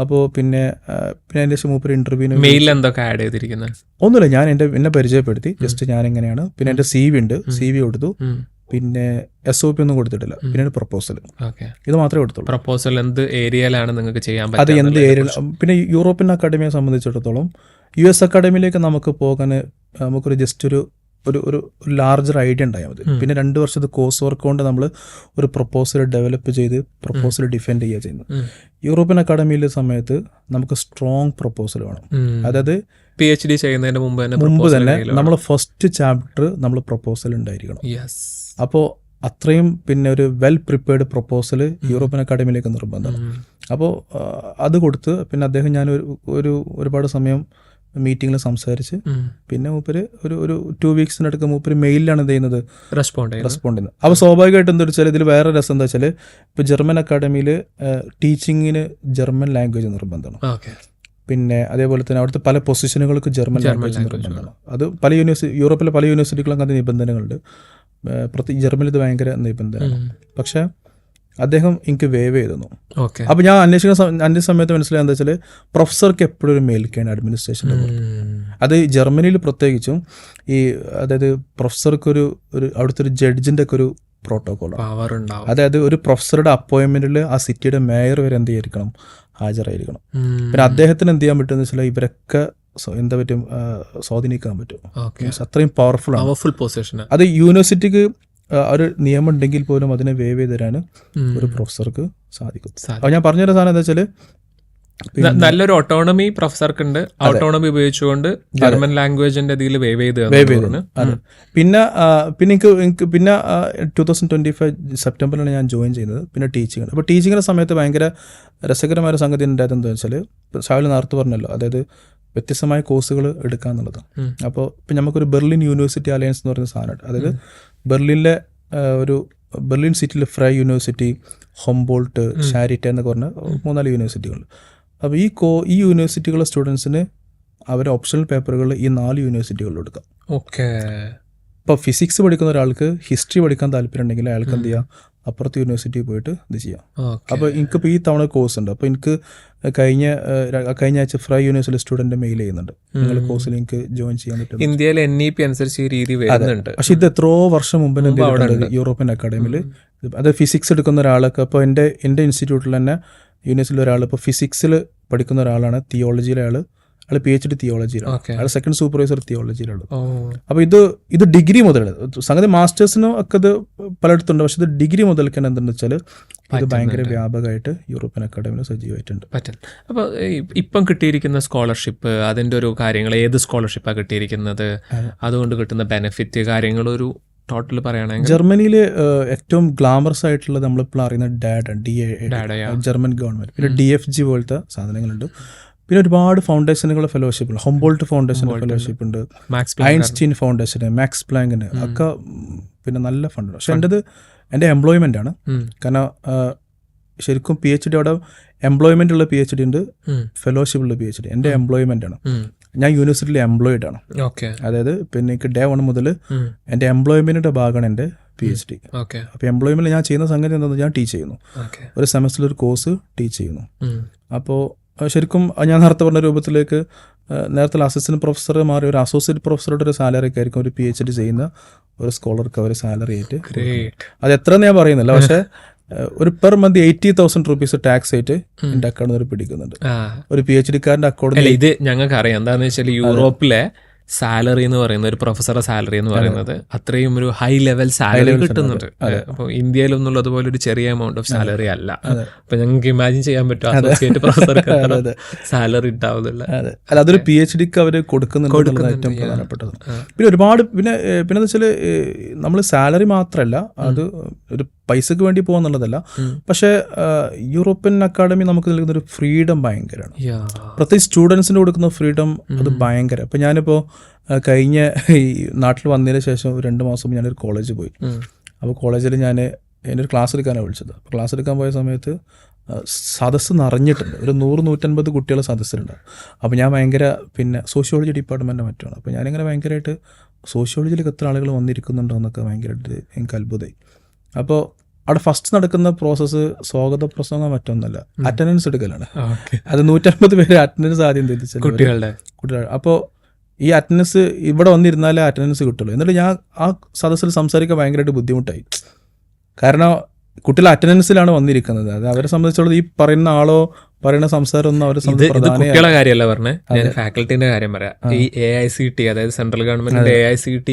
അപ്പോൾ പിന്നെ അതിൻ്റെ ശേഷം മൂപ്പര് ഇന്റർവ്യൂവിന് മെയിൽ എന്തൊക്കെ ആഡ് ചെയ്തിരിക്കുന്നത് ഒന്നുമില്ല, ഞാൻ എന്നെ പരിചയപ്പെടുത്തി, ജസ്റ്റ് ഞാൻ എങ്ങനെയാണ്. പിന്നെ എൻ്റെ CV ഉണ്ട്, CV കൊടുത്തു. പിന്നെ SOP ഒന്നും കൊടുത്തിട്ടില്ല. പിന്നെ പ്രപ്പോസൽ, ഇത് മാത്രമേ കൊടുത്തുള്ളൂ. പ്രപ്പോസൽ എന്ത് ഏരിയയിലാണ് നിങ്ങൾക്ക് ചെയ്യാൻ പറ്റുക, അത് എന്ത് ഏരിയ. പിന്നെ യൂറോപ്യൻ അക്കാഡമിയെ സംബന്ധിച്ചിടത്തോളം US അക്കാഡമിയിലേക്ക് നമുക്ക് പോകാൻ നമുക്കൊരു ജസ്റ്റ് ഒരു ലാർജർ ഐഡിയ ഉണ്ടായാൽ മതി. പിന്നെ 2 വർഷത്തെ കോഴ്സ് വർക്ക് കൊണ്ട് നമ്മൾ ഒരു പ്രപ്പോസൽ ഡെവലപ്പ് ചെയ്ത് പ്രപ്പോസൽ ഡിഫെൻഡ് ചെയ്യുക ചെയ്യുന്നത്. യൂറോപ്യൻ അക്കാഡമിയിലെ സമയത്ത് നമുക്ക് സ്ട്രോങ് പ്രപ്പോസൽ വേണം. അതായത് PhD ചെയ്യുന്നതിന് മുമ്പ് തന്നെ നമ്മൾ ഫസ്റ്റ് ചാപ്റ്റർ നമ്മൾ പ്രപ്പോസൽ ഉണ്ടായിരിക്കണം. അപ്പോൾ അത്രയും പിന്നെ ഒരു വെൽ പ്രിപ്പയർഡ് പ്രപ്പോസൽ യൂറോപ്യൻ അക്കാഡമിയിലേക്ക് നിർബന്ധമാണ്. അപ്പോൾ അത് കൊടുത്ത് പിന്നെ അദ്ദേഹം ഞാൻ ഒരുപാട് സമയം മീറ്റിങ്ങിൽ സംസാരിച്ച് പിന്നെ മൂപ്പര് ഒരു 2 വീക്സിനടുക്ക് മൂപ്പര് മെയിലാണ് എന്ത് ചെയ്യുന്നത്, റെസ്പോണ്ട് ചെയ്യുന്നത്. അപ്പോൾ സ്വാഭാവികമായിട്ട് എന്താ വെച്ചാൽ ഇതിൽ വേറെ രസം എന്താ വെച്ചാൽ ഇപ്പോൾ ജർമ്മൻ അക്കാഡമിയിൽ ടീച്ചിങ്ങിന് ജർമ്മൻ ലാംഗ്വേജ് നിർബന്ധമാണ്. പിന്നെ അതേപോലെ തന്നെ അവിടുത്തെ പല പൊസിഷനുകൾക്ക് ജർമ്മൻ ലാംഗ്വേജ് നിർബന്ധമാണ്. അത് യൂറോപ്പിലെ പല യൂണിവേഴ്സിറ്റികളും അങ്ങനത്തെ നിബന്ധനകളുണ്ട്. ജർമ്മനിൽ ഇത് ഭയങ്കര നിബന്ധനമാണ്. പക്ഷേ അദ്ദേഹം എനിക്ക് വേവ് ചെയ്തു. അപ്പോൾ ഞാൻ അന്വേഷിക്കുന്ന സമയത്ത് മനസ്സിലായത് എന്താ വെച്ചാൽ പ്രൊഫസർക്ക് എപ്പോഴും ഒരു മേൽക്കാണ് അഡ്മിനിസ്ട്രേഷൻ്റെ പുറത്ത്. അത് ജർമ്മനിയിൽ പ്രത്യേകിച്ചും അതായത് പ്രൊഫസർക്ക് ഒരു അവിടുത്തെ ഒരു ജഡ്ജിൻ്റെ ഒക്കെ ഒരു പ്രോട്ടോകോളാണ്. അതായത് ഒരു പ്രൊഫസറുടെ അപ്പോയിൻമെന്റിൽ ആ സിറ്റിയുടെ മേയർ വരെ എന്ത് ചെയ്തിരിക്കണം, ഹാജരായിരിക്കണം. പിന്നെ അദ്ദേഹത്തിന് എന്ത് ചെയ്യാൻ പറ്റുമെന്ന് വെച്ചാൽ ഇവരൊക്കെ എന്താ പറ്റും, സ്വാധീനിക്കാൻ പറ്റും. അത്രയും പവർഫുൾ ആണ്. അത് യൂണിവേഴ്സിറ്റിക്ക് ഒരു നിയമം ഉണ്ടെങ്കിൽ പോലും അതിനെ വേവ് ചെയ്ത് തരാൻ ഒരു പ്രൊഫസർക്ക് സാധിക്കും. അപ്പോൾ ഞാൻ പറഞ്ഞൊരു സാധനം എന്താ വെച്ചാൽ നല്ലൊരു ഓട്ടോണമി പ്രൊഫസർക്ക് ഉണ്ട്. ഓട്ടോണമി ഉപയോഗിച്ചുകൊണ്ട് ജർമ്മൻ ലാംഗ്വേജിന്റെ ഇതിൽ വേവ് ചെയ്ത്. പിന്നെ എനിക്ക് 2025 സെപ്റ്റംബറിലാണ് ഞാൻ ജോയിൻ ചെയ്യുന്നത്. പിന്നെ ടീച്ചിങ്. അപ്പോൾ ടീച്ചിങ്ങിന്റെ സമയത്ത് ഭയങ്കര രസകരമായ സംഗതി ഉണ്ടായത് എന്താ വെച്ചാൽ ഷാവിൽ നേരത്തെ പറഞ്ഞല്ലോ, അതായത് വ്യത്യസ്തമായ കോഴ്സുകൾ എടുക്കുക എന്നുള്ളത്. അപ്പോൾ ഇപ്പം നമുക്കൊരു ബെർലിൻ യൂണിവേഴ്സിറ്റി അലയൻസ് എന്ന് പറയുന്ന സാധനമുണ്ട്. അതായത് ബെർലിനിലെ ബെർലിൻ സിറ്റിയിലെ ഫ്രൈ യൂണിവേഴ്സിറ്റി, ഹംബോൾട്ട്, ഷാരിറ്റ എന്നൊക്കെ പറഞ്ഞ 3-4 യൂണിവേഴ്സിറ്റികളുണ്ട്. അപ്പോൾ ഈ യൂണിവേഴ്സിറ്റികളുടെ സ്റ്റുഡൻസിന് അവരുടെ ഓപ്ഷണൽ പേപ്പറുകൾ ഈ 4 യൂണിവേഴ്സിറ്റികളിൽ എടുക്കാം. ഇപ്പോൾ ഫിസിക്സ് പഠിക്കുന്ന ഒരാൾക്ക് ഹിസ്റ്ററി പഠിക്കാൻ താല്പര്യം ഉണ്ടെങ്കിൽ അയാൾക്ക് എന്ത് ചെയ്യാം, അപ്പുറത്ത് യൂണിവേഴ്സിറ്റിയിൽ പോയിട്ട് ഇത് ചെയ്യാം. അപ്പോൾ എനിക്കിപ്പോൾ ഈ തവണ കോഴ്സ് ഉണ്ട്. അപ്പോൾ എനിക്ക് കഴിഞ്ഞ ആഴ്ച ഫ്രൈ യൂണിവേഴ്സിറ്റി സ്റ്റുഡൻറ്റ് മെയിൽ ചെയ്യുന്നുണ്ട്, നിങ്ങളുടെ കോഴ്സിൽ എനിക്ക് ജോയിൻ ചെയ്യാൻ പറ്റും. ഇന്ത്യയിൽ NEP അനുസരിച്ച് ഈ രീതി വരുന്നുണ്ട്. പക്ഷെ ഇത് എത്രയോ വർഷം മുമ്പ് യൂറോപ്യൻ അക്കാഡമിയിൽ അത് ഫിസിക്സ് എടുക്കുന്ന ഒരാളൊക്കെ ഇപ്പോൾ എൻ്റെ ഇൻസ്റ്റിറ്റ്യൂട്ടിൽ തന്നെ യൂണിവേഴ്സിറ്റിയിൽ ഒരാൾ ഇപ്പോൾ ഫിസിക്സിൽ പഠിക്കുന്ന ഒരാളാണ്, തിയോളജിയിലെ ആൾ PhD തിയോളജിയിലാണ്, അയാൾ സെക്കൻഡ് സൂപ്പർവൈസർ തിയോളജിയിലാണ്. അപ്പോൾ ഇത് ഡിഗ്രി മുതൽ സംഗതി മാസ്റ്റേഴ്സിനും ഒക്കെ ഇത് പലയിടത്തുണ്ട്. പക്ഷെ ഇത് ഡിഗ്രി മുതൽക്ക് തന്നെ എന്താണെന്ന് വെച്ചാൽ ഇത് ഭയങ്കര വ്യാപകമായിട്ട് യൂറോപ്യൻ അക്കാഡമിയിൽ സജീവമായിട്ടുണ്ട്. അപ്പോൾ ഇപ്പം കിട്ടിയിരിക്കുന്ന സ്കോളർഷിപ്പ്, അതിൻ്റെ ഒരു കാര്യങ്ങൾ, ഏത് സ്കോളർഷിപ്പാണ് കിട്ടിയിരിക്കുന്നത്, അതുകൊണ്ട് കിട്ടുന്ന ബെനിഫിറ്റ് കാര്യങ്ങളൊരു ടോട്ടൽ പറയുകയാണെങ്കിൽ ജർമ്മനിയിൽ ഏറ്റവും ഗ്ലാമറസ് ആയിട്ടുള്ളത് നമ്മളിപ്പോൾ അറിയുന്ന DA ജർമ്മൻ ഗവൺമെൻറ്. പിന്നെ DFG പോലത്തെ സാധനങ്ങളുണ്ട്. പിന്നെ ഒരുപാട് ഫൗണ്ടേഷനുകൾ ഫെലോഷിപ്പ് ഉണ്ട്. ഹംബോൾട്ട് ഫൗണ്ടേഷൻ ഫെലോഷിപ്പ് ഉണ്ട്, ഐൻസ്റ്റീൻ ഫൗണ്ടേഷന്, മാക്സ് പ്ലാങ്കിന് ഒക്കെ പിന്നെ നല്ല ഫണ്ട്. പക്ഷെ എൻ്റെ എംപ്ലോയ്മെൻ്റ് ആണ്. കാരണം ശരിക്കും PhD അവിടെ എംപ്ലോയ്മെൻ്റ് ഉള്ള PhD ഉണ്ട്, ഫെലോഷിപ്പ് ഉള്ള PhD. എൻ്റെ എംപ്ലോയ്മെൻ്റ് ആണ്. ഞാൻ യൂണിവേഴ്സിറ്റിയിൽ എംപ്ലോയിഡ് ആണ്. അതായത് പിന്നെ എനിക്ക് ഡേ 1 മുതൽ എൻ്റെ എംപ്ലോയ്മെൻറ്റിൻ്റെ ഭാഗമാണ് എൻ്റെ PhD. അപ്പോൾ എംപ്ലോയ്മെൻറ്റിൽ ഞാൻ ചെയ്യുന്ന സംഗതി എന്താണെന്ന് ഞാൻ ടീച്ച് ചെയ്യുന്നു. ഒരു സെമസ്റ്ററിൽ ഒരു കോഴ്സ് ടീച്ച് ചെയ്യുന്നു. അപ്പോൾ ശരിക്കും ഞാൻ നേരത്തെ പറഞ്ഞ രൂപത്തിലേക്ക് നേരത്തെ അസിസ്റ്റന്റ് പ്രൊഫസർ മാറി ഒരു അസോസിയേറ്റ് പ്രൊഫസറുടെ ഒരു സാലറി ഒക്കെ ആയിരിക്കും ഒരു PhD ചെയ്യുന്ന ഒരു സ്കോളർക്ക് അവർ സാലറി ആയിട്ട്. അത് എത്രയെന്ന് ഞാൻ പറയുന്നില്ല, പക്ഷേ ഒരു പെർ മന്ത് 80,000 rupees ടാക്സ് ആയിട്ട് എൻ്റെ അക്കൗണ്ടിൽ പിടിക്കുന്നുണ്ട് ഒരു PhD-കാരൻ്റെ അക്കൗണ്ടിൽ. ഇത് ഞങ്ങൾക്ക് അറിയാം. എന്താണെന്ന് വെച്ചാൽ യൂറോപ്പിലെ സാലറി എന്ന് പറയുന്നത്, ഒരു പ്രൊഫസറുടെ സാലറി എന്ന് പറയുന്നത് അത്രയും ഒരു ഹൈ ലെവൽ സാലറി കിട്ടുന്നുണ്ട്. അപ്പോൾ ഇന്ത്യയിലൊന്നുള്ള അതുപോലെ ഒരു ചെറിയ എമൗണ്ട് ഓഫ് സാലറി അല്ല. അപ്പൊ ഞങ്ങൾക്ക് ഇമാജിൻ ചെയ്യാൻ പറ്റും അസോസിയേറ്റ് പ്രൊഫസർക്ക് സാലറി ഉണ്ടാവുന്നില്ല. അതൊരു PhD-ക്ക് അവർ കൊടുക്കുന്നുണ്ട്, ഏറ്റവും പ്രധാനപ്പെട്ടത്. പിന്നെ ഒരുപാട് പിന്നെ വെച്ചാൽ നമ്മൾ സാലറി മാത്രമല്ല, അത് ഒരു പൈസക്ക് വേണ്ടി പോകുന്നുള്ളതല്ല. പക്ഷേ യൂറോപ്യൻ അക്കാഡമി നമുക്ക് നൽകുന്ന ഒരു ഫ്രീഡം ഭയങ്കരമാണ്. പ്രത്യേകിച്ച് സ്റ്റുഡൻസിന് കൊടുക്കുന്ന ഫ്രീഡം അത് ഭയങ്കര. ഇപ്പം ഞാനിപ്പോൾ കഴിഞ്ഞ ഈ നാട്ടിൽ വന്നതിന് ശേഷം 2 മാസം ഞാനൊരു കോളേജിൽ പോയി. അപ്പോൾ കോളേജിൽ എൻ്റെ ഒരു ക്ലാസ് എടുക്കാനാണ് വിളിച്ചത്. അപ്പോൾ ക്ലാസ് എടുക്കാൻ പോയ സമയത്ത് സദസ്സ് നിറഞ്ഞിട്ടുണ്ട്. ഒരു 100-150 കുട്ടികൾ സദസ്സിലുണ്ട്. അപ്പോൾ ഞാൻ ഭയങ്കര പിന്നെ സോഷ്യോളജി ഡിപ്പാർട്ട്മെൻറ്റ് മറ്റാണ്. അപ്പോൾ ഞാനിങ്ങനെ ഭയങ്കരമായിട്ട് സോഷ്യോളജിയിലേക്ക് എത്ര ആളുകൾ വന്നിരിക്കുന്നുണ്ടോ എന്നൊക്കെ ഭയങ്കരമായിട്ട് എനിക്ക് അത്ഭുതമായി. അപ്പോൾ അവിടെ ഫസ്റ്റ് നടക്കുന്ന പ്രോസസ്സ് സ്വാഗത പ്രസംഗം മറ്റൊന്നല്ല, അറ്റൻഡൻസ് എടുക്കലാണ്. അത് 150 പേര് അറ്റൻഡൻസ് ആദ്യം തിരിച്ചു കുട്ടികളുടെ. അപ്പോൾ ഈ അറ്റൻഡൻസ് ഇവിടെ വന്നിരുന്നാലേ അറ്റൻഡൻസ് കിട്ടുള്ളൂ. എന്നിട്ട് ഞാൻ ആ സദസ്സിൽ സംസാരിക്കാൻ ഭയങ്കരമായിട്ട് ബുദ്ധിമുട്ടായി. കാരണം കുട്ടികൾ അറ്റൻഡൻസിലാണ് വന്നിരിക്കുന്നത്. അത് അവരെ സംബന്ധിച്ചോളം ഈ പറയുന്ന ആളോ പറയുന്ന സംസാരം ഒന്നും അവരെ കുട്ടികളെ കാര്യമല്ല പറഞ്ഞത്, ഞാൻ ഫാക്കൽറ്റിന്റെ കാര്യം പറയാം. ഈ AICT, അതായത് സെൻട്രൽ ഗവൺമെന്റിന്റെ AICT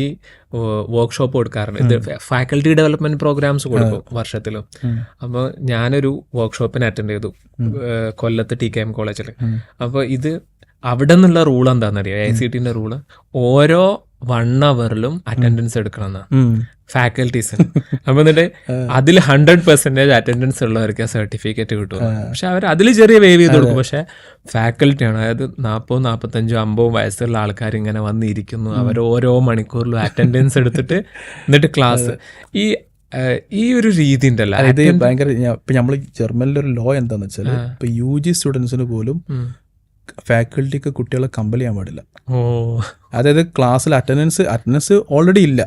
വർക്ക്ഷോപ്പ് കൊടുക്കാറുണ്ട്. ഇത് ഫാക്കൽറ്റി ഡെവലപ്മെന്റ് പ്രോഗ്രാംസ് കൊടുക്കും വർഷത്തിലും. അപ്പോൾ ഞാനൊരു വർക്ക്ഷോപ്പിന് അറ്റൻഡ് ചെയ്തു കൊല്ലത്ത് TKM കോളേജിൽ. അപ്പോൾ ഇത് അവിടെ നിന്നുള്ള റൂൾ എന്താണെന്നറിയാം, AICTന്റെ റൂള് ഓരോ 1 hourലും അറ്റൻഡൻസ് എടുക്കണം എന്നാണ് ഫാക്കൽറ്റീസിന്. അപ്പൊ എന്നിട്ട് അതിൽ 100% അറ്റൻഡൻസ് ഉള്ളവർക്ക് സർട്ടിഫിക്കറ്റ് കിട്ടും. പക്ഷെ അവർ അതിൽ ചെറിയ വേവ് ചെയ്ത് കൊടുക്കും. പക്ഷെ ഫാക്കൽറ്റിയാണ്, അതായത് 40, 45, 50 വയസ്സുള്ള ആൾക്കാർ ഇങ്ങനെ വന്നിരിക്കുന്നു. അവർ ഓരോ മണിക്കൂറിലും അറ്റൻഡൻസ് എടുത്തിട്ട് എന്നിട്ട് ക്ലാസ്. ഈ ഒരു രീതി ഉണ്ടല്ലോ, ഇത് ഭയങ്കര. ഇപ്പൊ നമ്മൾ ജർമ്മനിലൊരു ലോ എന്താന്ന് വെച്ചാൽ ഇപ്പൊ UG സ്റ്റുഡൻസിന് പോലും ഫാക്കൽറ്റിക്ക് കുട്ടികളെ കമ്പൽ ചെയ്യാൻ പാടില്ല. അതായത് ക്ലാസ്സിൽ അറ്റൻഡൻസ് ഓൾറെഡി ഇല്ല,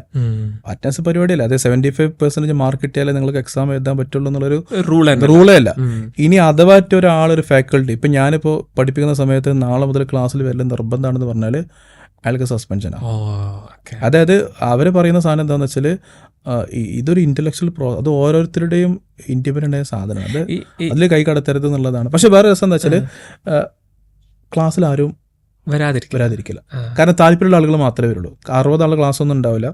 അറ്റൻഡൻസ് പരിപാടിയല്ല. അതായത് 75% മാർക്ക് കിട്ടിയാലേ നിങ്ങൾക്ക് എക്സാം എഴുതാൻ പറ്റുള്ളൂ എന്നുള്ളൊരു റൂളേ അല്ല. ഇനി അഥവാ ഒരാളൊരു ഫാക്കൽറ്റി, ഇപ്പം ഞാനിപ്പോൾ പഠിപ്പിക്കുന്ന സമയത്ത് നാളെ മുതൽ ക്ലാസ്സിൽ വരലും നിർബന്ധമാണെന്ന് പറഞ്ഞാൽ അയാൾക്ക് സസ്പെൻഷനാണ്. അതായത് അവർ പറയുന്ന സാധനം എന്താണെന്ന് വെച്ചാൽ ഇതൊരു ഇന്റലക്ച്വൽ അത് ഓരോരുത്തരുടെയും ഇൻഡിപെൻഡൻ്റ് ആയ സാധനമാണ്. അത് അതിൽ കൈ കടത്തരുത് എന്നുള്ളതാണ്. പക്ഷെ വേറെ രസം എന്താ വെച്ചാൽ ക്ലാസ്സിൽ ആരും വരാതിരിക്കില്ല. കാരണം താല്പര്യമുള്ള ആളുകൾ മാത്രമേ വരുള്ളൂ. 60 ആൾ ക്ലാസ് ഒന്നും ഉണ്ടാവില്ല,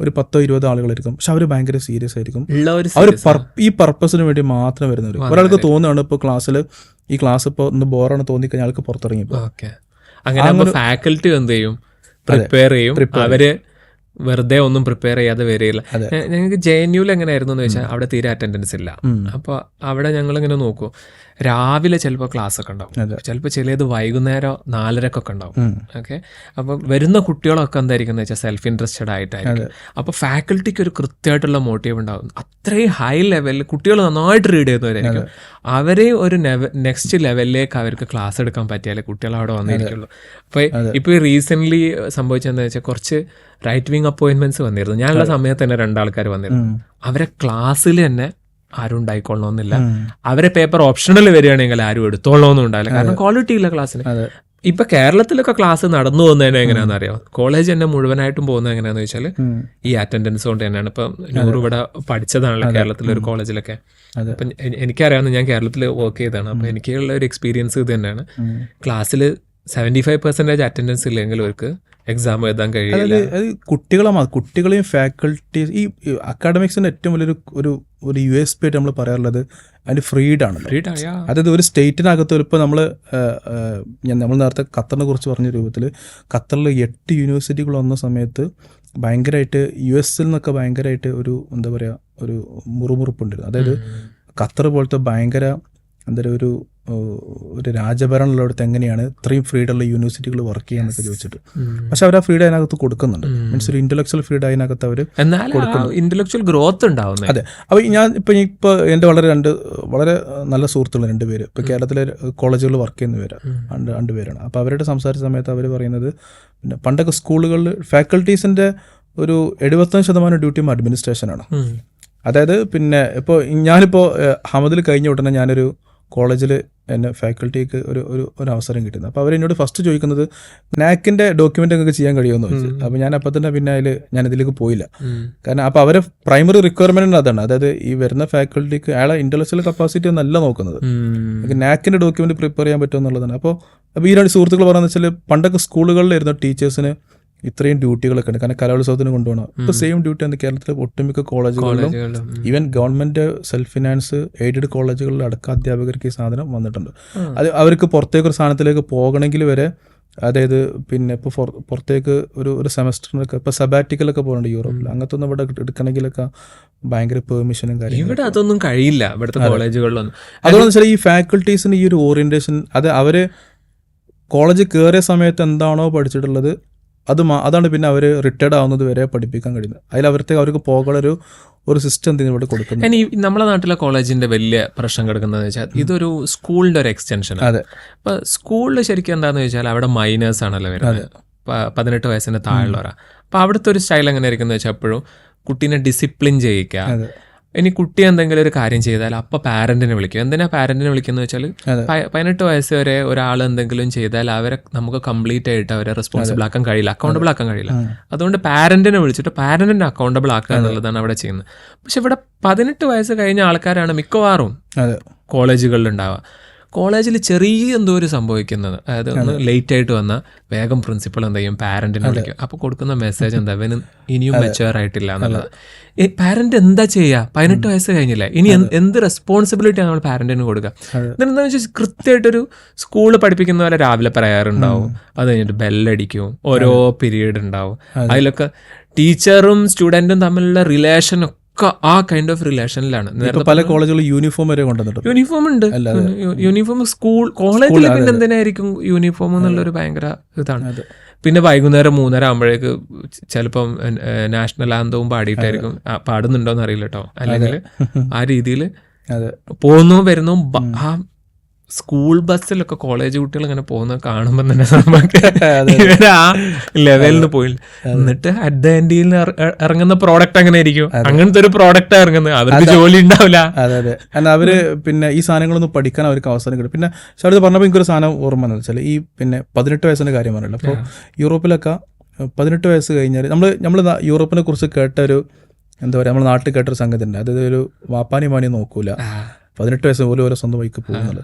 ഒരു 10-20 ആളുകളായിരിക്കും. പക്ഷെ അവർ ഭയങ്കര സീരിയസ് ആയിരിക്കും. അവർ ഈ പർപ്പസിന് വേണ്ടി മാത്രം വരുന്നവർ. ഒരാൾക്ക് തോന്നുകയാണ് ഇപ്പോൾ ക്ലാസ്സിൽ ഈ ക്ലാസ് ഇപ്പോൾ ഒന്ന് ബോറാണ് തോന്നിക്കഴിഞ്ഞാൽ ആൾക്ക് പുറത്തിറങ്ങിപ്പോ. അങ്ങനെ ഫാക്കൽറ്റി എന്ത് ചെയ്യും, പ്രിപ്പയർ ചെയ്യും. അവര് വെറുതെ ഒന്നും പ്രിപ്പയർ ചെയ്യാതെ വരികയില്ല. ഞങ്ങൾക്ക് JNU എങ്ങനെയായിരുന്നു എന്ന് വെച്ചാൽ അവിടെ തീരെ അറ്റൻഡൻസ് ഇല്ല. അപ്പോൾ അവിടെ ഞങ്ങളിങ്ങനെ നോക്കൂ, രാവിലെ ചിലപ്പോൾ ക്ലാസ് ഒക്കെ ഉണ്ടാവും, ചിലപ്പോൾ ചിലത് വൈകുന്നേരം 4:30 ഉണ്ടാവും. ഓക്കെ, അപ്പോൾ വരുന്ന കുട്ടികളൊക്കെ എന്തായിരിക്കും എന്ന് വെച്ചാൽ സെൽഫ് ഇൻട്രസ്റ്റഡ് ആയിട്ടായിരിക്കും. അപ്പോൾ ഫാക്കൽറ്റിക്ക് ഒരു കൃത്യമായിട്ടുള്ള മോട്ടീവ് ഉണ്ടാവും. അത്രയും ഹൈ ലെവലിൽ കുട്ടികൾ നന്നായിട്ട് റീഡ് ചെയ്യുന്നവരായിരിക്കും. അവരെ ഒരു നെക്സ്റ്റ് ലെവലിലേക്ക് അവർക്ക് ക്ലാസ് എടുക്കാൻ പറ്റിയാലേ കുട്ടികൾ അവിടെ വന്നിരിക്കുള്ളൂ. അപ്പോൾ ഇപ്പോൾ റീസെൻ്റ്ലി സംഭവിച്ചതെന്ന് വെച്ചാൽ കുറച്ച് റൈറ്റ് വിങ് അപ്പോയിൻമെന്റ്സ് വന്നിരുന്നു. ഞാനുള്ള സമയത്ത് തന്നെ 2 ആൾക്കാർ വന്നിരുന്നു. അവരെ ക്ലാസ്സിൽ തന്നെ ആരും ഉണ്ടായിക്കൊള്ളണമെന്നില്ല. അവരെ പേപ്പർ ഓപ്ഷണൽ വരികയാണെങ്കിൽ ആരും എടുത്തോളണമെന്നും ഉണ്ടാവില്ല. കാരണം ക്വാളിറ്റി ഇല്ല ക്ലാസ്സിന്. ഇപ്പൊ കേരളത്തിലൊക്കെ ക്ലാസ് നടന്നു പോകുന്നതിന് എങ്ങനെയാണെന്ന് അറിയാം. കോളേജ് തന്നെ മുഴുവനായിട്ടും പോകുന്നത് എങ്ങനെയാന്ന് വെച്ചാൽ ഈ അറ്റൻഡൻസ് കൊണ്ട് തന്നെയാണ്. ഇപ്പൊ 100 ഇവിടെ പഠിച്ചതാണല്ലോ കേരളത്തിലൊരു കോളേജിലൊക്കെ. അപ്പൊ എനിക്കറിയാവുന്ന, ഞാൻ കേരളത്തിൽ വർക്ക് ചെയ്തതാണ്. അപ്പൊ എനിക്കുള്ള ഒരു എക്സ്പീരിയൻസ് ഇത് തന്നെയാണ്. ക്ലാസ്സിൽ 75% അറ്റൻഡൻസ് ഇല്ലെങ്കിൽ അവർക്ക് എക്സാം എഴുതാൻ കഴിയില്ല. അത് കുട്ടികളെയും ഫാക്കൽറ്റീസ്, ഈ അക്കാഡമിക്സിന്റെ ഏറ്റവും വലിയൊരു ഒരു USP ആയിട്ട് നമ്മൾ പറയാറുള്ളത് അതിന്റെ ഫ്രീഡാണല്ലോ. അതായത് ഒരു സ്റ്റേറ്റിനകത്ത് ഇപ്പോൾ നമ്മൾ നേരത്തെ ഖത്തറിനെ കുറിച്ച് പറഞ്ഞ രൂപത്തിൽ ഖത്തറിൽ 8 യൂണിവേഴ്സിറ്റികൾ വന്ന സമയത്ത് ഭയങ്കരമായിട്ട് US-ൽ നിന്നൊക്കെ ഭയങ്കരമായിട്ട് ഒരു എന്താ പറയുക ഒരു മുറുമുറുപ്പുണ്ടായിരുന്നു. അതായത് ഖത്തർ പോലത്തെ ഭയങ്കര എന്താ പറയുക ഒരു രാജഭരണമുള്ളിടത്ത് എങ്ങനെയാണ് ഇത്രയും ഫ്രീഡുള്ള യൂണിവേഴ്സിറ്റികൾ വർക്ക് ചെയ്യാന്നൊക്കെ ചോദിച്ചിട്ട്. പക്ഷെ അവർ ആ ഫ്രീഡം അതിനകത്ത് കൊടുക്കുന്നുണ്ട്. മീൻസ് ഒരു ഇന്റലക്ച്വൽ ഫ്രീഡം അതിനകത്ത് അവർ ഇന്റലക്ച്വൽ ഗ്രോത്ത് ഉണ്ടാവും. അതെ. അപ്പോൾ ഇപ്പോൾ എൻ്റെ വളരെ നല്ല സുഹൃത്തുക്കൾ 2 പേര് ഇപ്പോൾ കേരളത്തിലെ കോളേജുകളിൽ വർക്ക് ചെയ്യുന്ന 2 പേരാണ്. അപ്പോൾ അവരുടെ സംസാരിച്ച സമയത്ത് അവർ പറയുന്നത് പിന്നെ പണ്ടൊക്കെ സ്കൂളുകളിൽ ഫാക്കൽറ്റീസിൻ്റെ ഒരു 75% ഡ്യൂട്ടിയും അഡ്മിനിസ്ട്രേഷനാണ്. അതായത് പിന്നെ ഇപ്പോൾ ഞാനിപ്പോൾ ഹമദിൽ കഴിഞ്ഞ ഉടനെ ഞാനൊരു കോളേജിൽ എന്നെ ഫാക്കൽറ്റിക്ക് ഒരു അവസരം കിട്ടുന്നത്. അപ്പോൾ അവരെന്നോട് ഫസ്റ്റ് ചോദിക്കുന്നത് നാക്കിൻ്റെ ഡോക്യുമെൻ്റ് ഒക്കെ ചെയ്യാൻ കഴിയുമെന്ന് ചോദിച്ചു. അപ്പോൾ ഞാൻ അപ്പോൾ തന്നെ പിന്നെ ഞാനിതിലേക്ക് പോയില്ല. കാരണം അപ്പോൾ അവരെ പ്രൈമറി റിക്വയർമെൻറ്റ് അതാണ്. അതായത് ഈ വരുന്ന ഫാക്കൽറ്റിക്ക് അയാളെ ഇൻ്റലക്ച്വൽ കപ്പാസിറ്റി ഒന്നല്ല നോക്കുന്നത്, നാക്കിൻ്റെ ഡോക്യുമെൻ്റ് പ്രിപ്പയർ ചെയ്യാൻ പറ്റുമോ എന്നുള്ളതാണ്. അപ്പോൾ ഈ 2 സുഹൃത്തുക്കൾ പറയുന്നത് വെച്ചാൽ പണ്ടൊക്കെ സ്കൂളുകളിലിരുന്ന ടീച്ചേഴ്സിന് ഇത്രയും ഡ്യൂട്ടികളൊക്കെ ഉണ്ട്. കാരണം കലോത്സവത്തിന് കൊണ്ടുപോകണം. ഇപ്പോൾ സെയിം ഡ്യൂട്ടി ആണ് കേരളത്തിലെ ഒട്ടുമിക്ക കോളേജുകളിലും even government self finance aided കോളേജുകളിൽ അടക്കം അധ്യാപകർക്ക് ഈ സാധനം വന്നിട്ടുണ്ട്. അത് അവർക്ക് പുറത്തേക്കൊരു സ്ഥാനത്തിലേക്ക് പോകണമെങ്കിൽ വരെ, അതായത് പിന്നെ ഇപ്പോൾ പുറത്തേക്ക് ഒരു സെമസ്റ്ററിനൊക്കെ ഇപ്പോൾ സബാറ്റിക്കലൊക്കെ പോകുന്നുണ്ട് യൂറോപ്പിൽ. അങ്ങനത്തെ ഒന്നും ഇവിടെ എടുക്കണമെങ്കിലൊക്കെ ഭയങ്കര പെർമിഷനും കാര്യങ്ങളും. ഇവിടെ അതൊന്നും കഴിയില്ല ഇവിടുത്തെ കോളേജുകളിലൊന്നും. അതുകൊണ്ട് വെച്ചാൽ ഈ ഫാക്കൽറ്റീസിന് ഈ ഒരു ഓറിയൻറ്റേഷൻ, അത് അവർ കോളേജ് കയറിയ സമയത്ത് എന്താണോ പഠിച്ചിട്ടുള്ളത് അതാണ് പിന്നെ അവർ റിട്ടയർഡ് ആവുന്നത് വരെ പഠിപ്പിക്കാൻ കഴിയുന്നത്. അവർക്ക് പോകാനൊരു സിസ്റ്റം എന്തെങ്കിലും ഇവിടെ കൊടുക്കുന്നത്. ഇനി നമ്മുടെ നാട്ടിലെ കോളേജിന്റെ വലിയ പ്രശ്നം കിടക്കുന്നതെന്ന് വെച്ചാൽ ഇതൊരു സ്കൂളിന്റെ ഒരു എക്സ്റ്റൻഷൻ. അതെ. ഇപ്പൊ സ്കൂളിൽ ശരിക്കും എന്താന്ന് വെച്ചാൽ അവിടെ മൈനേഴ്സ് ആണല്ലോ വരുന്നത്, 18 വയസ്സിന് താഴെയുള്ളവരാ. അപ്പൊ അവിടുത്തെ ഒരു സ്റ്റൈൽ എങ്ങനെ ഇരിക്കുന്നത് വെച്ചാൽ എപ്പോഴും കുട്ടീനെ ഡിസിപ്ലിൻ ചെയ്യിക്കുക. ഇനി കുട്ടി എന്തെങ്കിലും ഒരു കാര്യം ചെയ്താൽ അപ്പോൾ പാരന്റിനെ വിളിക്കും. എന്തിനാ പാരന്റിനെ വിളിക്കുന്നത് വെച്ചാൽ 18 വയസ്സ് വരെ ഒരാൾ എന്തെങ്കിലും ചെയ്താൽ അവരെ നമുക്ക് കംപ്ലീറ്റ് ആയിട്ട് അവരെ റെസ്പോൺസിബിൾ ആക്കാൻ കഴിയില്ല, അക്കൗണ്ടബിൾ ആക്കാൻ കഴിയില്ല. അതുകൊണ്ട് പാരന്റിനെ വിളിച്ചിട്ട് പാരന്റിനെ അക്കൗണ്ടബിൾ ആക്കുക എന്നുള്ളതാണ് അവിടെ ചെയ്യുന്നത്. പക്ഷെ ഇവിടെ 18 വയസ്സ് കഴിഞ്ഞ ആൾക്കാരാണ് മിക്കവാറും കോളേജുകളിൽ ഉണ്ടാവുക. കോളേജിൽ ചെറിയ എന്തോ ഒരു സംഭവിക്കുന്നത്, അതായത് ഒന്ന് ലേറ്റ് ആയിട്ട് വന്നാൽ വേഗം പ്രിൻസിപ്പൾ എന്ത് ചെയ്യും, പാരന്റിനെ വിളിക്കും. അപ്പോൾ കൊടുക്കുന്ന മെസ്സേജ് എന്താ, ഇവന് ഇനിയും മെച്ചുവർ ആയിട്ടില്ല എന്നുള്ളത്. പാരന്റ് എന്താ ചെയ്യുക, 18 വയസ്സ് കഴിഞ്ഞില്ലേ, ഇനി എന്ത് റെസ്പോൺസിബിലിറ്റിയാണ് നമ്മൾ പാരന്റിന് കൊടുക്കുക. എന്താണെന്ന് വെച്ചാൽ കൃത്യമായിട്ടൊരു സ്കൂളിൽ പഠിപ്പിക്കുന്ന പോലെ രാവിലെ പറയാറുണ്ടാവും, അത് കഴിഞ്ഞിട്ട് ബെല്ലടിക്കും, ഓരോ പീരീഡ് ഉണ്ടാവും. അതിലൊക്കെ ടീച്ചറും സ്റ്റുഡൻറ്റും തമ്മിലുള്ള റിലേഷനൊക്കെ ആ കൈൻഡ് ഓഫ് റിലേഷനിലാണ്. പല കോളേജുകളിൽ യൂണിഫോം വരെ കൊണ്ടുവന്നിട്ടുണ്ട്. യൂണിഫോം ഉണ്ട്, യൂണിഫോം കോളേജിൽ പിന്നെ എന്തിനായിരിക്കും യൂണിഫോം എന്നുള്ളൊരു ഭയങ്കര ഇതാണ്. പിന്നെ വൈകുന്നേരം 3:30 ആകുമ്പോഴേക്ക് ചിലപ്പം നാഷണൽ ആന്തവും പാടിയിട്ടായിരിക്കും, പാടുന്നുണ്ടോന്ന് അറിയില്ല കേട്ടോ, അല്ലെങ്കിൽ ആ രീതിയിൽ പോകുന്നു വരുന്നു. ആ സ്കൂൾ ബസ്സിലൊക്കെ കോളേജ് കുട്ടികൾ ഇങ്ങനെ പോകുന്നത് കാണുമ്പോൾ തന്നെ നമുക്ക് ആ ലെവലിൽ പോയില്ല. എന്നിട്ട് അറ്റ് ദ എൻഡിൽ ഇറങ്ങുന്ന പ്രോഡക്റ്റ് അങ്ങനെ ആയിരിക്കും, അങ്ങനത്തെ ഒരു പ്രോഡക്റ്റ് ഇറങ്ങുന്നത്, അവർക്ക് ജോലി ഉണ്ടാവില്ല. അതെ അതെ. കാരണം അവര് പിന്നെ ഈ സാധനങ്ങളൊന്നും പഠിക്കാൻ അവർക്ക് അവസരം കിട്ടും. പിന്നെ ഷാഹിദ് പറഞ്ഞപ്പോൾ എനിക്കൊരു സാധനം ഓർമ്മ എന്ന് വെച്ചാൽ ഈ പിന്നെ 18 വയസ്സിന്റെ കാര്യം പറഞ്ഞല്ലോ. അപ്പോൾ യൂറോപ്പിലൊക്കെ 18 വയസ്സ് കഴിഞ്ഞാൽ നമ്മൾ യൂറോപ്പിനെ കുറിച്ച് കേട്ടൊരു എന്താ പറയുക, നമ്മുടെ നാട്ടിൽ കേട്ടൊരു സംഗതി ഉണ്ട്. അതായത് ഒരു വാപ്പാനി മാനി നോക്കൂല, 18 വയസ്സ് ഓരോ സ്വന്തം വഴിക്ക് പോകുന്നത്.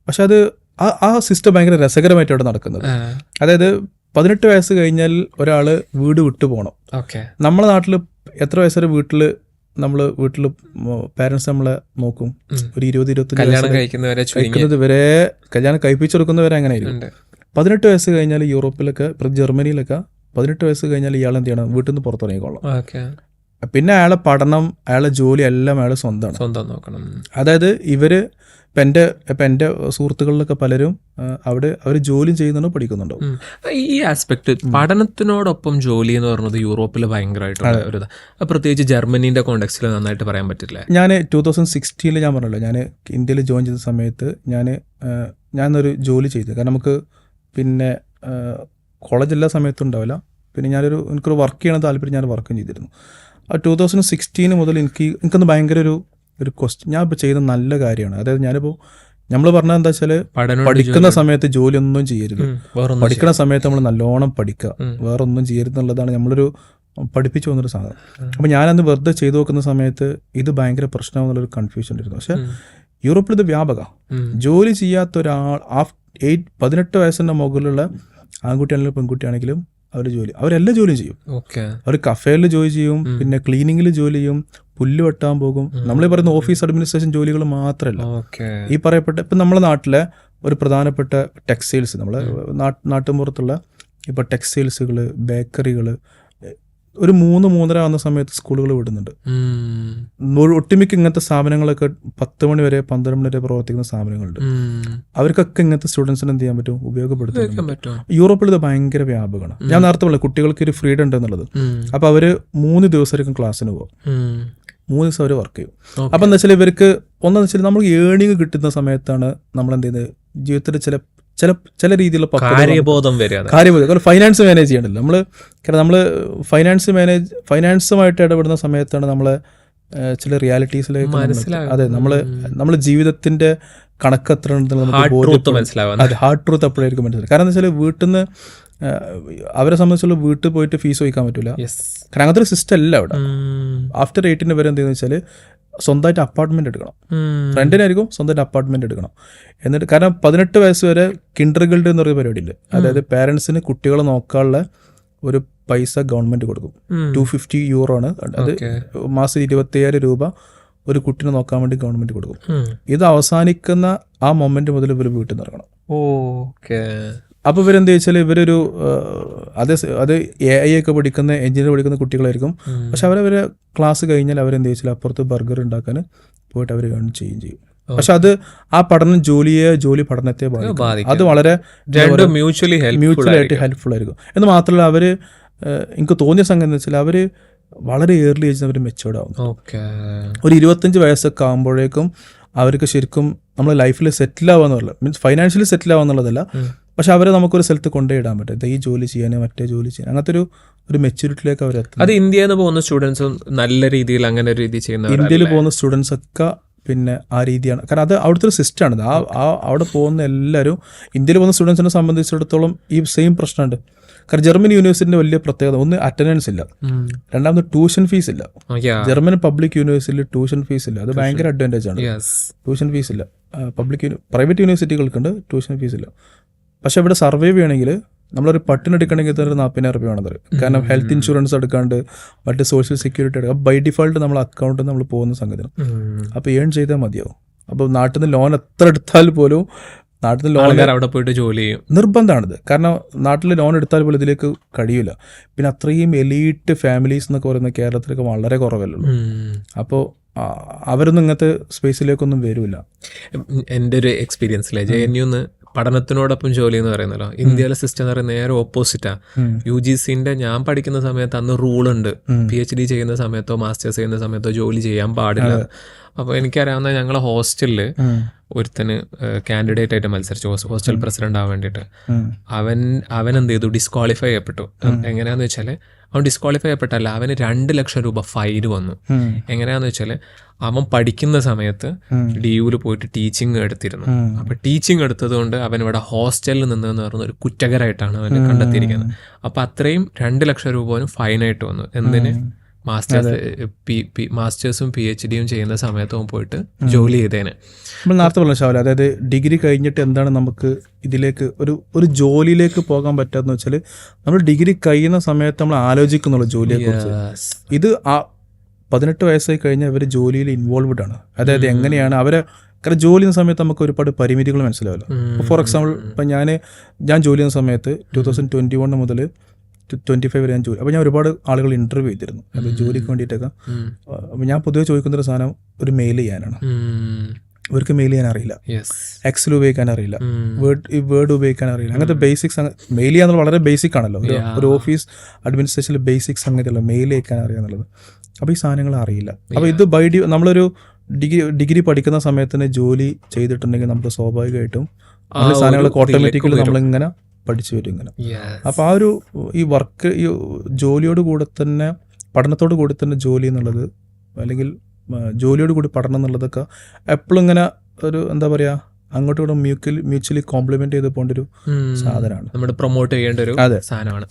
പക്ഷെ അത് ആ സിസ്റ്റം ഭയങ്കര രസകരമായിട്ട് അവിടെ നടക്കുന്നത്. അതായത് 18 വയസ്സ് കഴിഞ്ഞാൽ ഒരാൾ വീട് വിട്ടു പോകണം. നമ്മളെ നാട്ടിൽ എത്ര വയസ്സൊരു വീട്ടിൽ പാരൻസ് നമ്മളെ നോക്കും, ഒരു 20-25 കഴിക്കുന്നത് വരെ, കല്യാണം കഴിപ്പിച്ചെടുക്കുന്നവരെ അങ്ങനെ ആയിരിക്കും. 18 വയസ്സ് കഴിഞ്ഞാൽ യൂറോപ്പിലൊക്കെ, ജർമ്മനിയിലൊക്കെ 18 വയസ്സ് കഴിഞ്ഞാൽ ഇയാൾ എന്ത് ചെയ്യണം, വീട്ടിൽ നിന്ന് പുറത്തിറങ്ങിക്കോളാം. പിന്നെ അയാളെ പഠനം, അയാളെ ജോലി എല്ലാം അയാൾ സ്വന്തമാണ് നോക്കണം. അതായത് ഇവര് ഇപ്പം എൻ്റെ സുഹൃത്തുക്കളിലൊക്കെ പലരും അവർ ജോലി ചെയ്യുന്നുണ്ടോ പഠിക്കുന്നുണ്ടോ. ഈ ആസ്പെക്ട് പഠനത്തിനോടൊപ്പം ജോലി എന്ന് പറയുന്നത് യൂറോപ്പിൽ ഭയങ്കരമായിട്ടുള്ള ഒരു പ്രത്യേകിച്ച് ജർമ്മനീൻ്റെ കോണ്ടെക്സ്റ്റിൽ നന്നായിട്ട് പറയാൻ പറ്റില്ല. ഞാൻ 2016 ഞാൻ പറഞ്ഞല്ലോ, ഞാൻ ഇന്ത്യയിൽ ജോയിൻ ചെയ്ത സമയത്ത് ഞാനൊരു ജോലി ചെയ്തു. കാരണം നമുക്ക് പിന്നെ കോളേജ് എല്ലാ സമയത്തും ഉണ്ടാവില്ല. പിന്നെ എനിക്കൊരു വർക്ക് ചെയ്യണ താല്പര്യം, ഞാൻ വർക്കും ചെയ്തിരുന്നു. 2016 മുതൽ എനിക്കൊന്ന് ഭയങ്കര ഒരു ക്വസ്റ്റ്യൻ, ഞാൻ ഇപ്പോൾ ചെയ്യുന്ന നല്ല കാര്യമാണ്. അതായത് നമ്മൾ പറഞ്ഞത് എന്താ വെച്ചാൽ, പഠിക്കുന്ന സമയത്ത് ജോലി ഒന്നും ചെയ്യരുത്, പഠിക്കുന്ന സമയത്ത് നമ്മൾ നല്ലോണം പഠിക്കുക, വേറെ ഒന്നും ചെയ്യരുത് എന്നുള്ളതാണ് നമ്മളൊരു പഠിപ്പിച്ചു വന്നൊരു സാധനം. അപ്പോൾ ഞാനന്ന് വെറുതെ ചെയ്തു നോക്കുന്ന സമയത്ത് ഇത് ഭയങ്കര പ്രശ്നമാണെന്നുള്ളൊരു കൺഫ്യൂഷൻ ഉണ്ടായിരുന്നു. പക്ഷേ യൂറോപ്പിൽ ഇത് വ്യാപക, ജോലി ചെയ്യാത്ത ഒരാൾ 18 വയസ്സിൻ്റെ മുകളിലുള്ള ആൺകുട്ടിയാണെങ്കിലും പെൺകുട്ടിയാണെങ്കിലും അവരെല്ലാ ജോലിയും ചെയ്യും. അവർ കഫേയിൽ ജോലി ചെയ്യും, പിന്നെ ക്ലീനിങ്ങിൽ ജോലി ചെയ്യും, പുല്ല് വെട്ടാൻ പോകും. നമ്മൾ പറയുന്ന ഓഫീസ് അഡ്മിനിസ്ട്രേഷൻ ജോലികൾ മാത്രമല്ല, ഈ പറയപ്പെട്ട ഇപ്പം നമ്മളെ നാട്ടിലെ ഒരു പ്രധാനപ്പെട്ട ടെക്സ്റ്റൈൽസ്, നമ്മളെ നാട്ടുമ്പുറത്തുള്ള ഇപ്പോൾ ടെക്സ്റ്റൈൽസുകൾ, ബേക്കറികൾ, ഒരു 3-3:30 ആവുന്ന സമയത്ത് സ്കൂളുകൾ വിടുന്നുണ്ട്. ഒട്ടുമിക്ക ഇങ്ങനത്തെ സ്ഥാപനങ്ങളൊക്കെ 10 മണി വരെ 12 മണി വരെ പ്രവർത്തിക്കുന്ന സ്ഥാപനങ്ങളുണ്ട്. അവർക്കൊക്കെ ഇങ്ങനത്തെ സ്റ്റുഡൻസിന് എന്ത് ചെയ്യാൻ പറ്റും, ഉപയോഗപ്പെടുത്താൻ പറ്റും. യൂറോപ്പിൽ ഇത് ഭയങ്കര വ്യാപകമാണ്. ഞാൻ നേരത്തെ പറഞ്ഞു കുട്ടികൾക്ക് ഒരു ഫ്രീഡം ഉണ്ട് എന്നുള്ളത്. അപ്പോൾ അവർ 3 ദിവസമായിരിക്കും ക്ലാസ്സിന് പോകും, 3 ദിവസം അവർ വർക്ക് ചെയ്യും. അപ്പം എന്താ വെച്ചാൽ ഇവർക്ക് ഒന്നെന്ന് വെച്ചാൽ നമ്മൾ ഏണിങ് കിട്ടുന്ന സമയത്താണ് നമ്മൾ എന്ത് ചെയ്യുന്നത്, ജീവിതത്തിൽ ചില രീതിയിലുള്ള കാര്യബോധം ഫൈനാൻസ് മാനേജ് ചെയ്യണ്ടല്ലോ നമ്മൾ. കാരണം നമ്മൾ ഫൈനാൻസുമായിട്ട് ഇടപെടുന്ന സമയത്താണ് നമ്മളെ ചില റിയാലിറ്റീസിലേക്ക് അതെ നമ്മൾ ജീവിതത്തിന്റെ കണക്ക് എത്ര അതെ ഹാർഡ് ട്രൂത്ത് അപ്പോഴായിരിക്കും മനസ്സിലായി. കാരണം എന്താ വെച്ചാൽ വീട്ടിൽ നിന്ന് അവരെ സംബന്ധിച്ചുള്ള വീട്ടിൽ പോയിട്ട് ഫീസ് വഹിക്കാൻ പറ്റില്ല. കാരണം അങ്ങനത്തെ ഒരു സിസ്റ്റം അല്ല അവിടെ. ആഫ്റ്റർ 18 വരെ എന്ത് ചെയ്യുന്നത് വെച്ചാൽ സ്വന്തമായിട്ട് അപ്പാർട്ട്മെന്റ് എടുക്കണം, റെന്റിനായിരിക്കും സ്വന്തമായിട്ട് അപ്പാർട്ട്മെന്റ് എടുക്കണം. എന്നിട്ട് കാരണം 18 വയസ്സ് വരെ കിൻഡർ ഗിൽഡ് എന്ന് പറയുന്ന പരിപാടി ഉണ്ട്. അതായത് പാരന്റ്സിന് കുട്ടികളെ നോക്കാനുള്ള ഒരു പൈസ ഗവൺമെന്റ് കൊടുക്കും. 250 യൂറോ ആണ്. അത് മാസം 25,000 രൂപ ഒരു കുട്ടിനെ നോക്കാൻ വേണ്ടി ഗവൺമെന്റ് കൊടുക്കും. ഇത് അവസാനിക്കുന്ന ആ മൊമെന്റ് മുതൽ ഇവർ വീട്ടിൽ നിന്ന് ഇറങ്ങണം. അപ്പോൾ ഇവരെന്താ വെച്ചാൽ ഇവരൊരു അത് AI ഒക്കെ പഠിക്കുന്ന എഞ്ചിനീയർ പഠിക്കുന്ന കുട്ടികളായിരിക്കും. പക്ഷെ അവരവരെ ക്ലാസ് കഴിഞ്ഞാൽ അവരെന്താ വെച്ചാൽ അപ്പുറത്ത് ബർഗർ ഉണ്ടാക്കാൻ പോയിട്ട് അവർ ചെയ്യും. പക്ഷെ അത് ആ പഠനം ജോലി പഠനത്തെ ബാധിക്കും. അത് വളരെ മ്യൂച്വലി ആയിട്ട് ഹെൽപ്ഫുൾ ആയിരിക്കും. എന്ന് മാത്രമല്ല അവർ എനിക്ക് തോന്നിയ സംഗതി എന്ന് വെച്ചാൽ അവർ വളരെ ഏർലി ഏജിൽ അവർ മെച്ചുവേർഡ് ആവും. ഒരു 25 വയസ്സൊക്കെ ആകുമ്പോഴേക്കും അവർക്ക് ശരിക്കും നമ്മൾ ലൈഫിൽ സെറ്റിൽ ആവാന്ന് പറഞ്ഞില്ല, മീൻസ് ഫൈനാൻഷ്യലി സെറ്റിൽ ആവാന്നുള്ളതല്ല, പക്ഷെ അവരെ നമുക്കൊരു സ്ഥലത്ത് കൊണ്ടുപോയിടാൻ പറ്റും. ഈ ജോലി ചെയ്യാനോ മറ്റേ ജോലി ചെയ്യാൻ അങ്ങനത്തെ ഒരു മെച്യൂരിറ്റിയിലേക്ക് അവർ എത്തും. അത് ഇന്ത്യയിൽ നിന്ന് പോകുന്ന സ്റ്റുഡൻസും നല്ല രീതിയിൽ അങ്ങനെ ഒരു രീതി ചെയ്യുന്ന ഇന്ത്യയിൽ പോകുന്ന സ്റ്റുഡൻസ് ഒക്കെ പിന്നെ ആ രീതിയാണ്. കാരണം അത് അവിടുത്തെ ഒരു സിസ്റ്റമാണ്. അവിടെ പോകുന്ന എല്ലാവരും ഇന്ത്യയിൽ പോകുന്ന സ്റ്റുഡൻസിനെ സംബന്ധിച്ചിടത്തോളം ഈ സെയിം പ്രശ്നമുണ്ട്. കാരണം ജർമ്മൻ യൂണിവേഴ്സിറ്റിന്റെ വലിയ പ്രത്യേകത ഒന്ന് അറ്റൻഡൻസ് ഇല്ല, രണ്ടാമത് ട്യൂഷൻ ഫീസ് ഇല്ല. ജർമ്മൻ പബ്ലിക് യൂണിവേഴ്സിറ്റിയിൽ ട്യൂഷൻ ഫീസ് ഇല്ല. അത് ഭയങ്കര അഡ്വാൻറ്റേജ് ആണ്. ട്യൂഷൻ ഫീസ് ഇല്ല. പ്രൈവറ്റ് യൂണിവേഴ്സിറ്റികൾക്കുണ്ട്, ട്യൂഷൻ ഫീസ് ഇല്ല. പക്ഷെ ഇവിടെ സർവൈവ് ചെയ്യണമെങ്കിൽ നമ്മളൊരു പട്ടിനെടുക്കണമെങ്കിൽ തന്നെ 40,000 രൂപ വേണം തരും. കാരണം ഹെൽത്ത് ഇൻഷുറൻസ് എടുക്കാണ്ട് മറ്റ് സോഷ്യൽ സെക്യൂരിറ്റി എടുക്കുക. ബൈ ഡിഫോൾട്ട് നമ്മൾ അക്കൗണ്ടിൽ നമ്മൾ പോകുന്ന സംഗതി. അപ്പോൾ ഏൺ ചെയ്താൽ മതിയാവും. അപ്പോൾ നാട്ടിൽ നിന്ന് ലോൺ എത്ര എടുത്താൽ പോലും നാട്ടിൽ ലോൺ അവിടെ പോയിട്ട് ജോലി ചെയ്യും നിർബന്ധമാണിത്. കാരണം നാട്ടിൽ ലോൺ എടുത്താൽ പോലും ഇതിലേക്ക് കഴിയില്ല. പിന്നെ അത്രയും എലീറ്റ് ഫാമിലീസ് എന്നൊക്കെ പറയുന്ന കേരളത്തിലൊക്കെ വളരെ കുറവല്ലോ. അപ്പോൾ അവരൊന്നും ഇങ്ങനത്തെ സ്പേസിലേക്കൊന്നും വരില്ല. എൻ്റെ ഒരു എക്സ്പീരിയൻസിലെ JNU പഠനത്തിനോടൊപ്പം ജോലി എന്ന് പറയുന്നല്ലോ, ഇന്ത്യയിലെ സിസ്റ്റം എന്ന് പറയുന്നത് നേരെ ഓപ്പോസിറ്റാ. UGCന്റെ ഞാൻ പഠിക്കുന്ന സമയത്ത് അന്ന് റൂളുണ്ട്, PhD ചെയ്യുന്ന സമയത്തോ മാസ്റ്റേഴ്സ് ചെയ്യുന്ന സമയത്തോ ജോലി ചെയ്യാൻ പാടില്ല. അപ്പോൾ എനിക്കറിയാവുന്ന ഞങ്ങളെ ഹോസ്റ്റലിൽ ഒരുത്തന് കാൻഡിഡേറ്റ് ആയിട്ട് മത്സരിച്ചു ഹോസ്റ്റൽ പ്രസിഡന്റ് ആവാൻ വേണ്ടിയിട്ട്. അവൻ എന്ത് ചെയ്തു, ഡിസ്ക്വാളിഫൈ ചെയ്യപ്പെട്ടു. എങ്ങനെയാന്ന് വെച്ചാൽ അവൻ ഡിസ്ക്വാളിഫൈ ചെയ്യപ്പെട്ടല്ല, അവന് 2 ലക്ഷം രൂപ ഫൈൻ വന്നു. എങ്ങനെയാന്ന് വെച്ചാൽ അവൻ പഠിക്കുന്ന സമയത്ത് DUവിൽ പോയിട്ട് ടീച്ചിങ് എടുത്തിരുന്നു. അപ്പൊ ടീച്ചിങ് എടുത്തത് കൊണ്ട് അവൻ ഇവിടെ ഹോസ്റ്റലിൽ നിന്നെന്ന് പറയുന്ന ഒരു കുറ്റകരമായിട്ടാണ് അവന് കണ്ടെത്തിയിരിക്കുന്നത്. അപ്പൊ അത്രയും 2 ലക്ഷം രൂപ അവന് ഫൈനായിട്ട് വന്നു. എന്തിന്? മാസ്റ്റേഴ്സും PhDയും ചെയ്യുന്ന സമയത്ത് പോയിട്ട് ജോലി ചെയ്തേന്. നമ്മൾ നേരത്തെ പറഞ്ഞ ഷാവല, അതായത് ഡിഗ്രി കഴിഞ്ഞിട്ട് എന്താണ് നമുക്ക് ഇതിലേക്ക് ഒരു ജോലിയിലേക്ക് പോകാൻ പറ്റാന്ന് വെച്ചാൽ നമ്മൾ ഡിഗ്രി കഴിയുന്ന സമയത്ത് നമ്മൾ ആലോചിക്കുന്നുള്ളൂ ജോലിയെക്കുറിച്ച്. ഇത് 18 വയസ്സായി കഴിഞ്ഞാൽ ഇവർ ജോലിയിൽ ഇൻവോൾവ്ഡ് ആണ്. അതായത് എങ്ങനെയാണ് അവരെ, കാരണം ജോലി ചെയ്യുന്ന സമയത്ത് നമുക്ക് ഒരുപാട് പരിമിതികൾ മനസ്സിലാവില്ല. ഫോർ എക്സാമ്പിൾ ഇപ്പം ഞാൻ ജോലി ചെയ്യുന്ന സമയത്ത് 2021 മുതൽ 25 വരെ ഞാൻ ജോലി. അപ്പോൾ ഞാൻ ഒരുപാട് ആളുകൾ ഇൻ്റർവ്യൂ ചെയ്തിരുന്നു അത് ജോലിക്ക് വേണ്ടിയിട്ടൊക്കെ. അപ്പോൾ ഞാൻ പൊതുവെ ചോദിക്കുന്നൊരു സാധനം ഒരു മെയിൽ ചെയ്യാനാണ്. ഇവർക്ക് മെയിൽ ചെയ്യാൻ അറിയില്ല, എക്സൽ ഉപയോഗിക്കാൻ അറിയില്ല, വേർഡ് ഉപയോഗിക്കാൻ അറിയില്ല. അങ്ങനത്തെ ബേസിക്സ് മെയിൽ ചെയ്യാന്നുള്ളത് വളരെ ബേസിക് ആണല്ലോ. ഒരു ഓഫീസ് അഡ്മിനിസ്ട്രേഷനിൽ ബേസിക് സംഗതിയല്ല മെയിൽ അയക്കാൻ അറിയാന്നുള്ളത്. അപ്പോൾ ഈ സാധനങ്ങൾ അറിയില്ല. അപ്പോൾ ഇത് നമ്മളൊരു ഡിഗ്രി പഠിക്കുന്ന സമയത്തിന് ജോലി ചെയ്തിട്ടുണ്ടെങ്കിൽ നമുക്ക് സ്വാഭാവികമായിട്ടും നമ്മൾ സാധനങ്ങളൊക്കെ ഓട്ടോമാറ്റിക്കലി നമ്മളിങ്ങനെ പഠിച്ചു വരും ഇങ്ങനെ. അപ്പോൾ ഈ വർക്ക് ഈ ജോലിയോട് കൂടെ തന്നെ പഠനത്തോട് കൂടി തന്നെ ജോലി എന്നുള്ളത്, അല്ലെങ്കിൽ ജോലിയോട് കൂടി പഠനം എന്നുള്ളതൊക്കെ എപ്പോഴും ഇങ്ങനെ ഒരു എന്താ പറയുക, അങ്ങോട്ടും ഇങ്ങോട്ടും മ്യൂച്വലി കോംപ്ലിമെന്റ് ചെയ്ത് പോകേണ്ട ഒരു സാധനമാണ്, നമ്മൾ പ്രൊമോട്ട് ചെയ്യേണ്ട ഒരു സാധനമാണ്.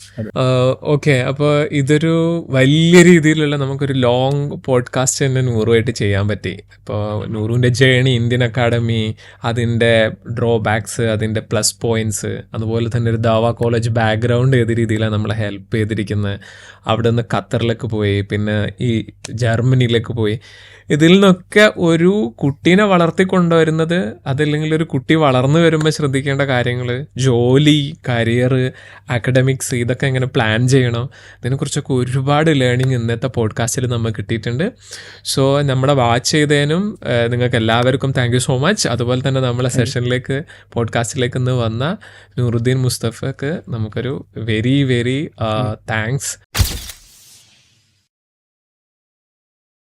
ഓക്കെ, അപ്പോൾ ഇതൊരു വലിയ രീതിയിലുള്ള നമുക്കൊരു ലോങ് പോഡ്കാസ്റ്റ് തന്നെ നൂറുമായിട്ട് ചെയ്യാൻ പറ്റി. ഇപ്പോൾ നൂറുവിൻ്റെ ജേണി, ഇന്ത്യൻ അക്കാഡമി, അതിൻ്റെ ഡ്രോബാക്സ്, അതിൻ്റെ പ്ലസ് പോയിന്റ്സ്, അതുപോലെ തന്നെ ഒരു ദാവ കോളേജ് ബാക്ക്ഗ്രൗണ്ട് ഏത് രീതിയിലാണ് നമ്മളെ ഹെൽപ്പ് ചെയ്തിരിക്കുന്നത്, അവിടെ നിന്ന് ഖത്തറിലേക്ക് പോയി, പിന്നെ ഈ ജർമ്മനിയിലേക്ക് പോയി. ഇതിൽ നിന്നൊക്കെ ഒരു കുട്ടീനെ വളർത്തിക്കൊണ്ടുവരുന്നത്, അതല്ലെങ്കിൽ ഒരു കുട്ടി വളർന്നു വരുമ്പോൾ ശ്രദ്ധിക്കേണ്ട കാര്യങ്ങൾ, ജോലി, കരിയർ, അക്കഡമിക്സ്, ഇതൊക്കെ എങ്ങനെ പ്ലാൻ ചെയ്യണം, ഇതിനെക്കുറിച്ചൊക്കെ ഒരുപാട് ലേണിംഗ് ഇന്നത്തെ പോഡ്കാസ്റ്റിൽ നമുക്ക് കിട്ടിയിട്ടുണ്ട്. സോ നമ്മുടെ വാച്ച് ചെയ്തതിനും നിങ്ങൾക്ക് എല്ലാവർക്കും താങ്ക് യു സോ മച്ച്. അതുപോലെ തന്നെ നമ്മളെ സെഷനിലേക്ക് പോഡ്കാസ്റ്റിലേക്ക് ഇന്ന് വന്ന നൂറുദ്ദീൻ മുസ്തഫക്ക് നമുക്കൊരു വെരി വെരി താങ്ക്സ്.